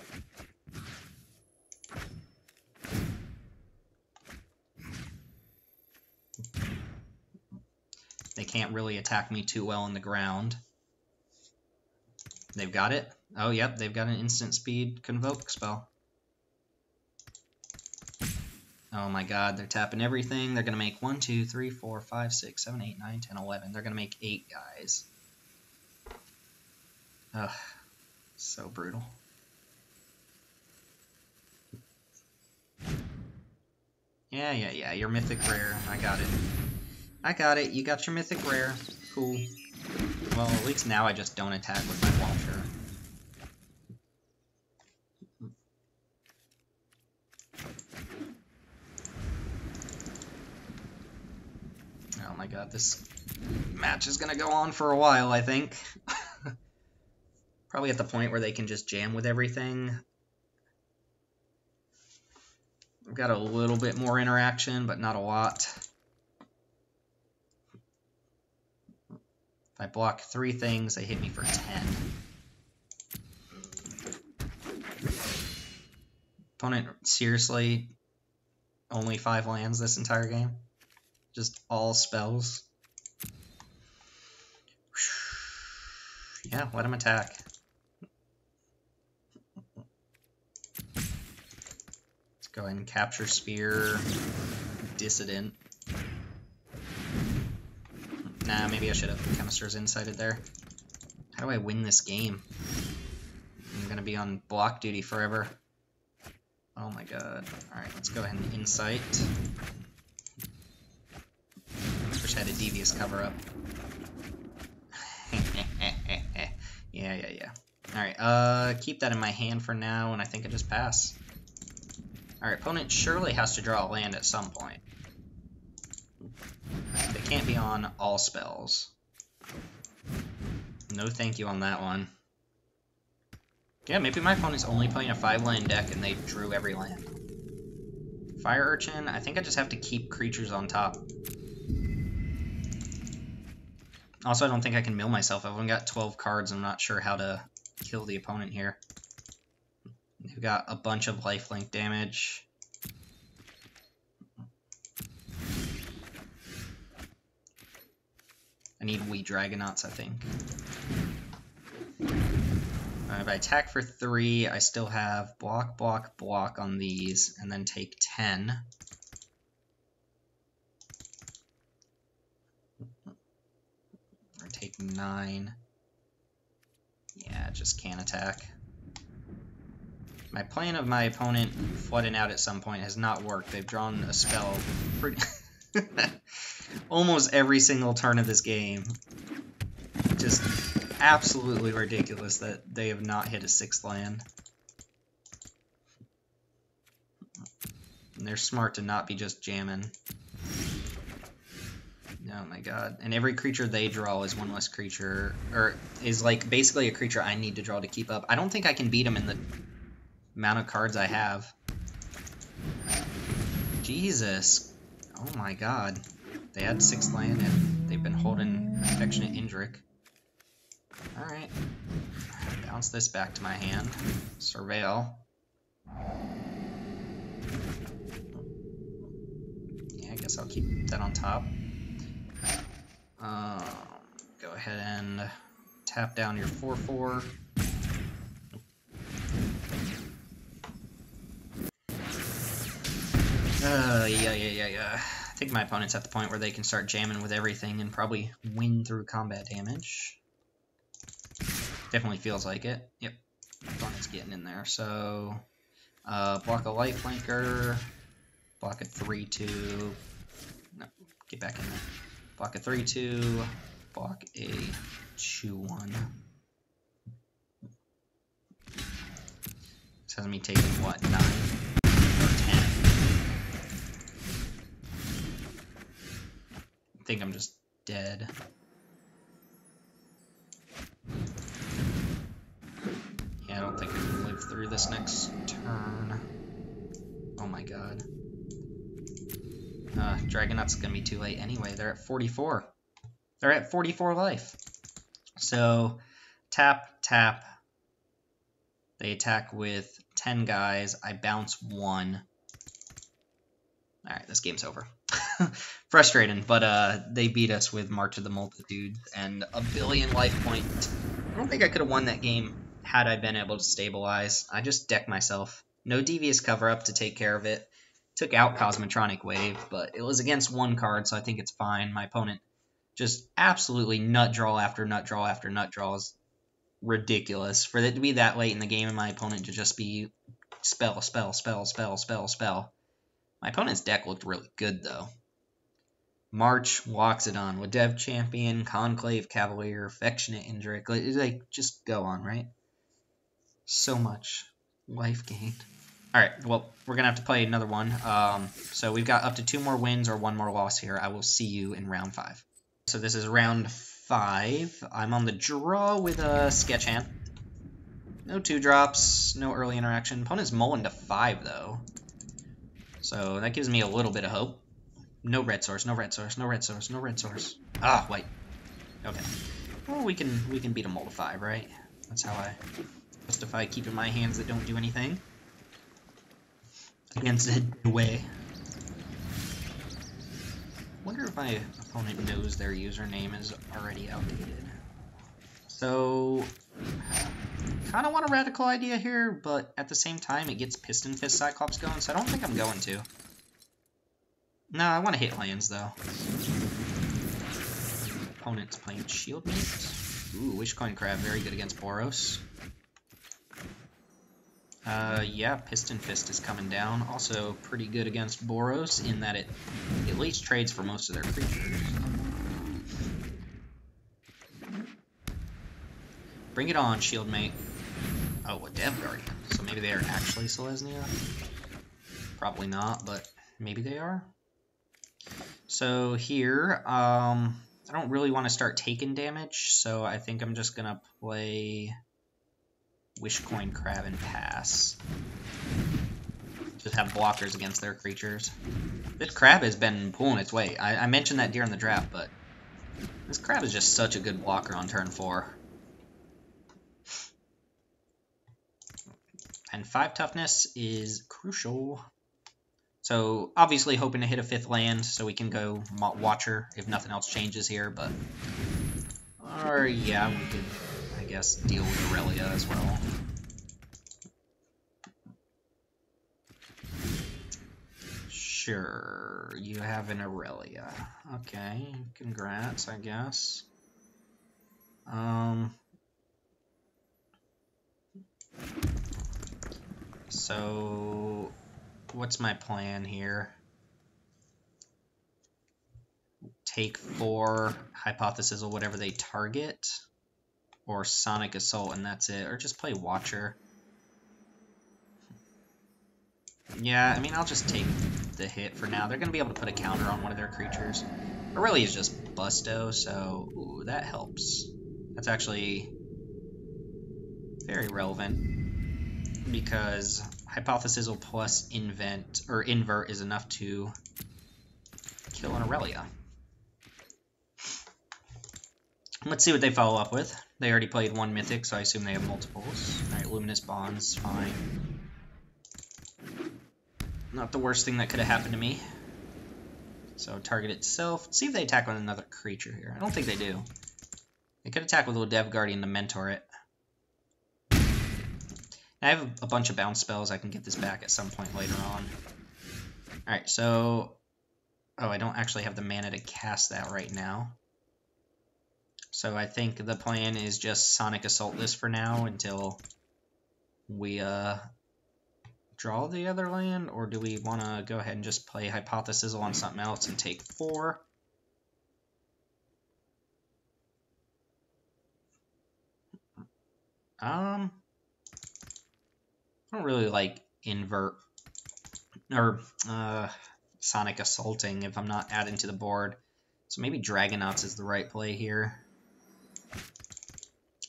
They can't really attack me too well on the ground. They've got it. Oh, yep, they've got an instant speed Convoke spell. Oh my god, they're tapping everything. They're going to make 1, 2, 3, 4, 5, 6, 7, 8, 9, 10, 11. They're going to make 8 guys. Ugh, so brutal. Yeah, your mythic rare. I got it. I got it. You got your mythic rare. Cool. Well, at least now I just don't attack with my launcher. Oh my god, this match is gonna go on for a while, I think. Probably at the point where they can just jam with everything. I've got a little bit more interaction, but not a lot. If I block 3 things, they hit me for 10. Opponent, seriously, only 5 lands this entire game? Just all spells? Yeah, let him attack. Let's go ahead and capture Spear, Dissident. Nah, maybe I should have Chemister's Insighted there. How do I win this game? I'm gonna be on block duty forever. Oh my god. Alright, let's go ahead and Insight. Wish I had a Devious cover-up. Yeah. Alright, keep that in my hand for now, and I think I just pass. Alright, opponent surely has to draw a land at some point. They can't be on all spells. No thank you on that one. Yeah, maybe my opponent's only playing a 5-land deck and they drew every land. Fire Urchin, I think I just have to keep creatures on top. Also, I don't think I can mill myself. I've only got 12 cards. I'm not sure how to kill the opponent here. They've got a bunch of lifelink damage. I need Wee Dragonauts, I think. If I attack for 3, I still have block, block, block on these, and then take 10. Or take 9. Yeah, just can't attack. My plan of my opponent flooding out at some point has not worked. They've drawn a spell pretty almost every single turn of this game. Just absolutely ridiculous that they have not hit a 6th land. And they're smart to not be just jamming. Oh my god. And every creature they draw is one less creature, or is like basically a creature I need to draw to keep up. I don't think I can beat them in the amount of cards I have. Jesus. Oh my god. They had 6th land and they've been holding Affectionate Indrik. Alright. Bounce this back to my hand. Surveil. Yeah, I guess I'll keep that on top. Go ahead and tap down your 4/4. Yeah. I think my opponent's at the point where they can start jamming with everything and probably win through combat damage. Definitely feels like it. Yep. Opponent's getting in there, so Block a lifelinker. Block a 3-2. No, get back in there. Block a 3-2. Block a 2-1. This has me taking, what, 9 or 10? I think I'm just dead. Yeah, I don't think I can live through this next turn. Oh my god. Dragonut's gonna be too late anyway. They're at 44. They're at 44 life. So, tap, tap. They attack with 10 guys. I bounce 1. Alright, this game's over. Frustrating, but they beat us with March of the Multitude and a billion life point. I don't think I could have won that game had I been able to stabilize. I just decked myself. No devious cover-up to take care of it. Took out Cosmotronic Wave, but it was against 1 card, so I think it's fine. My opponent just absolutely nut draw after nut draw after nut draw is ridiculous. For it to be that late in the game and my opponent to just be spell, spell, spell, spell, spell, spell. My opponent's deck looked really good, though. March walks it on with Dev Champion, Conclave Cavalier, Affectionate Indrik. Like, just go on, right? So much life gained. Alright, well, we're going to have to play another one. So we've got up to 2 more wins or 1 more loss here. I will see you in round 5. So this is round 5. I'm on the draw with a Sketch Hand. No 2-drops, no early interaction. Opponent's mulling to 5, though. So that gives me a little bit of hope. No red source, no red source, no red source, no red source. Ah, wait. Okay. Well, we can beat a mull to 5, right? That's how I justify keeping my hands that don't do anything against the way. Wonder if my opponent knows their username is already outdated. So, kind of want a radical idea here, but at the same time, it gets Piston Fist Cyclops going, so I don't think I'm going to. No, I want to hit lands, though. Opponent's playing Shieldmate. Ooh, Wishcoin Crab, very good against Boros. Yeah, Piston Fist is coming down. Also pretty good against Boros in that it at least trades for most of their creatures. Bring it on, Shieldmate. Oh, a Dev Guardian. So maybe they are actually Selesnya? Probably not, but maybe they are. So here, I don't really want to start taking damage, so I think I'm just going to play Wishcoin Crab and pass. Just have blockers against their creatures. This crab has been pulling its weight. I mentioned that during the draft, but this crab is just such a good blocker on turn 4. And 5 toughness is crucial. So obviously hoping to hit a 5th land so we can go Watcher if nothing else changes here, but... Or yeah, we could, I guess, deal with Aurelia as well. Sure, you have an Aurelia. Okay, congrats, I guess. So, what's my plan here? Take 4 Hypothesis or whatever they target, or Sonic Assault and that's it, or just play Watcher. Yeah, I mean, I'll just take the hit for now. They're going to be able to put a counter on one of their creatures. Aurelia is just Busto, so ooh, that helps. That's actually very relevant, because Hypothesis plus Invert is enough to kill an Aurelia. Let's see what they follow up with. They already played 1 Mythic, so I assume they have multiples. Alright, Luminous Bonds, fine. Not the worst thing that could have happened to me. So target itself. Let's see if they attack with another creature here. I don't think they do. They could attack with a little Dev Guardian to mentor it. I have a bunch of bounce spells. I can get this back at some point later on. Alright, so... Oh, I don't actually have the mana to cast that right now. So I think the plan is just Sonic Assault this for now until we draw the other land, or do we want to go ahead and just play Hypothesis on something else and take 4? I don't really like invert or Sonic Assaulting if I'm not adding to the board. So maybe Dragonauts is the right play here.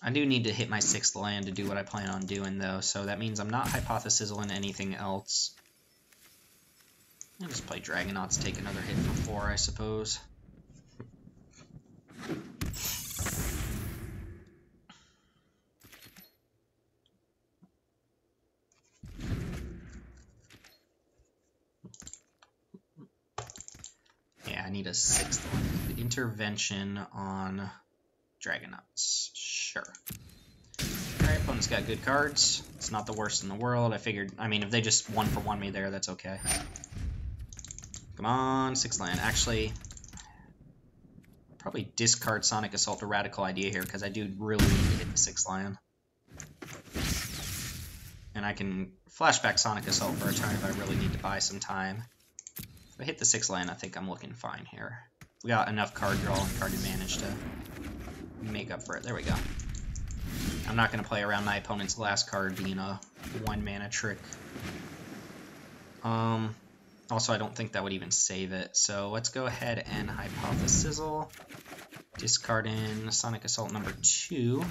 I do need to hit my 6th land to do what I plan on doing, though, so that means I'm not Hypothesizing anything else. I'll just play Dragonauts, take another hit for 4, I suppose. Yeah, I need a 6th land. Intervention on Dragonauts. Sure. Alright, opponent's got good cards. It's not the worst in the world. I mean, if they just 1-for-1 me there, that's okay. Come on, 6th land. Actually, probably discard Sonic Assault, a radical idea here, because I do really need to hit the 6th land. And I can flashback Sonic Assault for a turn if I really need to buy some time. If I hit the 6th land, I think I'm looking fine here. We got enough card draw and card advantage to make up for it. There we go. I'm not going to play around my opponent's last card being a 1-mana trick. Also, I don't think that would even save it. So let's go ahead and Hypothesizzle. Discard in Sonic Assault number 2.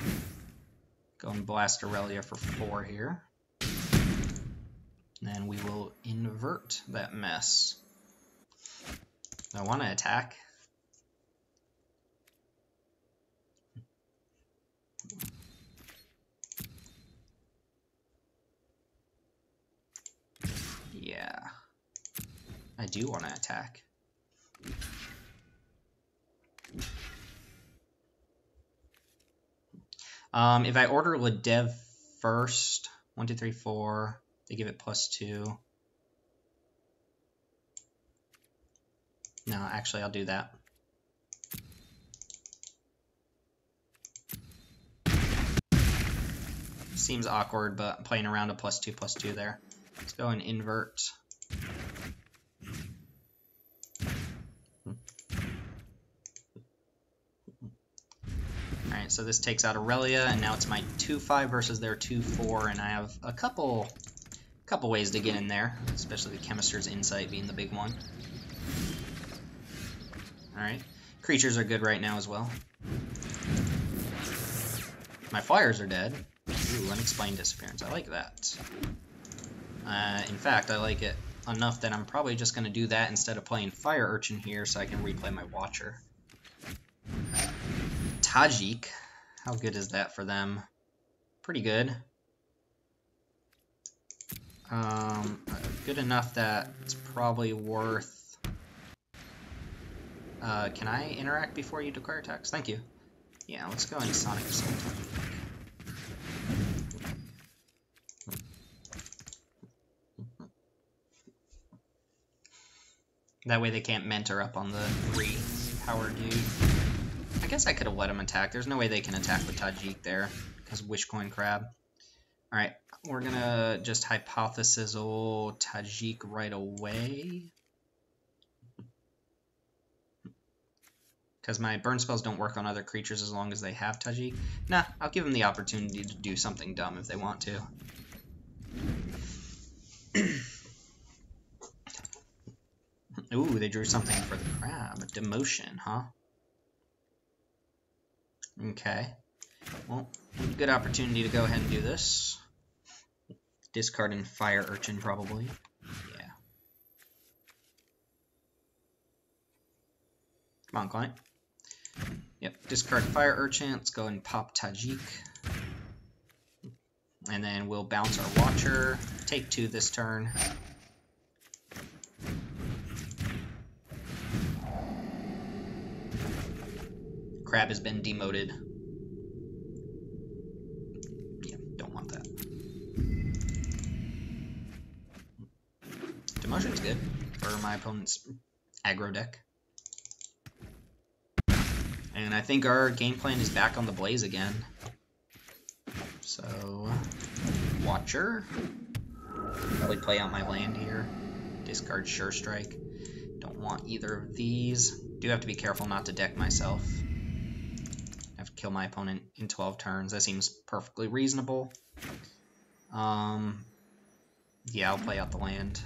Go and blast Aurelia for 4 here. And then we will invert that mess. I want to attack. Yeah. I do want to attack. If I order Ledev first, 1, 2, 3, 4, they give it +2. No, actually, I'll do that. Seems awkward, but I'm playing around a +2/+2 there. Let's go and invert. Alright, so this takes out Aurelia, and now it's my 2-5 versus their 2-4, and I have a couple ways to get in there, especially the Chemister's Insight being the big one. Alright, creatures are good right now as well. My flyers are dead. Ooh, Unexplained Disappearance, I like that. In fact, I like it enough that I'm probably just going to do that instead of playing Fire Urchin here so I can replay my Watcher. Tajik, how good is that for them? Pretty good. Good enough that it's probably worth... can I interact before you declare attacks? Thank you. Yeah, let's go into Sonic Assault. That way they can't mentor up on the 3-power dude. I guess I could have let him attack. There's no way they can attack with Tajik there, because of Wishcoin Crab. Alright, we're gonna just Hypothesizzle Tajik right away. Because my burn spells don't work on other creatures as long as they have Tajik. Nah, I'll give them the opportunity to do something dumb if they want to. Ooh, they drew something for the crab. Demotion, huh? Okay. Well, good opportunity to go ahead and do this. Discard in Fire Urchin, probably. Yeah. Come on, client. Yep, discard Fire Urchin. Let's go and pop Tajik. And then we'll bounce our Watcher. Take 2 this turn. Crab has been demoted. Yeah, don't want that. Demotion's good for my opponent's aggro deck. And I think our game plan is back on the blaze again. So, Watcher. Probably play out my land here. Discard Sure Strike. Don't want either of these. Do have to be careful not to deck myself. I have to kill my opponent in 12 turns. That seems perfectly reasonable. Yeah, I'll play out the land.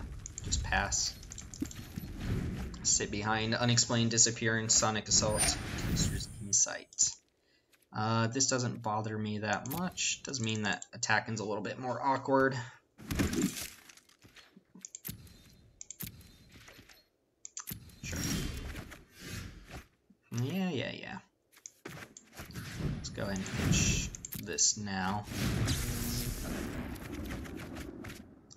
Just pass. Sit behind Unexplained Disappearance, Sonic Assault, Monster's Insight. This doesn't bother me that much. Does mean that attacking's a little bit more awkward. Sure. Yeah. Let's go ahead and pitch this now.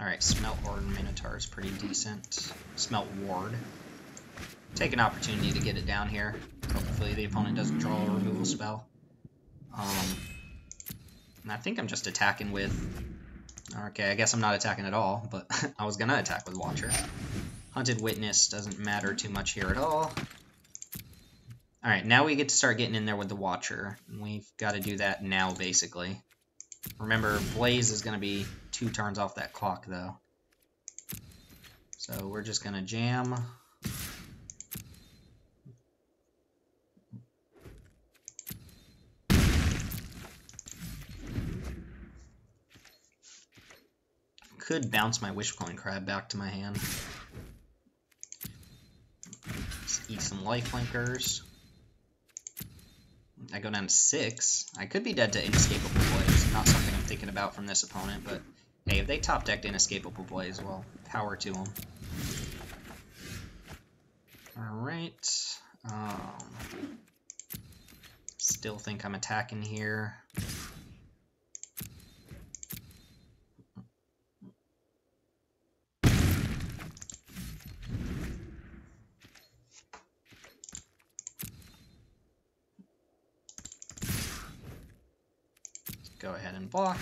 Alright, Smelt Horde and Minotaur is pretty decent. Smelt Ward. Take an opportunity to get it down here. Hopefully the opponent doesn't draw a removal spell. And I think I'm just attacking with... Okay, I guess I'm not attacking at all, but I was gonna attack with Watcher. Hunted Witness doesn't matter too much here at all. Alright, now we get to start getting in there with the Watcher. We've got to do that now, basically. Remember, Blaze is going to be 2 turns off that clock, though. So we're just going to jam. Could bounce my Wishbone Crab back to my hand. Let's eat some Lifelinkers. I go down to 6. I could be dead to Inescapable Blaze. Not something I'm thinking about from this opponent, but hey, if they top decked Inescapable Blaze, well, power to them. Alright. Still think I'm attacking here. Go ahead and block.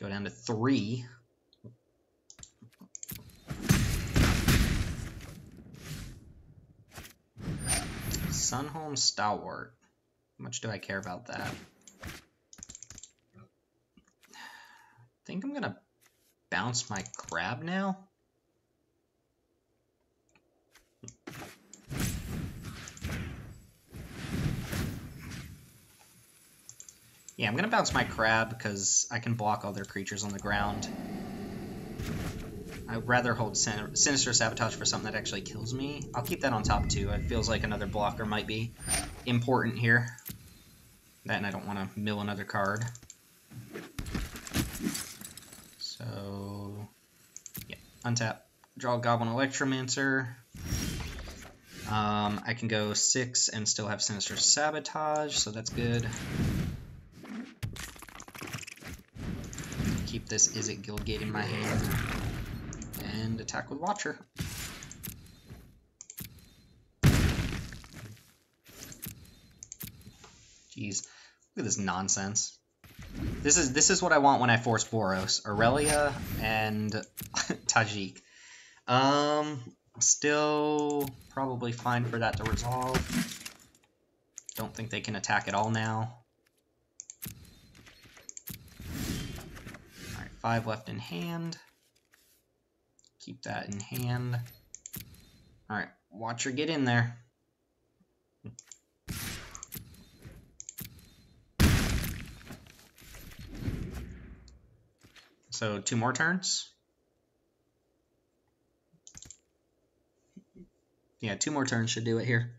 Go down to 3. Sunhome Stalwart. How much do I care about that? I think I'm gonna bounce my crab now. Yeah, I'm going to bounce my crab because I can block other creatures on the ground. I'd rather hold Sinister Sabotage for something that actually kills me. I'll keep that on top too. It feels like another blocker might be important here. That and I don't want to mill another card. So, yeah, untap. Draw Goblin Electromancer. I can go 6 and still have Sinister Sabotage, so that's good. Keep this Izzet Guildgate in my hand and attack with Watcher. Jeez, look at this nonsense. This is what I want when I force Boros, Aurelia, and Tajik. Still probably fine for that to resolve. Don't think they can attack at all now. 5 left in hand. Keep that in hand. Alright, Watcher, get in there. So 2 more turns. Yeah, 2 more turns should do it here.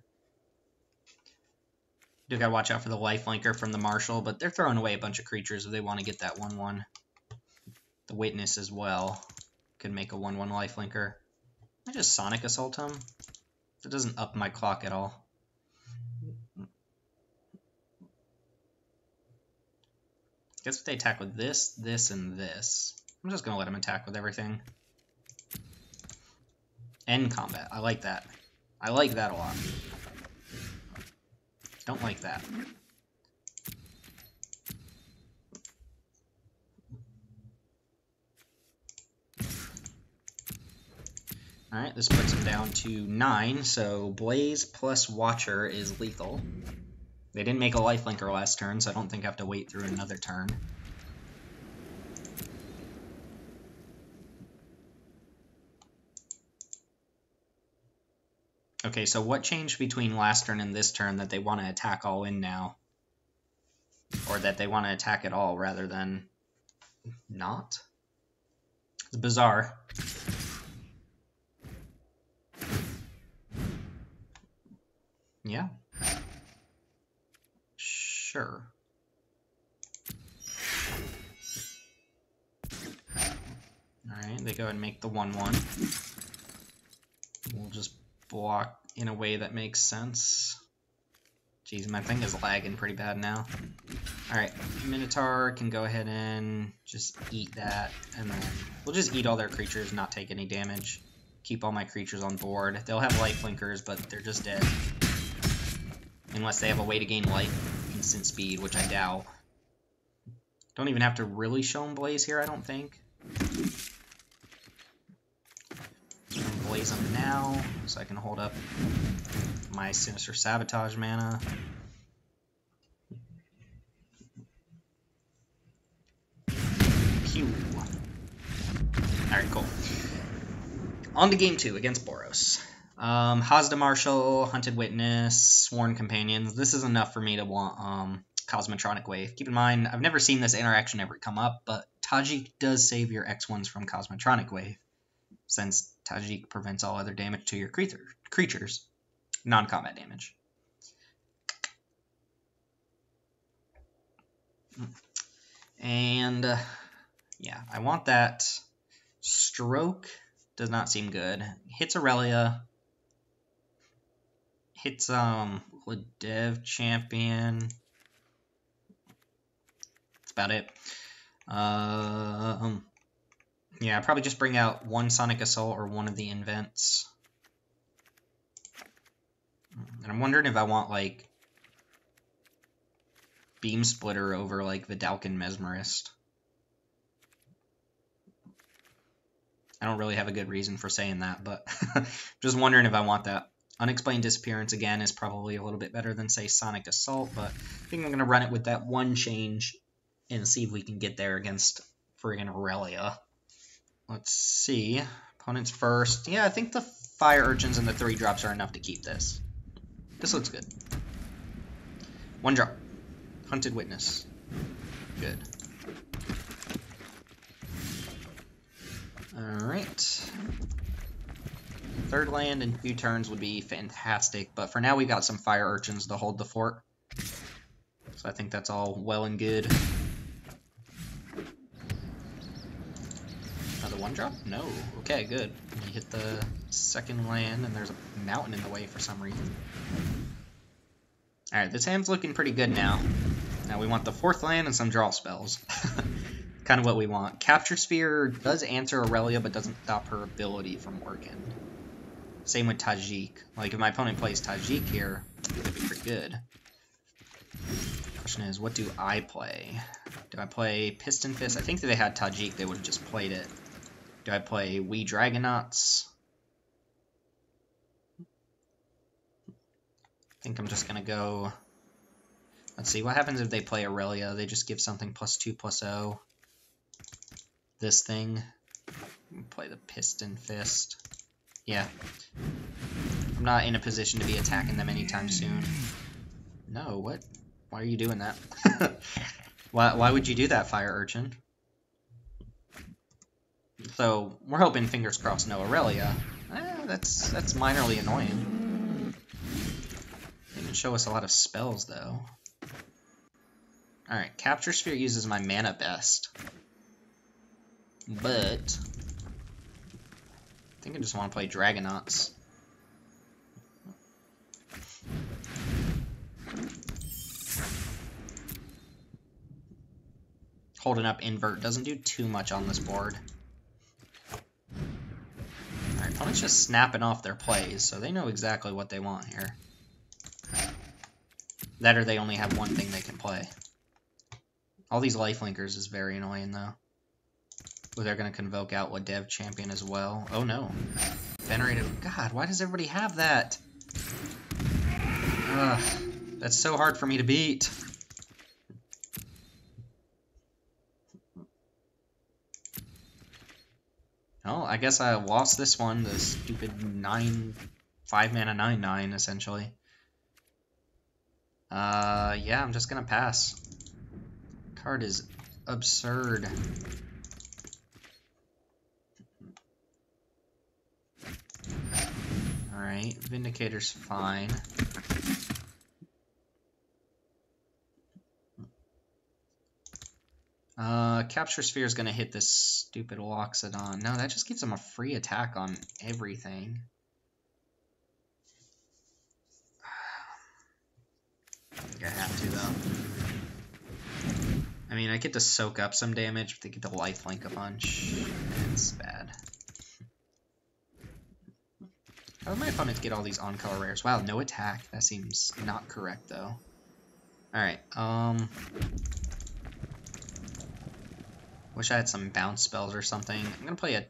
Do gotta watch out for the Lifelinker from the Marshal, but they're throwing away a bunch of creatures if they want to get that 1/1. The Witness as well could make a 1/1 Lifelinker. I just Sonic Assault him. That doesn't up my clock at all. Guess if they attack with this, this, and this. I'm just gonna let them attack with everything. End combat. I like that. I like that a lot. Don't like that. Alright, this puts him down to 9, so Blaze plus Watcher is lethal. They didn't make a Lifelinker last turn, so I don't think I have to wait through another turn. Okay, so what changed between last turn and this turn that they want to attack all in now? Or that they want to attack it all rather than not? It's bizarre. Yeah. Sure. Alright, they go ahead and make the 1/1. We'll just block in a way that makes sense. Jeez, my thing is lagging pretty bad now. Alright, Minotaur can go ahead and just eat that, and then we'll just eat all their creatures, not take any damage. Keep all my creatures on board. They'll have lifelinkers, but they're just dead. Unless they have a way to gain life instant speed, which I doubt. Don't even have to really show them Blaze here, I don't think. Blaze them now, so I can hold up my Sinister Sabotage mana. Pew. Alright, cool. On to game 2 against Boros. Hazda Marshal, Hunted Witness, Sworn Companions. This is enough for me to want Cosmotronic Wave. Keep in mind, I've never seen this interaction ever come up, but Tajik does save your X1s from Cosmotronic Wave, since Tajik prevents all other damage to your creatures. Non-combat damage. And, yeah, I want that. Stroke does not seem good. Hits Aurelia. Hits, Dev Champion. That's about it. Yeah, probably just bring out one Sonic Assault or one of the invents. And I'm wondering if I want, like, Beam Splitter over, like, Vidalcan Mesmerist. I don't really have a good reason for saying that, but just wondering if I want that. Unexplained Disappearance, again, is probably a little bit better than, say, Sonic Assault, but I think I'm going to run it with that one change and see if we can get there against friggin' Aurelia. Let's see. Opponents first. Yeah, I think the Fire Urchins and the 3-drops are enough to keep this. This looks good. 1 drop. Hunted Witness. Good. Alright. 3rd land in 2 turns would be fantastic, but for now we've got some Fire Urchins to hold the fort. So I think that's all well and good. Another 1-drop? No. Okay, good. We hit the 2nd land, and there's a mountain in the way for some reason. Alright, this hand's looking pretty good now. Now we want the 4th land and some draw spells. Kind of what we want. Capture Sphere does answer Aurelia, but doesn't stop her ability from working. Same with Tajik. Like, if my opponent plays Tajik here, it'd be pretty good. Question is, what do I play? Do I play Piston Fist? I think if they had Tajik, they would have just played it. Do I play Wee Dragonauts? I think I'm just going to go... Let's see, what happens if they play Aurelia? They just give something +2/+0. This thing. Play the Piston Fist. Yeah. I'm not in a position to be attacking them anytime soon. No, what? Why are you doing that? Why would you do that, Fire Urchin? So, we're hoping, fingers crossed, no Aurelia. That's minorly annoying. They can show us a lot of spells, though. Alright, Capture Sphere uses my mana best. But I think I just want to play Dragonauts. Holding up Invert doesn't do too much on this board. Alright, opponent's just snapping off their plays, so they know exactly what they want here. That or they only have one thing they can play. All these lifelinkers is very annoying, though. Oh, they're going to convoke out what Dev Champion as well. Oh, no. Venerated. God, why does everybody have that? Ugh, that's so hard for me to beat. Oh, I guess I lost this one. The stupid 9 5 mana 9/9 essentially. Yeah, I'm just gonna pass. Card is absurd. Alright, Vindicator's fine. Capture Sphere is gonna hit this stupid Loxodon. No, that just gives him a free attack on everything. I think I have to, though. I mean, I get to soak up some damage, but they get to lifelink a bunch. It's bad. How did my opponents get all these on-color rares? Wow, no attack. That seems not correct, though. Alright, wish I had some bounce spells or something. I'm gonna play a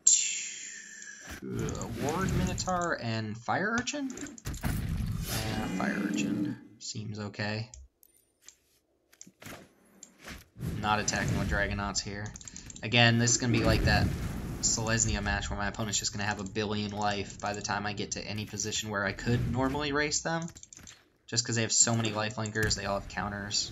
Ward Minotaur and Fire Urchin? Yeah, Fire Urchin. Seems okay. Not attacking with Dragonauts here. Again, this is gonna be like that Selesnya match where my opponent's just gonna have a billion life by the time I get to any position where I could normally race them. Just because they have so many lifelinkers, they all have counters.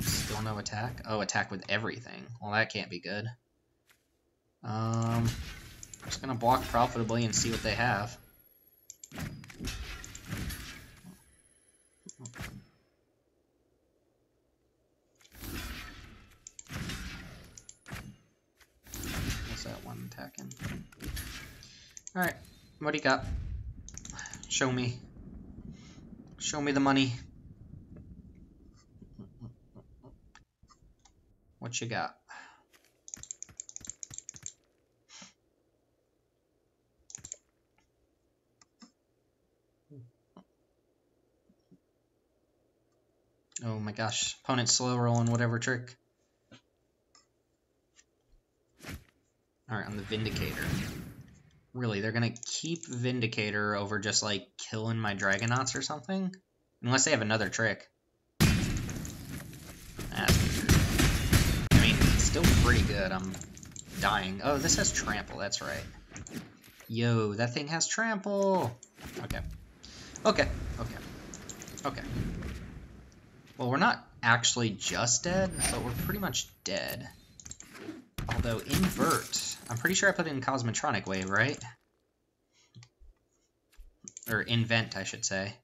Still no attack? Oh, attack with everything. Well, that can't be good. I'm just gonna block profitably and see what they have. What's that one attacking? Alright, what do you got? Show me. Show me the money. What you got? Oh my gosh, opponent's slow rolling whatever trick. Alright, on the Vindicator. Really, they're gonna keep Vindicator over just like killing my Dragonauts or something? Unless they have another trick. That's weird. I mean, it's still pretty good. I'm dying. Oh, this has Trample, that's right. Yo, that thing has Trample! Okay. Okay, okay. Okay. Well, we're not actually just dead, but we're pretty much dead. Although, invert. I'm pretty sure I put in Cosmotronic Wave, right? Or invent, I should say.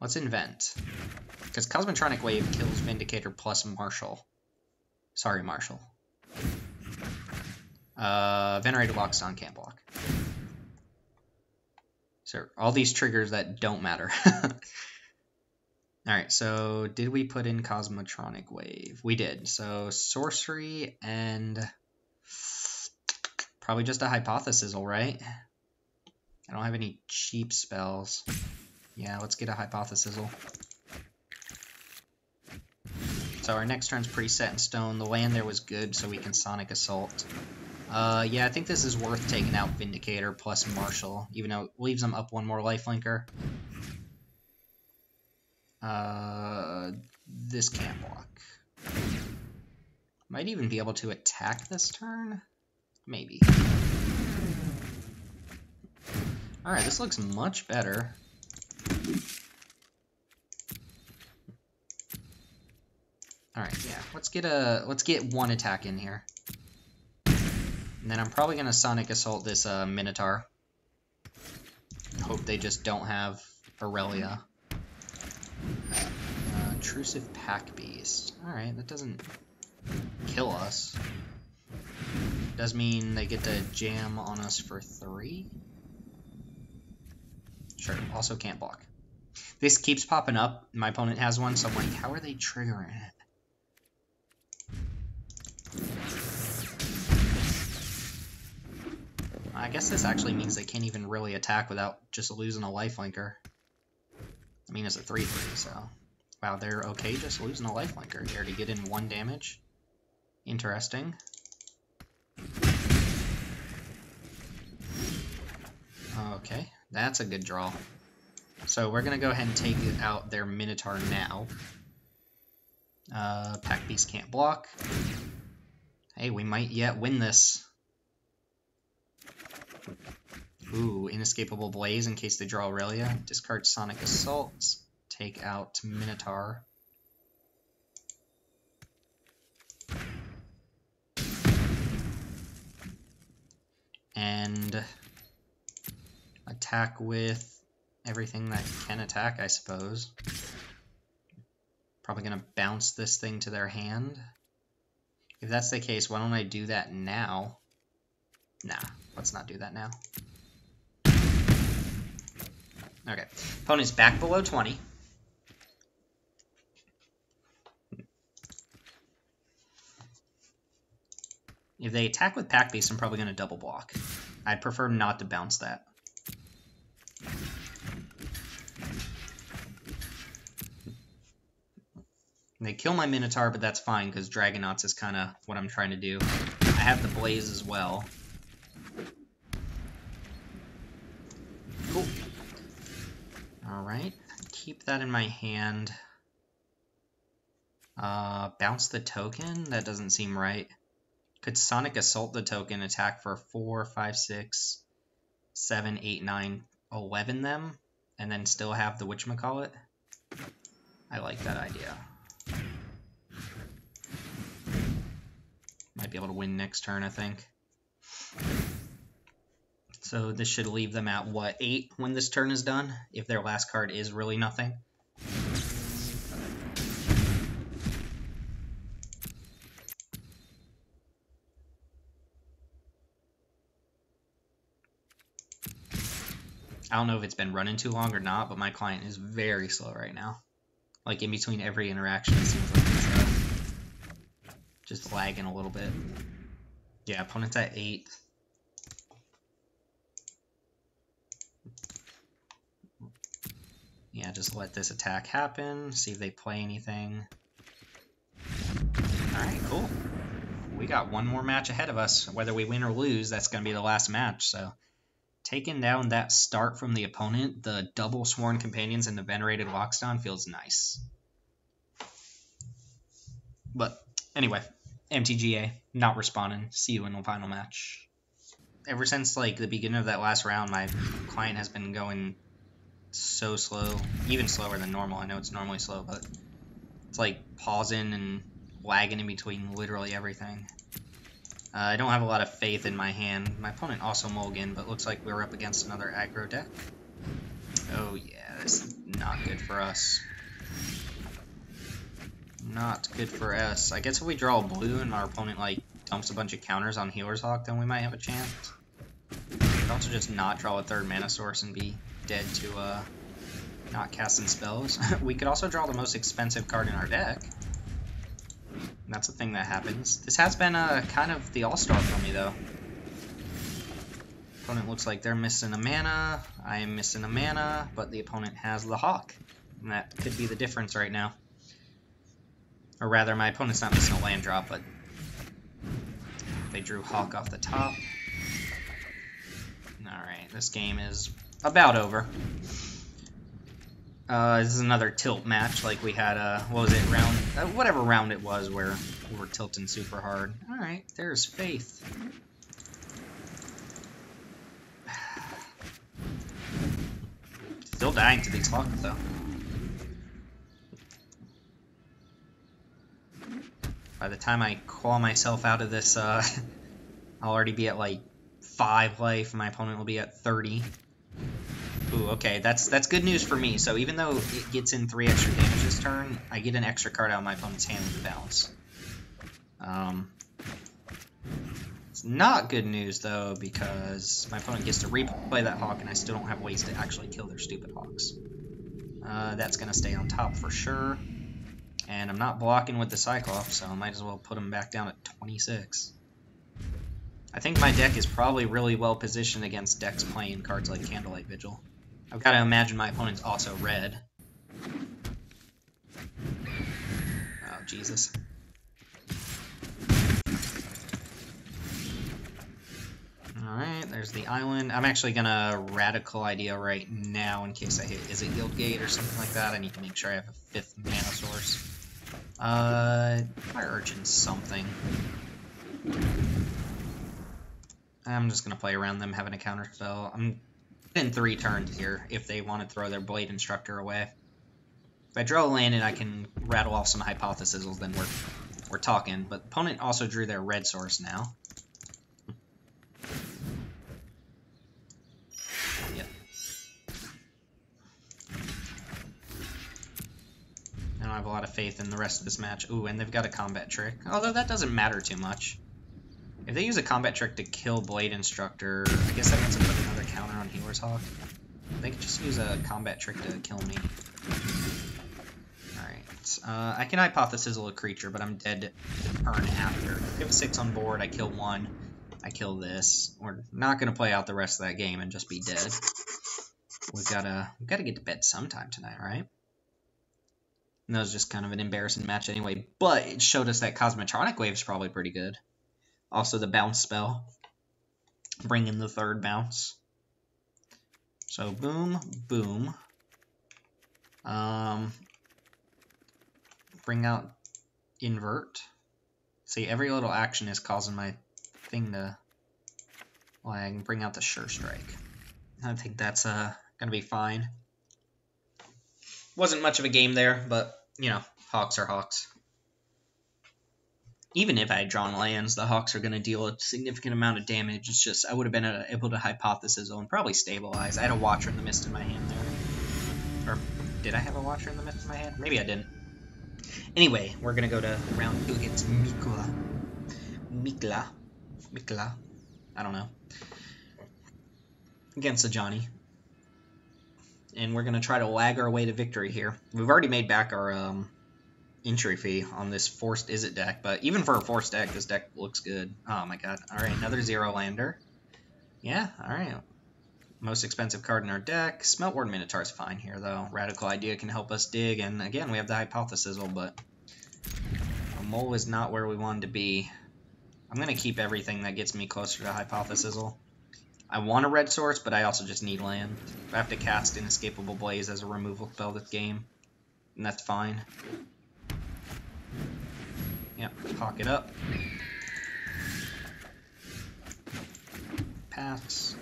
Let's invent. Because Cosmotronic Wave kills Vindicator plus Marshall. Sorry, Marshall. Venerated Loxodon can't block. So, all these triggers that don't matter. Alright, so did we put in Cosmotronic Wave? We did. So sorcery and probably just a Hypothesis, right? I don't have any cheap spells. Yeah, let's get a Hypothesis. So our next turn's pretty set in stone. The land there was good, so we can Sonic Assault. Yeah, I think this is worth taking out Vindicator plus Marshall, even though it leaves them up one more lifelinker. This can't block. Might even be able to attack this turn? Maybe. Alright, this looks much better. Alright, yeah. Let's get one attack in here. And then I'm probably gonna Sonic Assault this Minotaur. Hope they just don't have Aurelia. Intrusive Pack Beast. Alright, that doesn't kill us. Does mean they get to jam on us for 3? Sure, also can't block. This keeps popping up. My opponent has one, so I'm like, how are they triggering it? I guess this actually means they can't even really attack without just losing a lifelinker. I mean, it's a 3/3, so... Wow, they're okay just losing a lifelinker here to get in 1 damage. Interesting. Okay, that's a good draw. So we're going to go ahead and take out their Minotaur now. Pack Beast can't block. Hey, we might yet win this. Ooh, Inescapable Blaze in case they draw Aurelia. Discard Sonic Assault. Take out Minotaur. And attack with everything that can attack, I suppose. Probably gonna bounce this thing to their hand. If that's the case, why don't I do that now? Nah, let's not do that now. Okay, opponent's back below 20. If they attack with Pack Beast, I'm probably going to double block. I'd prefer not to bounce that. They kill my Minotaur, but that's fine, because Dragonauts is kind of what I'm trying to do. I have the Blaze as well. Cool. Alright, keep that in my hand. Bounce the token? That doesn't seem right. Could Sonic Assault the token, attack for 4, 5, 6, 7, 8, 9, 11 them, and then still have the whatchamacallit? I like that idea. Might be able to win next turn, I think. So this should leave them at, what, 8 when this turn is done? If their last card is really nothing. I don't know if it's been running too long or not, but my client is very slow right now. Like, in between every interaction, it seems like it's just lagging a little bit. Yeah, opponent's at 8. Yeah, just let this attack happen, see if they play anything. Alright, cool. We got one more match ahead of us. Whether we win or lose, that's going to be the last match, so... Taking down that start from the opponent, the double Sworn Companions and the Venerated Lockstone feels nice. But anyway, MTGA, not responding. See you in the final match. Ever since like the beginning of that last round, my client has been going so slow, even slower than normal. I know it's normally slow, but it's like pausing and lagging in between literally everything. I don't have a lot of faith in my hand. My opponent also mulliganed, but looks like we're up against another aggro deck. Oh yeah, this is not good for us. Not good for us. I guess if we draw a blue and our opponent like dumps a bunch of counters on Healer's Hawk, then we might have a chance. We could also just not draw a third mana source and be dead to not casting spells. We could also draw the most expensive card in our deck. That's the thing that happens. This has been kind of the all-star for me, though. Opponent looks like they're missing a mana. I am missing a mana, but the opponent has the Hawk. And that could be the difference right now. Or rather, my opponent's not missing a land drop, but they drew Hawk off the top. Alright, this game is about over. This is another tilt match, like we had, what was it, round, whatever round it was where we were tilting super hard. Alright, there's Faith. Still dying to these Hawks, though. By the time I claw myself out of this, I'll already be at, like, 5 life, and my opponent will be at 30. Ooh, okay, that's good news for me. So even though it gets in 3 extra damage this turn, I get an extra card out of my opponent's hand with the bounce. It's not good news, though, because my opponent gets to replay that Hawk, and I still don't have ways to actually kill their stupid Hawks. That's going to stay on top for sure. And I'm not blocking with the Cyclops, so I might as well put him back down at 26. I think my deck is probably really well positioned against decks playing cards like Candlelight Vigil. I've got to imagine my opponent's also red. Oh, Jesus. Alright, there's the island. I'm actually going to Radical Idea right now in case I hit Izzet Guildgate or something like that. I need to make sure I have a 5th mana source. Fire Urchin something. I'm just going to play around them having a counter spell. I'm in 3 turns here if they want to throw their Blade Instructor away. If I draw a land and I can rattle off some Hypothesizals, then we're talking. But opponent also drew their red source now. Yep. I don't have a lot of faith in the rest of this match. Ooh, and they've got a combat trick. Although that doesn't matter too much. If they use a combat trick to kill Blade Instructor, I guess that means I put another counter on Healer's Hawk. They could just use a combat trick to kill me. Alright. I can Hypothesizzle a creature, but I'm dead the turn after. If I have a 6 on board, I kill 1. I kill this. We're not going to play out the rest of that game and just be dead. We've got to get to bed sometime tonight, right? And that was just kind of an embarrassing match anyway, but it showed us that Cosmotronic Wave is probably pretty good. Also the bounce spell. Bring in the 3rd bounce. So boom, boom. Bring out invert. See, every little action is causing my thing to lag. And bring out the Sure Strike. I think that's gonna be fine. Wasn't much of a game there, but you know, Hawks are Hawks. Even if I had drawn lands, the Hawks are going to deal a significant amount of damage. It's just I would have been able to Hypothesizzle and probably stabilize. I had a Watcher in the Mist in my hand there. Or did I have a Watcher in the Mist in my hand? Maybe I didn't. Anyway, we're going to go to round 2 against Mikla. Mikla. I don't know. Against a Johnny. And we're going to try to lag our way to victory here. We've already made back our entry fee on this forced Izzet deck, but even for a forced deck, this deck looks good. Oh my god. Alright, another 0 lander. Yeah, alright. Most expensive card in our deck. Smeltward Minotaur is fine here, though. Radical Idea can help us dig, and again, we have the Hypothesizzle, but a mole is not where we wanted to be. I'm going to keep everything that gets me closer to Hypothesizzle. I want a red source, but I also just need land. I have to cast Inescapable Blaze as a removal spell this game, and that's fine. Yep, hawk it up. Pass.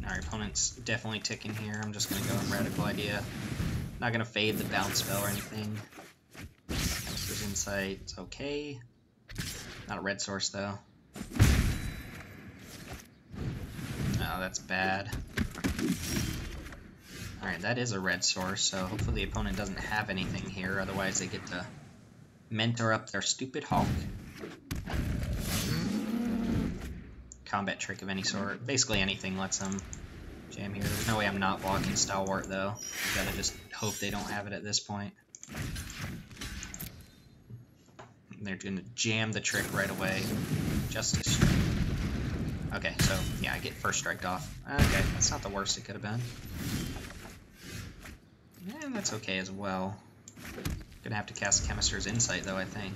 Our opponent's definitely ticking here. I'm just going to go with Radical Idea. Not going to fade the bounce spell or anything. Chemistry's Insight, it's okay. Not a red source, though. Oh, that's bad. Alright, that is a red source, so hopefully the opponent doesn't have anything here, otherwise they get to mentor up their stupid Hawk. Combat trick of any sort. Basically anything lets them jam here. There's no way I'm not blocking Stalwart, though. You gotta just hope they don't have it at this point. They're gonna jam the trick right away. Justice Strike. Okay, so, yeah, I get first striked off. Okay, that's not the worst it could have been. And that's okay as well. Gonna have to cast Chemister's Insight, though, I think.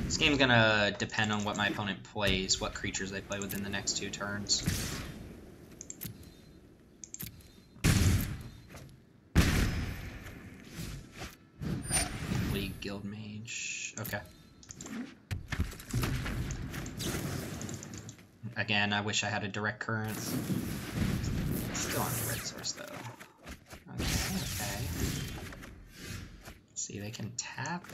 This game's gonna depend on what my opponent plays, what creatures they play within the next 2 turns. League Guild Mage. Okay. Again, I wish I had a direct current. Still on the red source, though. Okay. See, they can tap.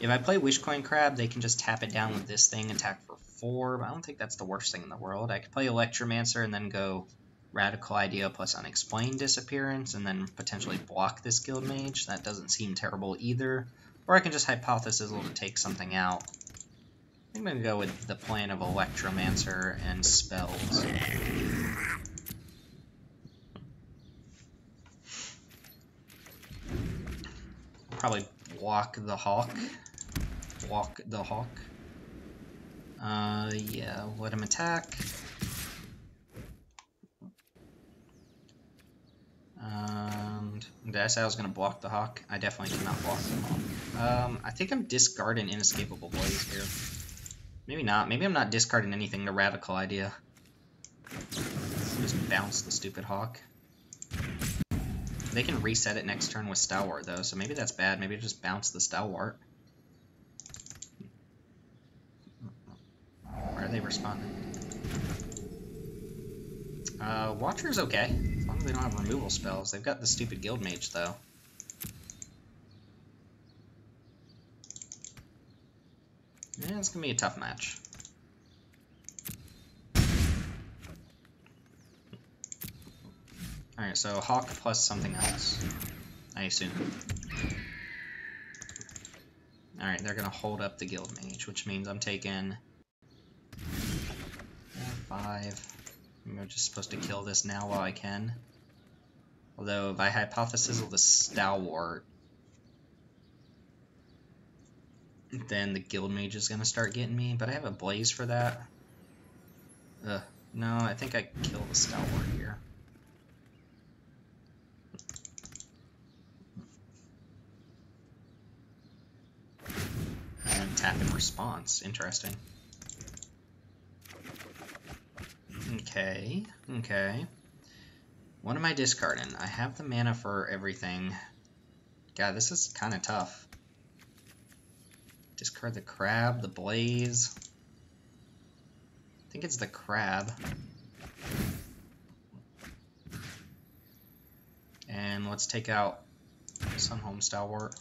If I play Wishcoin Crab, they can just tap it down with this thing, attack for 4, but I don't think that's the worst thing in the world. I could play Electromancer and then go Radical Idea plus Unexplained Disappearance, and then potentially block this Guild Mage. That doesn't seem terrible either. Or I can just Hypothesizzle to take something out. I'm going to go with the plan of Electromancer and spells. Probably block the Hawk. Walk the Hawk. Yeah, let him attack. Did I say I was going to block the Hawk? I definitely cannot block the Hawk. I think I'm discarding Inescapable Blaze here. Maybe not. Maybe I'm not discarding anything to Radical Idea. Just bounce the stupid hawk. They can reset it next turn with Stalwart, though, so maybe that's bad. Maybe just bounce the Stalwart. Why are they responding? Watcher's okay, as long as they don't have removal spells. They've got the stupid Guild Mage, though. Yeah, it's gonna be a tough match. Alright, so Hawk plus something else, I assume. Alright, they're gonna hold up the Guild Mage, which means I'm taking 4, 5. I'm just supposed to kill this now while I can. Although, if I hypothesis the Stalwart, then the Guild Mage is gonna start getting me, but I have a Blaze for that. No, I think I kill the Stalwart here. And tap in response. Interesting. Okay, okay. What am I discarding? I have the mana for everything. God, this is kind of tough. Discard the Crab, the Blaze. I think it's the Crab. And let's take out Sunhome Stalwart.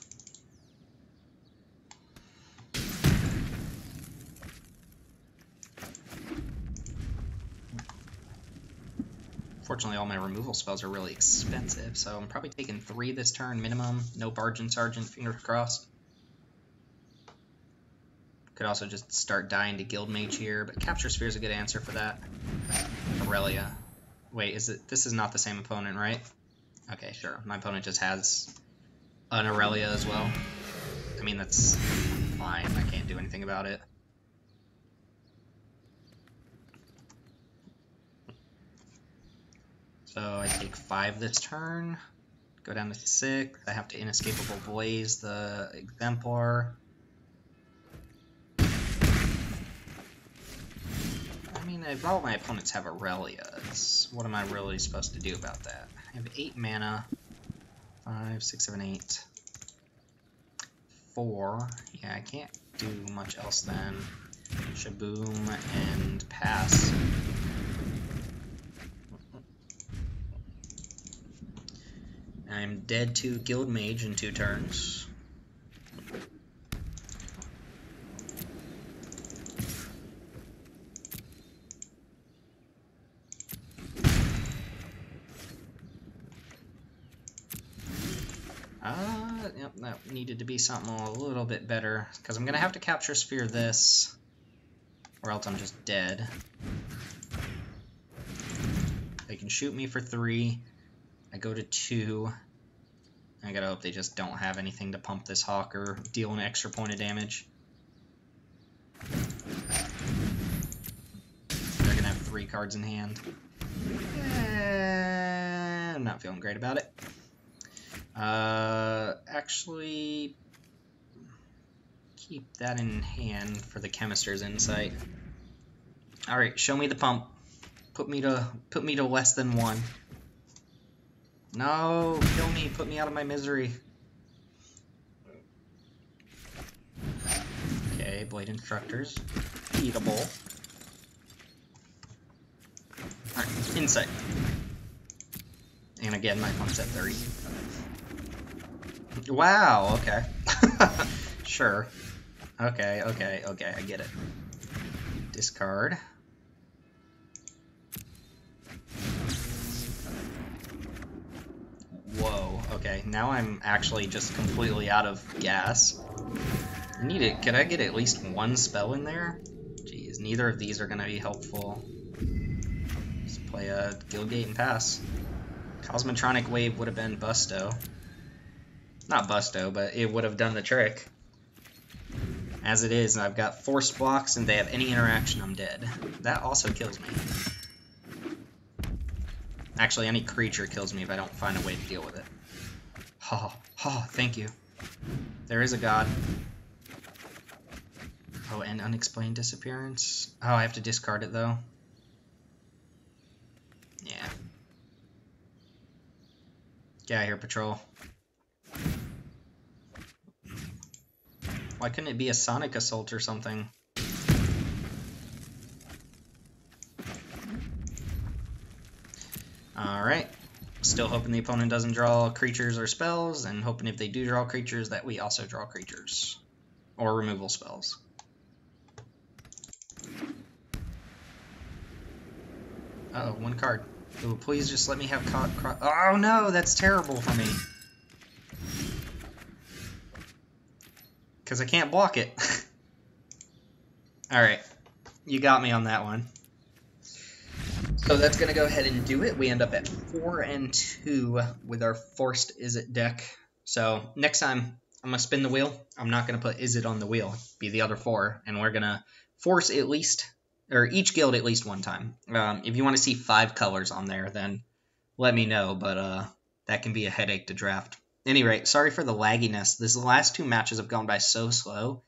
Fortunately, all my removal spells are really expensive, so I'm probably taking 3 this turn minimum. No Barge and Sergeant, fingers crossed. Could also just start dying to Guild Mage here, but Capture Sphere is a good answer for that. Aurelia. Wait, this is not the same opponent, right? Okay, sure. My opponent just has an Aurelia as well. I mean, that's fine. I can't do anything about it. So I take 5 this turn, go down to 6. I have to Inescapable Blaze the Exemplar. I mean, if all my opponents have Aurelias, what am I really supposed to do about that? I have 8 mana. 5, 6, 7, 8. 4. Yeah, I can't do much else then. Shaboom and pass. I'm dead to Guild Mage in 2 turns. Yep, that needed to be something a little bit better, because I'm going to have to Capture Sphere this, or else I'm just dead. They can shoot me for 3. I go to 2. I gotta hope they just don't have anything to pump this Hawk or deal an extra point of damage. They're gonna have 3 cards in hand. I'm not feeling great about it. Actually, keep that in hand for the Chemister's Insight. Alright, show me the pump. Put me to less than 1. No, kill me, put me out of my misery. Okay, Blade Instructors. Eatable. Alright, Insight. And again, my pump's at 30. Wow, okay. Sure. Okay, I get it. Discard. Whoa, okay, now I'm actually just completely out of gas. Could I get at least 1 spell in there? Jeez, neither of these are gonna be helpful. Just play a Guildgate and pass. Cosmotronic Wave would have been Busto. Not Busto, but it would have done the trick. As it is, I've got Force Blocks, and if they have any interaction, I'm dead. That also kills me. Actually, any creature kills me if I don't find a way to deal with it. Thank you. There is a god. Oh, and Unexplained Disappearance. Oh, I have to discard it, though. Yeah. Get out here, patrol. Why couldn't it be a sonic assault or something? Alright. Still hoping the opponent doesn't draw creatures or spells, and hoping if they do draw creatures that we also draw creatures. Or removal spells. Uh-oh, one card. Ooh, please just let me have oh no, that's terrible for me. Because I can't block it. Alright, you got me on that one. So that's going to go ahead and do it. We end up at 4 and 2 with our forced Izzet deck. So next time, I'm going to spin the wheel. I'm not going to put Izzet on the wheel. Be the other 4. And we're going to force at least, or each guild at least one time. If you want to see 5 colors on there, then let me know. But that can be a headache to draft. Any rate, sorry for the lagginess. This last 2 matches have gone by so slow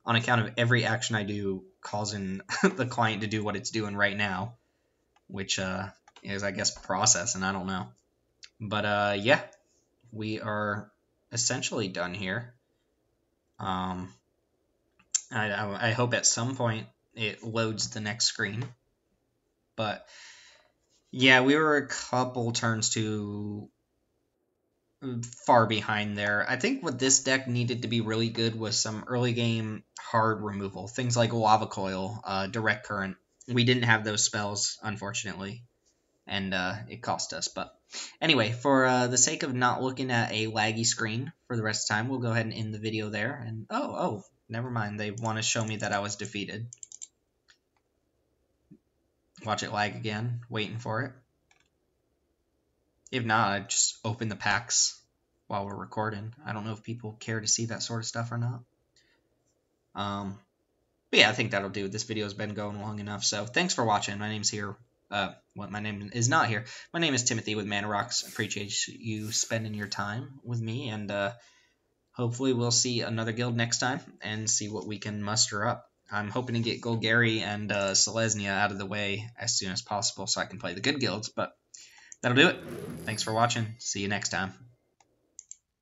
on account of every action I do causing the client to do what it's doing right now. Which is, I guess, processing. I don't know. But, yeah, we are essentially done here. I hope at some point it loads the next screen. But, yeah, we were a couple turns too far behind there. I think what this deck needed to be really good was some early game hard removal. Things like Lava Coil, Direct Current. We didn't have those spells, unfortunately, and it cost us. But anyway, for the sake of not looking at a laggy screen for the rest of the time, we'll go ahead and end the video there. And oh, never mind. They want to show me that I was defeated. Watch it lag again, waiting for it. If not, I'd just open the packs while we're recording. I don't know if people care to see that sort of stuff or not. But yeah, I think that'll do. This video has been going long enough, so thanks for watching. My name's here. My name is not here. My name is Timothy with Mana Rocks. Appreciate you spending your time with me, and hopefully we'll see another guild next time and see what we can muster up. I'm hoping to get Golgari and Selesnya out of the way as soon as possible so I can play the good guilds, but that'll do it. Thanks for watching. See you next time.